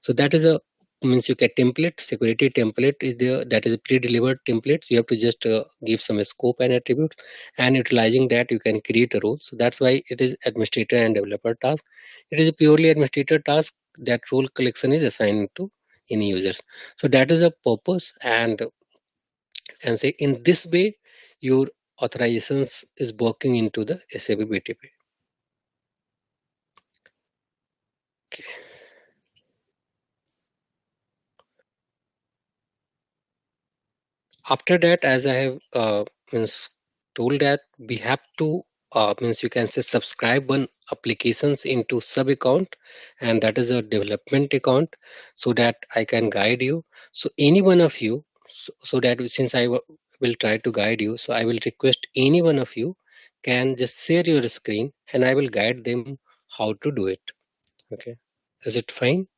So that is a means you get template, security template is there, that is a pre-delivered template. So you have to just give some scope and attributes, and utilizing that you can create a role. So that's why it is administrator and developer task. It is a purely administrator task. That role collection is assigned to any users. So that is a purpose, and say in this way your authorizations is working into the SAP BTP. Okay. After that, as I have means told that we have to means you can say subscribe one applications into sub account, and that is a development account, so that I can guide you. So any one of you, so that since I will try to guide you, so I will request any one of you can just share your screen, and I will guide them how to do it. Okay, is it fine?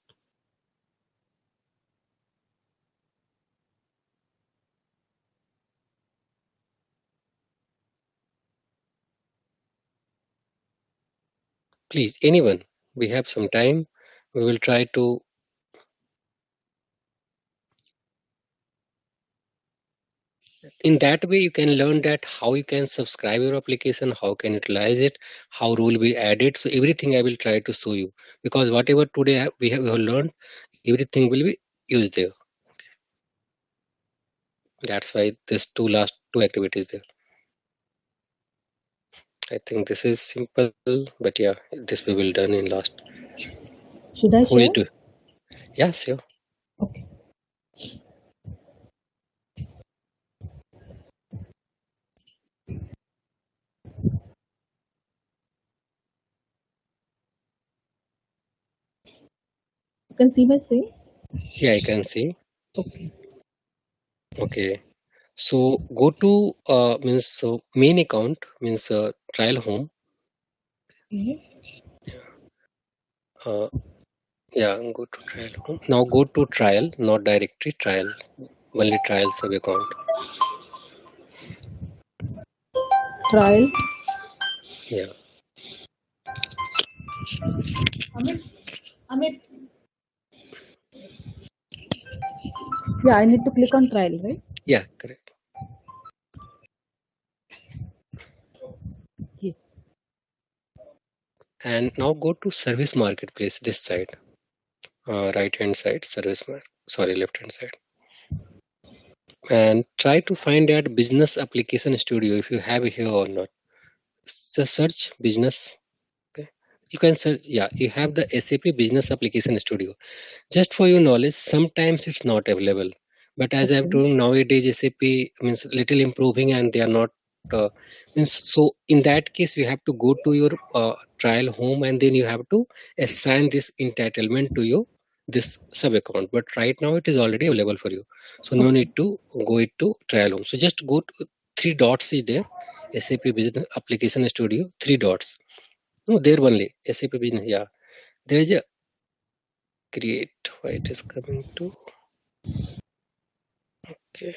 Please, anyone, we have some time. We will try to. In that way, you can learn that how you can subscribe your application, how can utilize it, how rule will be added. So everything I will try to show you, because whatever today we have learned, everything will be used there. That's why this last two activities there. I think this is simple, but yeah, this we will done in last. Should I Who is share? do? Yeah, sure. Okay. You can see my screen? Yeah, I can see. Okay. Okay. So go to means main account means trial home. Okay. Yeah, go to trial home. Now go to trial, not directory, trial. Only trial sub account. Trial. Yeah. Amit. Yeah, I need to click on trial, right? Yeah, correct. Yes. And now go to service marketplace, this side. Right hand side, left hand side. And try to find that business application studio if you have it here or not. Just search business. Okay. You can search, yeah, you have the SAP business application studio. Just for your knowledge, sometimes it's not available. But as I've Okay. told, nowadays SAP means little improving, and they are not means. So in that case, you have to go to your trial home, and then you have to assign this entitlement to your this sub account. But right now it is already available for you, so no need to go it to trial home. So just go to three dots is there, SAP Business Application Studio, three dots. No, there only SAP Business. Yeah, there is a create. Why it is coming to? Okay.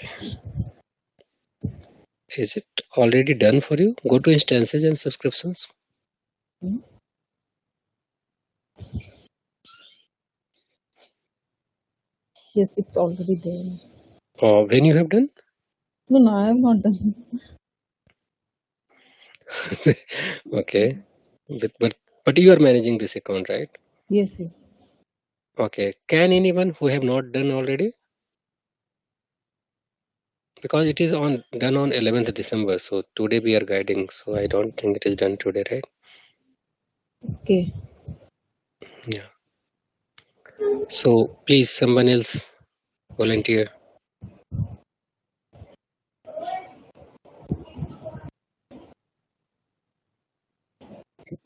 Is it already done for you? Go to instances and subscriptions. Hmm. Yes, it's already there. When you have done? No, I have not done. Okay. But you are managing this account, right? Yes, yes. Okay. Can anyone who have not done already? Because it is done on 11th December. So today we are guiding. So I don't think it is done today, right? Okay. Yeah. So please, someone else volunteer.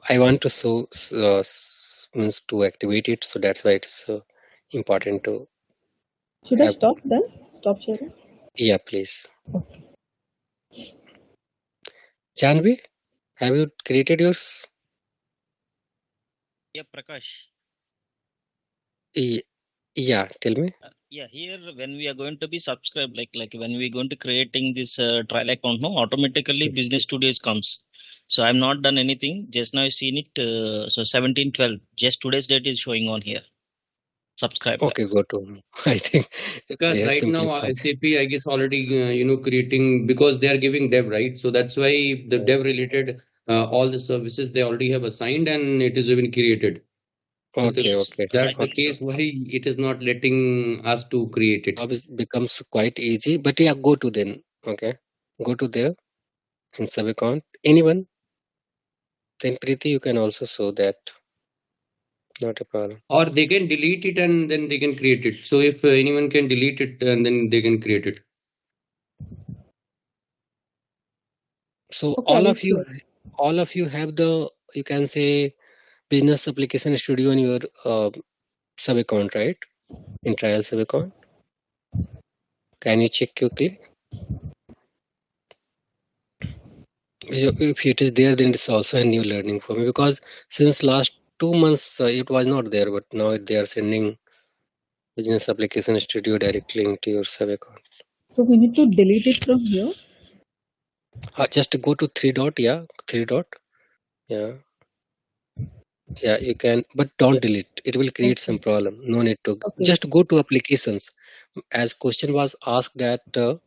I want to means to activate it. So that's why it's important to Should I have. stop then? Stop sharing? Yeah, please. Okay. Janvi, have you created yours? Yeah, Prakash. Yeah, tell me. Yeah, here when we are going to be subscribed, like when we are going to creating this trial account, no, automatically Business Studios comes. So I'm not done anything. Just now I've seen it. So 17/12. Just today's date is showing on here. Subscribed. Okay, go to. I think they Because have right now simplified. SAP, I guess already creating, because they are giving dev, right? So that's why the dev related all the services they already have assigned and it is even created. So Okay, Yes, okay. that's I the think so. case why it is not letting us to create it. Job becomes quite easy, but yeah, go to then. Okay, go to there in sub account. Anyone? Then Preeti, you can also show that. Not a problem. Or they can delete it and then they can create it. So if anyone can delete it and then they can create it. So Okay, I will share. all of you have the, you can say, business application studio in your sub account, right? In trial sub account. Can you check quickly? If it is there, then it's also a new learning for me, because since last 2 months it was not there, but now they are sending business application studio directly into your sub account. So we need to delete it from here. Just go to three dot, yeah, yeah, you can, but don't delete. It will create some Okay. problem. No need to. Okay. Just go to applications. As question was asked that go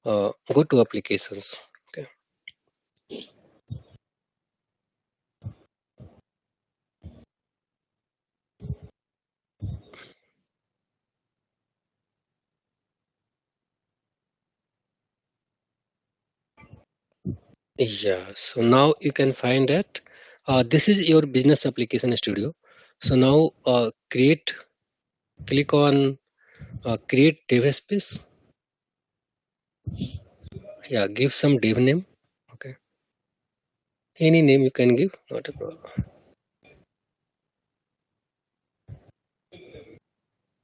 to applications. Okay. Yeah. So now you can find that this is your business application studio. So now click on create dev space. Yeah, give some dev name. Okay. Any name you can give, not a problem.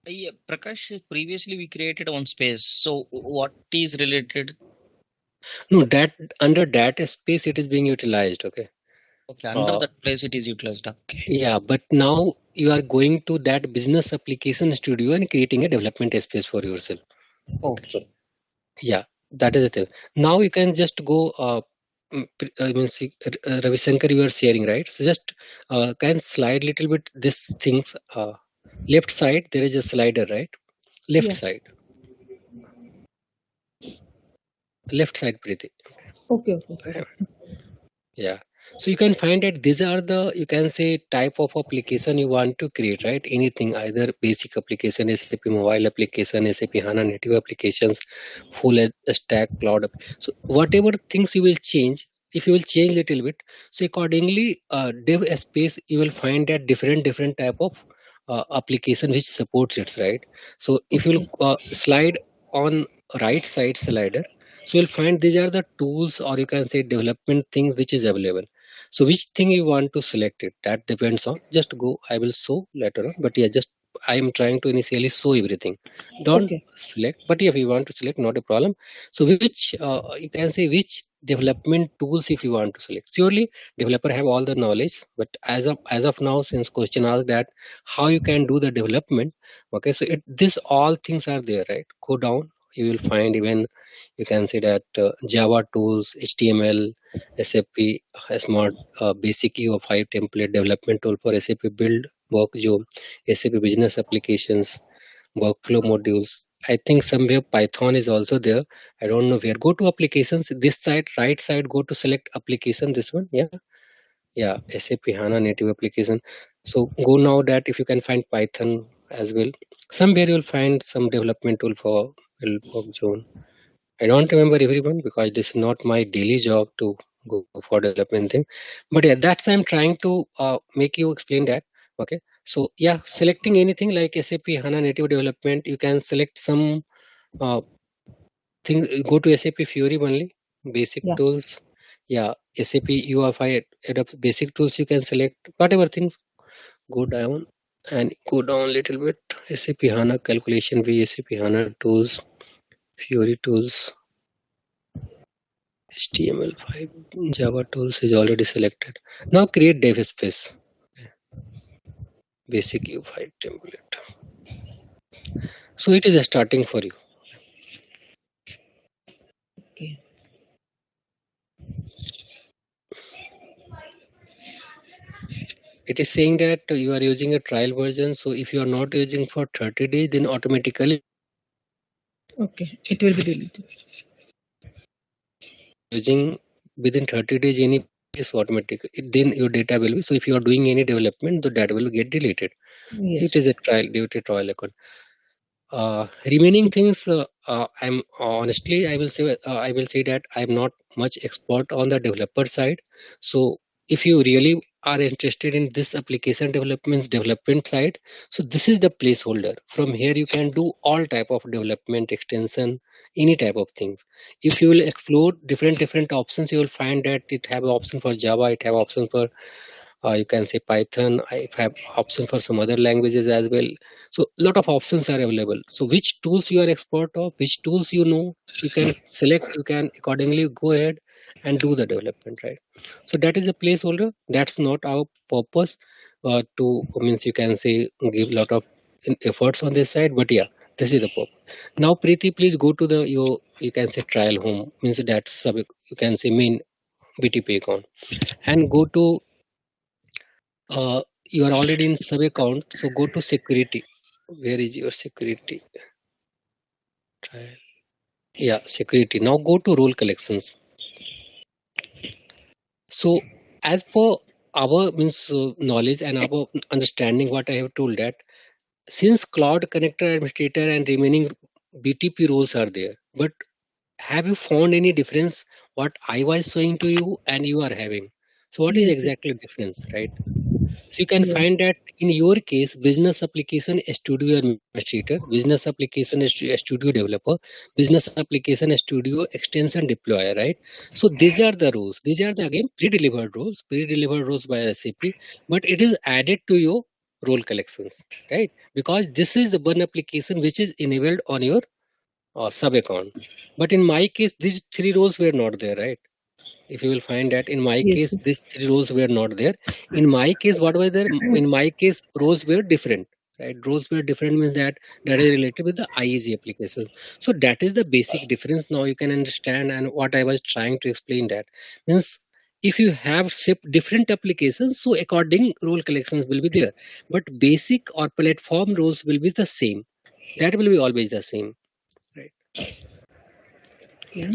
Yeah, Prakash, previously we created one space. So what is related? No, that under that space it is being utilized. Okay. Okay, under that place it is utilized. Okay. Yeah, but now you are going to that business application studio and creating a development space for yourself. Okay. Yeah, that is the thing. Now you can just go. I mean, see, Ravi Shankar, you are sharing, right? So just can slide little bit this things. Left side there is a slider, right? Left Yeah. side, Preeti. Okay. Sir. Yeah. So you can find that these are the, you can say, type of application you want to create, right? Anything, either basic application, SAP mobile application, SAP HANA native applications, full stack cloud. So whatever things you will change, if you will change little bit, so accordingly, dev space, you will find that different type of application which supports it, right? So if you Okay. will slide on right side slider, so you'll find these are the tools, or you can say development things which is available. So which thing you want to select it, that depends on. Just go, I will show later on, but yeah, just I am trying to initially show everything. Don't Okay. select, but if you want to select, not a problem. So which you can say which development tools if you want to select. Surely developer have all the knowledge, but as of now, since question asked that how you can do the development, okay, so this all things are there, right? Go down, you will find even, you can see that Java tools, HTML, SAP Smart Basic UI5 template development tool for SAP Build, WorkZone, SAP Business Applications, workflow modules. I think somewhere Python is also there. I don't know where. Go to applications. This side, right side, go to select application. This one, yeah, SAP HANA native application. So go now that if you can find Python as well. Somewhere you'll find some development tool for WorkZone. I don't remember everyone because this is not my daily job to go for development thing. But yeah, that's I'm trying to make you explain that. Okay. So yeah, selecting anything like SAP HANA native development, you can select some uh, thing. Go to SAP Fiori only, basic Yeah. tools. Yeah, SAP UI5 basic tools you can select whatever things. Go down and go down little bit. SAP HANA calculation view, SAP HANA tools, Fiori tools. HTML5 Java tools is already selected. Now create dev space. basic U5 template. So it is starting for you. Okay. It is saying that you are using a trial version. So if you are not using for 30 days, then automatically Okay. It will be deleted. using within 30 days any is automatic. Then your data will be. So if you are doing any development, the data will get deleted. Yes. It is a trial due to trial account. Remaining things, I'm honestly, I will say that I'm not much expert on the developer side. So if you really are interested in this application development side, so this is the placeholder. From here you can do all type of development, extension, any type of things. If you will explore different options, you will find that it have option for Java, it have option for you can say Python. I have option for some other languages as well. So lot of options are available. So which tools you are expert of, which tools you know, you can select, you can accordingly go ahead and do the development, right? So that is a placeholder. That's not our purpose to means you can say give lot of efforts on this side, but yeah, this is the purpose. Now Preeti, please go to the your you can say trial home, means that sub you can say main BTP account, and go to you are already in sub account, so go to security. Where is your security? Trial. Yeah, security. Now go to role collections. So as per our means knowledge and our understanding, what I have told that since cloud connector administrator and remaining BTP roles are there, but have you found any difference what I was showing to you and you are having? So what is Yes. exactly difference, right? So you can Yes. find that in your case, business application studio administrator, business application studio developer, business application studio extension deployer, right? So these are the roles. These are the again pre-delivered roles by SAP, but it is added to your role collections, right? Because this is the one application which is enabled on your sub account. But in my case, these three roles were not there, right? If you will find that in my Yes. case these three rows were not there. In my case what was there? In my case rows were different, right? Rows were different means that is related with the IEG application. So that is the basic difference. Now you can understand, and what I was trying to explain that means if you have shipped different applications, so according role collections will be there, but basic or platform roles will be the same. That will be always the same, right? Yeah.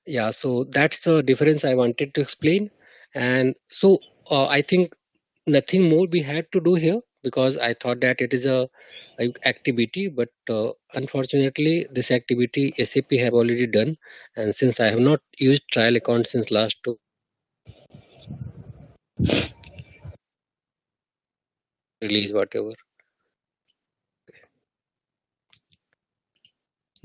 Yeah, so that's the difference I wanted to explain. And so I think nothing more we had to do here, because I thought that it is a activity, but unfortunately this activity SAP have already done, and since I have not used trial account since last 2 release whatever.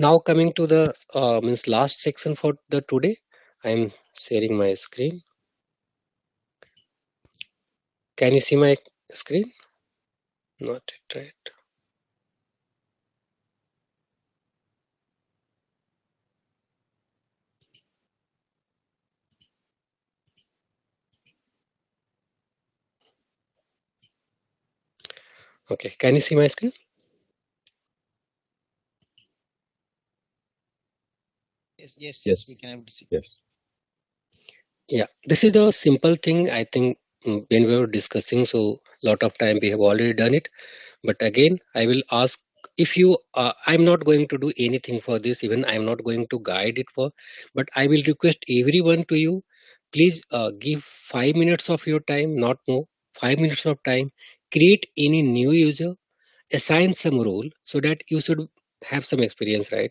Now coming to the means last section for the today, I am sharing my screen. Can you see my screen? Not it, right? Okay, can you see my screen? Yes, we can able to see. Yes. Yeah, this is the simple thing. I think when we were discussing, so lot of time we have already done it. But again, I will ask if you, I'm not going to do anything for this, even I'm not going to guide it for, but I will request everyone to you, please give 5 minutes of your time, not more, 5 minutes of time, create any new user, assign some role so that you should have some experience, right?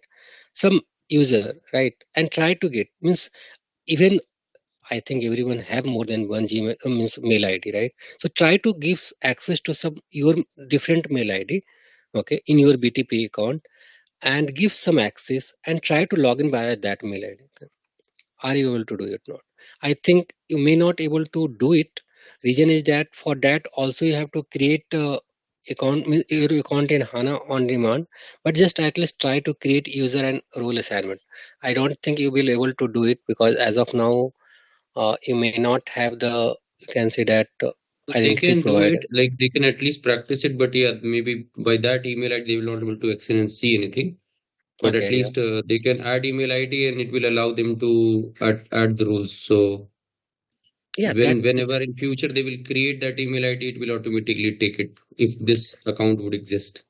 Some user, right? And try to get, means even I think everyone have more than one Gmail means mail ID, right? So try to give access to some your different mail ID, okay, in your BTP account, and give some access and try to log in via that mail ID. Okay? Are you able to do it? Not. I think you may not able to do it. Reason is that for that also you have to create your account in HANA on demand, but just at least try to create user and role assignment. I don't think you will be able to do it because as of now you may not have the you can say that They identity can do provider. it, like they can at least practice it, but yeah, maybe by that email ID they will not be able to access and see anything. But at Okay, yeah. least they can add email ID and it will allow them to add the rules. So Yeah, that whenever in future they will create that email ID, it will automatically take it if this account would exist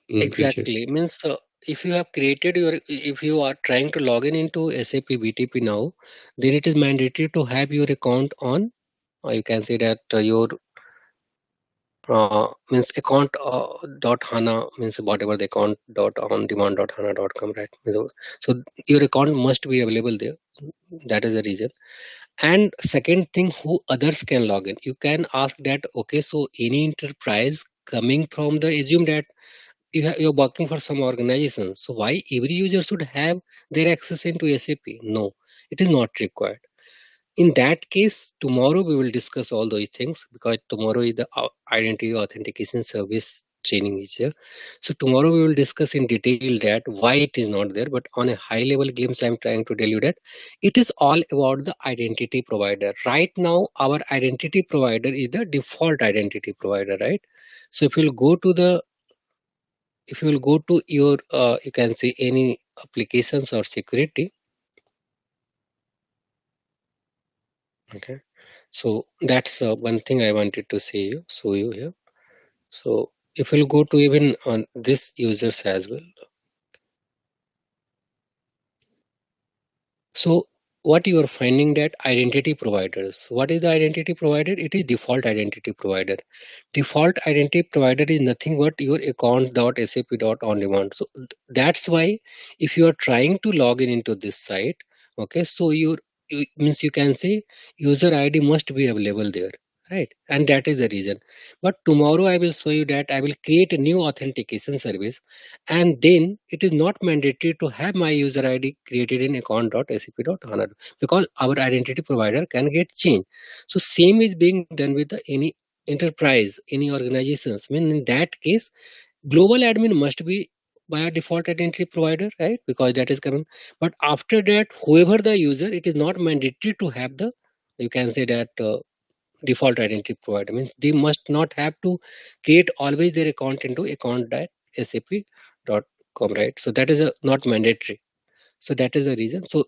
in future. exactly means if you have created if you are trying to log in into SAP BTP now, then it is mandatory to have your account on, or you can say that your means account dot HANA means whatever the account dot on demand dot HANA dot com, right? So your account must be available there. That is the reason. And second thing, who others can log in? You can ask that. Okay, so any enterprise coming from the assume that you're working for some organization. So why every user should have their access into SAP? No, it is not required. In that case, tomorrow we will discuss all those things, because tomorrow is the identity authentication service training is here. So tomorrow we will discuss in detail that why it is not there. But on a high level glimpse, I'm trying to tell you that it is all about the identity provider. Right now, our identity provider is the default identity provider, right? So if you'll go to your you can see any applications or security. Okay, so that's one thing I wanted to show you here. So if we'll go to even on this users as well. So what you are finding that identity providers, what is the identity provider? It is default identity provider. Default identity provider is nothing but your account.sap.ondemand. So that's why if you are trying to log in into this site, okay, so means you can say user ID must be available there, right? And that is the reason. But tomorrow I will show you that I will create a new authentication service, and then it is not mandatory to have my user ID created in account.sap.hana, because our identity provider can get changed. So same is being done with any enterprise, any organizations. I mean, in that case, global admin must be by a default identity provider, right? Because that is common. But after that, whoever the user, it is not mandatory to have the, you can say that default identity provider. Means they must not have to create always their account into account.sap.com, right? So that is not mandatory. So that is the reason. So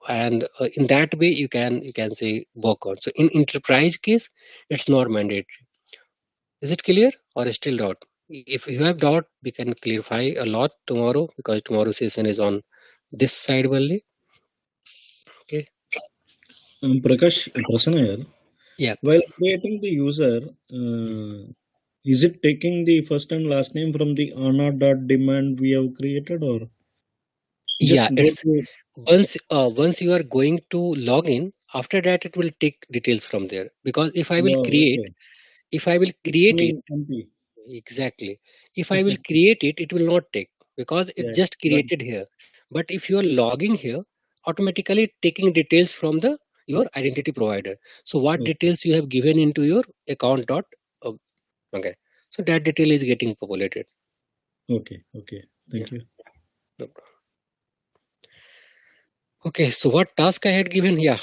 in that way you can say work on. So in enterprise case, it's not mandatory. Is it clear or still doubt? If you have doubt, we can clarify a lot tomorrow, because tomorrow session is on this side only. Okay. Prakash, Prasanna here. Yeah. While creating the user, is it taking the first and last name from the HANA.demand we have created, or? Yeah, it's once you are going to log in, after that it will take details from there. Because if I will create, okay. if I will create it, empty. Exactly. If I will create it, it will not take, because it just created here. But if you are logging here, automatically taking details from your identity provider. So what details you have given into your account dot, okay. So that detail is getting populated. Okay. Thank you. No problem. Okay, so what task I had given? Yeah,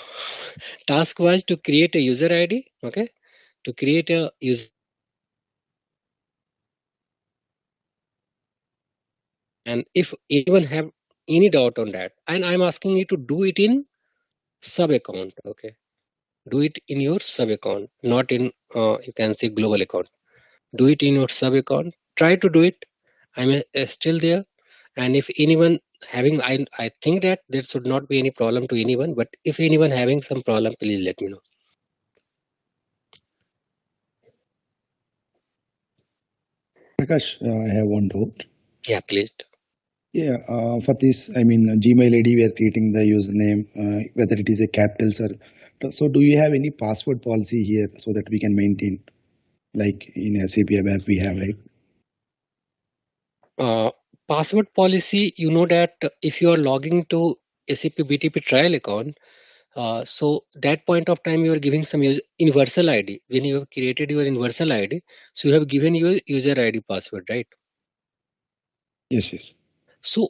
task was to create a user ID. Okay, to create a user. And if anyone have any doubt on that, and I'm asking you to do it in sub account. Okay, do it in your sub account, not in you can say global account. Do it in your sub account. Try to do it. I'm still there. And if anyone having, I think that there should not be any problem to anyone. But if anyone having some problem, please let me know. Prakash, I have one doubt. Yeah, please. Yeah, for this, I mean, Gmail ID, we are creating the username, whether it is a capitals or. So, do you have any password policy here so that we can maintain, like in SAP ABAP we have, right? Password policy, you know that if you are logging to SAP BTP trial account, so that point of time you are giving some universal ID. When you have created your universal ID, so you have given your user ID password, right? Yes. So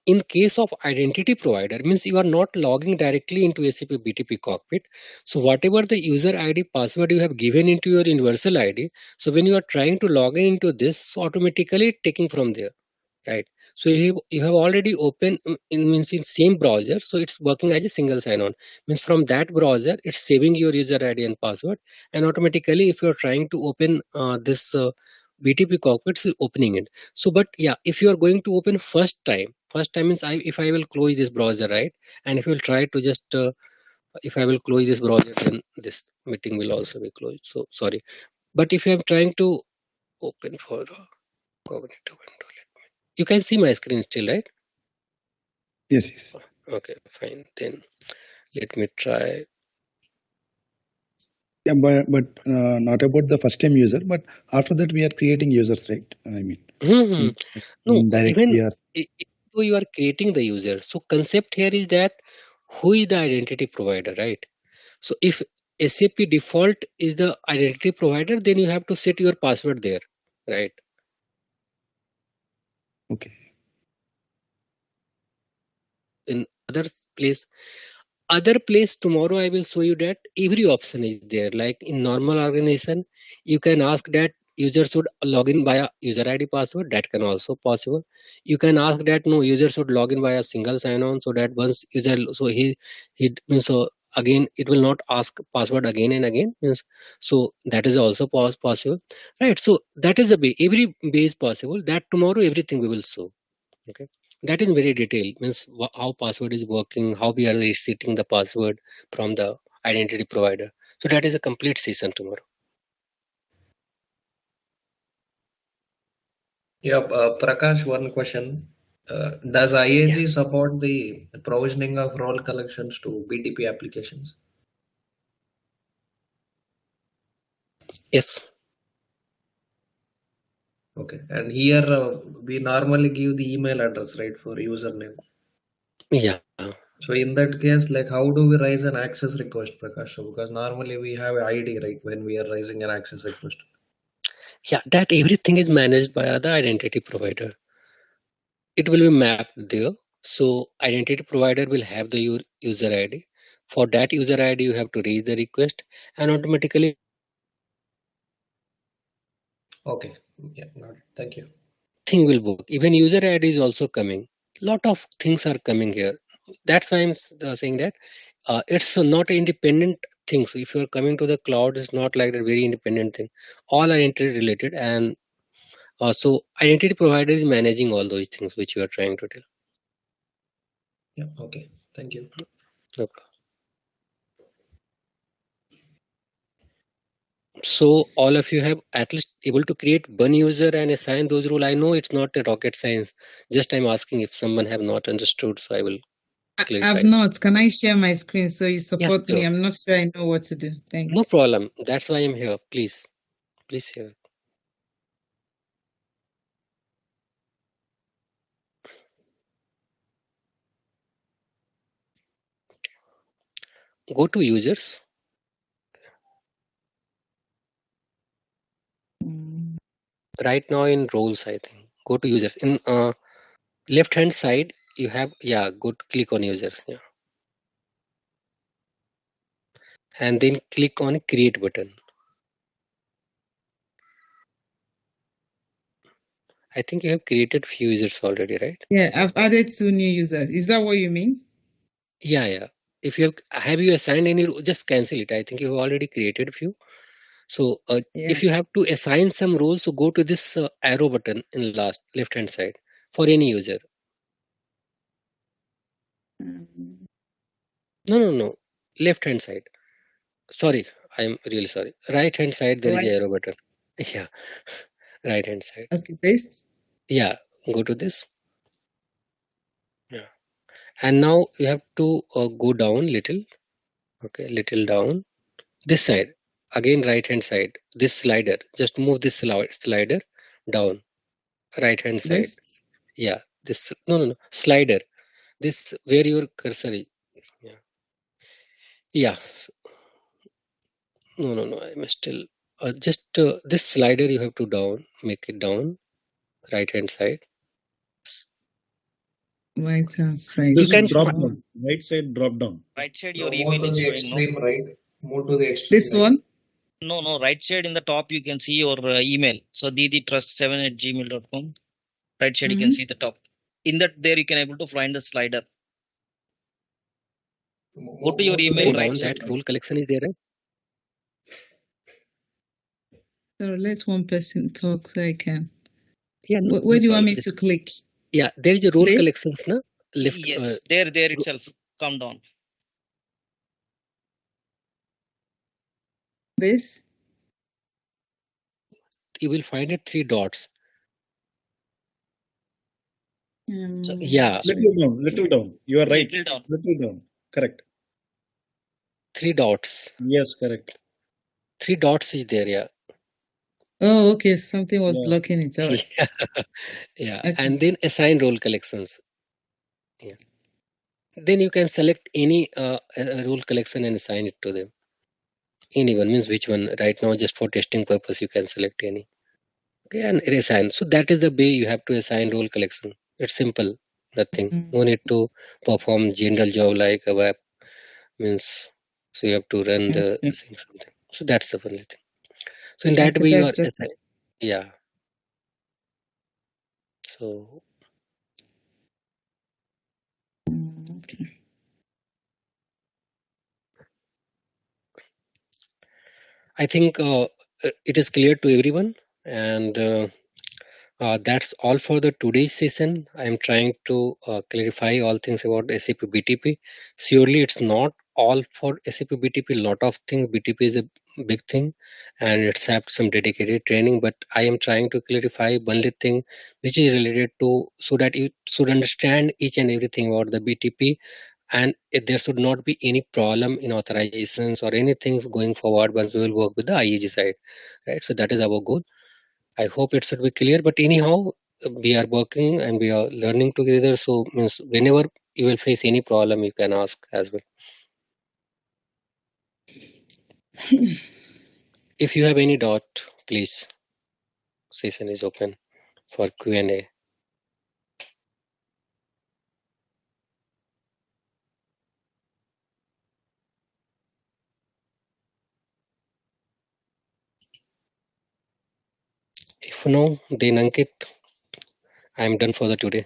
in case of identity provider, means you are not logging directly into SAP BTP cockpit. So whatever the user ID password you have given into your universal ID, so when you are trying to log in into this, automatically taking from there, right? So you have already opened means in same browser, so it's working as a single sign-on. Means from that browser, it's saving your user ID and password, and automatically if you're trying to open this BTP cockpit, it's opening it. So, but yeah, if you are going to open first time means if I will close this browser, right? And if you will try to just if I will close this browser, then this meeting will also be closed. So sorry, but if you are trying to open for cognitive window, you can see my screen still, right? Yes, yes. Okay, fine. Then let me try. Yeah, but not about the first time user, but after that we are creating users, right? I mean, No, directly even or though you are creating the user, so concept here is that who is the identity provider, right? So if SAP default is the identity provider, then you have to set your password there, right? okay. In other place tomorrow I will show you that every option is there. Like in normal organization, you can ask that user should log in via user ID password. That can also possible. You can ask that no user should log in via single sign-on, so that once user so he means so again it will not ask password again and again. Means so that is also possible, right? So that is the way every way is possible. That tomorrow everything we will show. Okay, that is very detailed. Means how password is working, how we are resetting the password from the identity provider. So that is a complete session tomorrow. Yeah, Prakash, one question. Does IAG support the provisioning of role collections to BTP applications? Yes. Okay, and here we normally give the email address, right, for username. Yeah. So in that case, like how do we raise an access request, Prakash? So because normally we have an ID, right, when we are raising an access request. Yeah, that everything is managed by the identity provider. It will be mapped there. So identity provider will have the user ID. For that user ID, you have to raise the request and automatically. Okay. Yeah. Got it. Thank you. Thing will work. Even user ID is also coming. Lot of things are coming here. That's why I'm saying that it's not an independent thing. So if you're coming to the cloud, it's not like a very independent thing. All are interrelated, and so identity provider is managing all those things which you are trying to tell. Yeah. Okay. Thank you. No problem. So all of you have at least able to create one user and assign those role. I know it's not a rocket science. Just I'm asking if someone have not understood, so I will clarify. I've not. Can I share my screen so you support sure. me? I'm not sure I know what to do. Thanks. No problem. That's why I'm here. Please share. Go to users. Right now in roles, I think. Go to users. In left hand side, you have go to click on users. Yeah. And then click on create button. I think you have created few users already, right? Yeah, I've added 2 new users. Is that what you mean? Yeah. If you have you assigned any, just cancel it. I think you have already created a few. So if you have to assign some roles, so go to this arrow button in left hand side for any user. No. Left hand side. Sorry, I'm really sorry. Right hand side, there is an arrow button. Yeah. Right hand side. Okay, paste. Yeah. Go to this. Yeah. And now you have to go down little. Okay, little down. This side. Again, right hand side. This slider. Just move this slider down. Right hand side. This? Yeah. This. No. Slider. This where your cursor is. Yeah. Yeah. No. I'm still. Just this slider you have to down. Make it down. Right hand side. Right hand side. This can drop find- down, right side drop down. Right side, No, your more email to is the showing, extreme no? right. More to the extreme This right. one? No, right side in the top, you can see your email. So diditrust7@gmail.com. Right side, you can see the top. In that, there you can able to find the slider. Go to your email, Pull right down side. that role collection is there, right? So let one person talk so I can. Yeah. Where do you want me to click? Yeah, there is a role Place? collections, na? Left. Yes, there itself. Come down. This? You will find it 3 dots. So, Yeah, Little down. You are right. Little down. Little down. Correct. 3 dots. Yes, correct. 3 dots is there, yeah. Oh, okay. Something was Yeah. blocking it. All right. Yeah. Okay. And then assign role collections. Yeah. Then you can select any role collection and assign it to them. Anyone means which one. Right now, just for testing purpose, you can select any. Okay, and assign. So that is the way you have to assign role collection. It's simple. Nothing. No need to perform general job like a web means. So you have to run the thing something. So that's the only thing. So in that Okay, way you are that's just assign. Yeah. So okay. I think it is clear to everyone, and that's all for the today's session. I am trying to clarify all things about SAP BTP. Surely it's not all for SAP BTP. Lot of things. BTP is a big thing, and it's have some dedicated training. But I am trying to clarify only thing which is related to, so that you should understand each and everything about the BTP, and there should not be any problem in authorizations or anything going forward once we will work with the IAG side, right? So that is our goal. I hope it should be clear, but anyhow, we are working and we are learning together. So means whenever you will face any problem, you can ask as well. If you have any doubt, please, session is open for Q&A. If no, then Ankit, I am done for the today.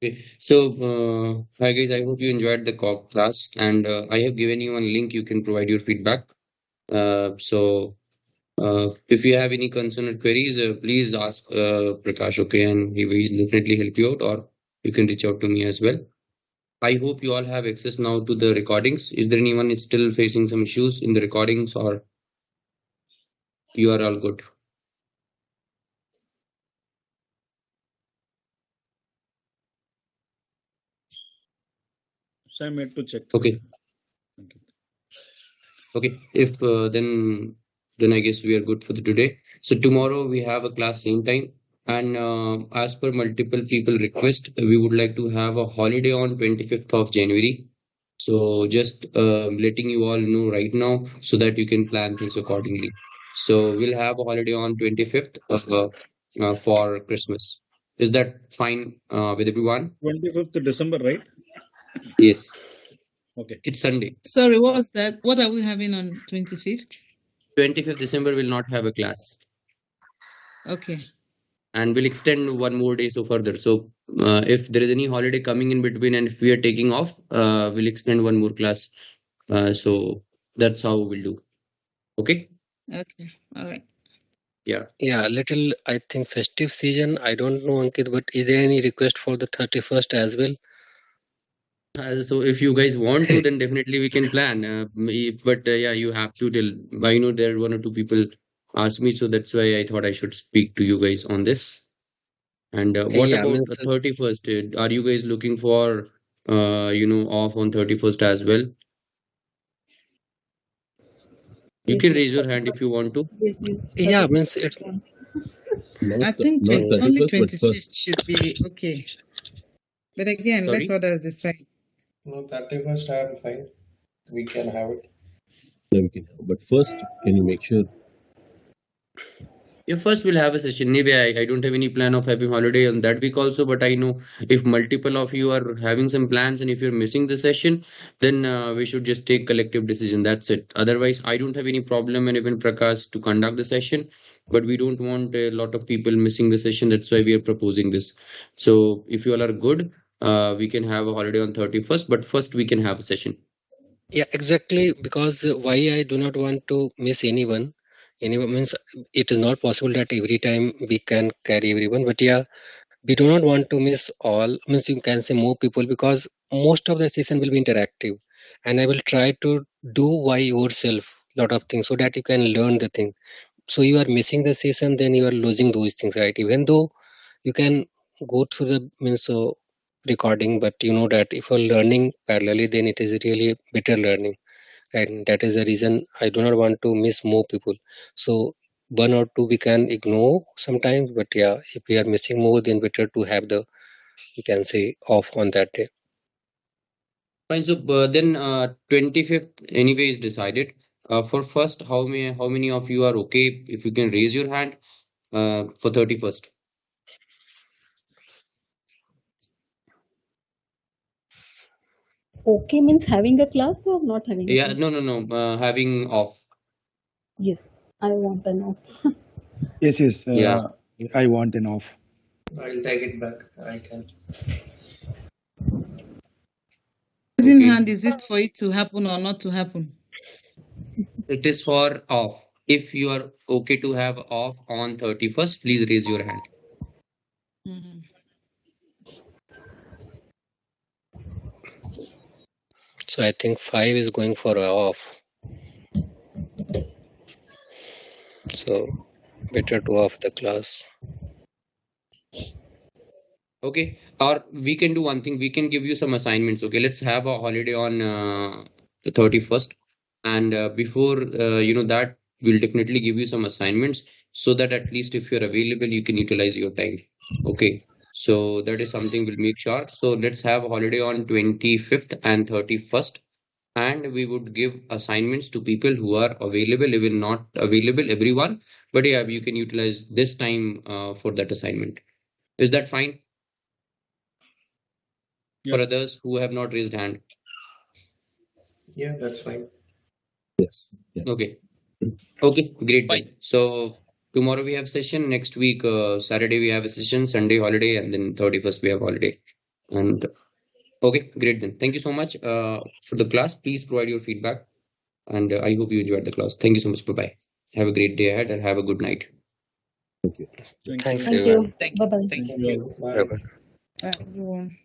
Okay. So, hi guys, I hope you enjoyed the class, and I have given you one link. You can provide your feedback. If you have any concern or queries, please ask Prakash, okay, and he will definitely help you out, or you can reach out to me as well. I hope you all have access now to the recordings. Is there anyone is still facing some issues in the recordings, or you are all good? So I made to check. Okay. Okay. If then I guess we are good for the today. So tomorrow we have a class same time, and as per multiple people request, we would like to have a holiday on 25th of January. So just letting you all know right now so that you can plan things accordingly. So we'll have a holiday on 25th for Christmas. Is that fine with everyone? 25th December, right? Yes. Okay. It's Sunday. Sorry, what was that? What are we having on 25th? 25th December will not have a class. Okay. And we'll extend one more day so further. So if there is any holiday coming in between and if we are taking off, we'll extend one more class. So that's how we'll do. Okay? Okay. All right. Yeah. Yeah, little, I think, festive season. I don't know, Ankit, but is there any request for the 31st as well? So if you guys want to, then definitely we can plan. But yeah, you have to tell. I know there are one or two people asked me, so that's why I thought I should speak to you guys on this. And what Yeah, about means the 31st? Are you guys looking for off on 31st as well? You can raise your hand if you want to. yeah, means it's Not, I think not only 31st, but 25th first. should be okay. But again, let Sorry? others decide. No, 31st I am fine. We can have it. Yeah, we can have. But first, can you make sure Yeah, first we'll have a session. Maybe I don't have any plan of having holiday on that week also, but I know if multiple of you are having some plans and if you're missing the session, then we should just take collective decision. That's it. Otherwise, I don't have any problem and even Prakash to conduct the session, but we don't want a lot of people missing the session. That's why we are proposing this. So if you all are good, we can have a holiday on 31st, but first we can have a session. Yeah, exactly. Because why I do not want to miss anyone. Anyone means it is not possible that every time we can carry everyone. But yeah, we do not want to miss all. Means you can say more people because most of the session will be interactive, and I will try to do by yourself lot of things so that you can learn the thing. So you are missing the session, then you are losing those things, right? Even though you can go through the means recording, but you know that if you're learning parallelly, then it is really better learning, right? And that is the reason I do not want to miss more people. So one or two we can ignore sometimes, but yeah, if we are missing more, then better to have the, you can say, off on that day. Fine. So then 25th anyway is decided. For first, how many of you are okay? If you can raise your hand for 31st. Okay means having a class or not having a Yeah, class? no. Having off. Yes, I want an off. Yes, yes. Yeah. I want an off. I'll take it back. I can. Raising Okay. hand, is it for it to happen or not to happen? It is for off. If you are okay to have off on 31st, please raise your hand. Mhm. So I think 5 is going for a off. So better to off the class. Okay. Or we can do one thing. We can give you some assignments. Okay. Let's have a holiday on the 31st. And before that, we'll definitely give you some assignments so that at least if you're available, you can utilize your time. Okay. So that is something we'll make sure. So let's have a holiday on 25th and 31st. And we would give assignments to people who are available, even not available, everyone. But yeah, you can utilize this time for that assignment. Is that fine? Yeah. For others who have not raised hand? Yeah, that's fine. Yes. Yeah. Okay. Okay, great Fine. then. So tomorrow we have session. Next week, Saturday we have a session. Sunday holiday, and then 31st we have holiday. And okay, great then. Thank you so much for the class. Please provide your feedback, and I hope you enjoyed the class. Thank you so much. Bye bye. Have a great day ahead, and have a good night. Thank Thanks, you. Thank everyone. you. Thank Bye bye. Thank Thank you. you. Bye. Bye-bye. Everyone.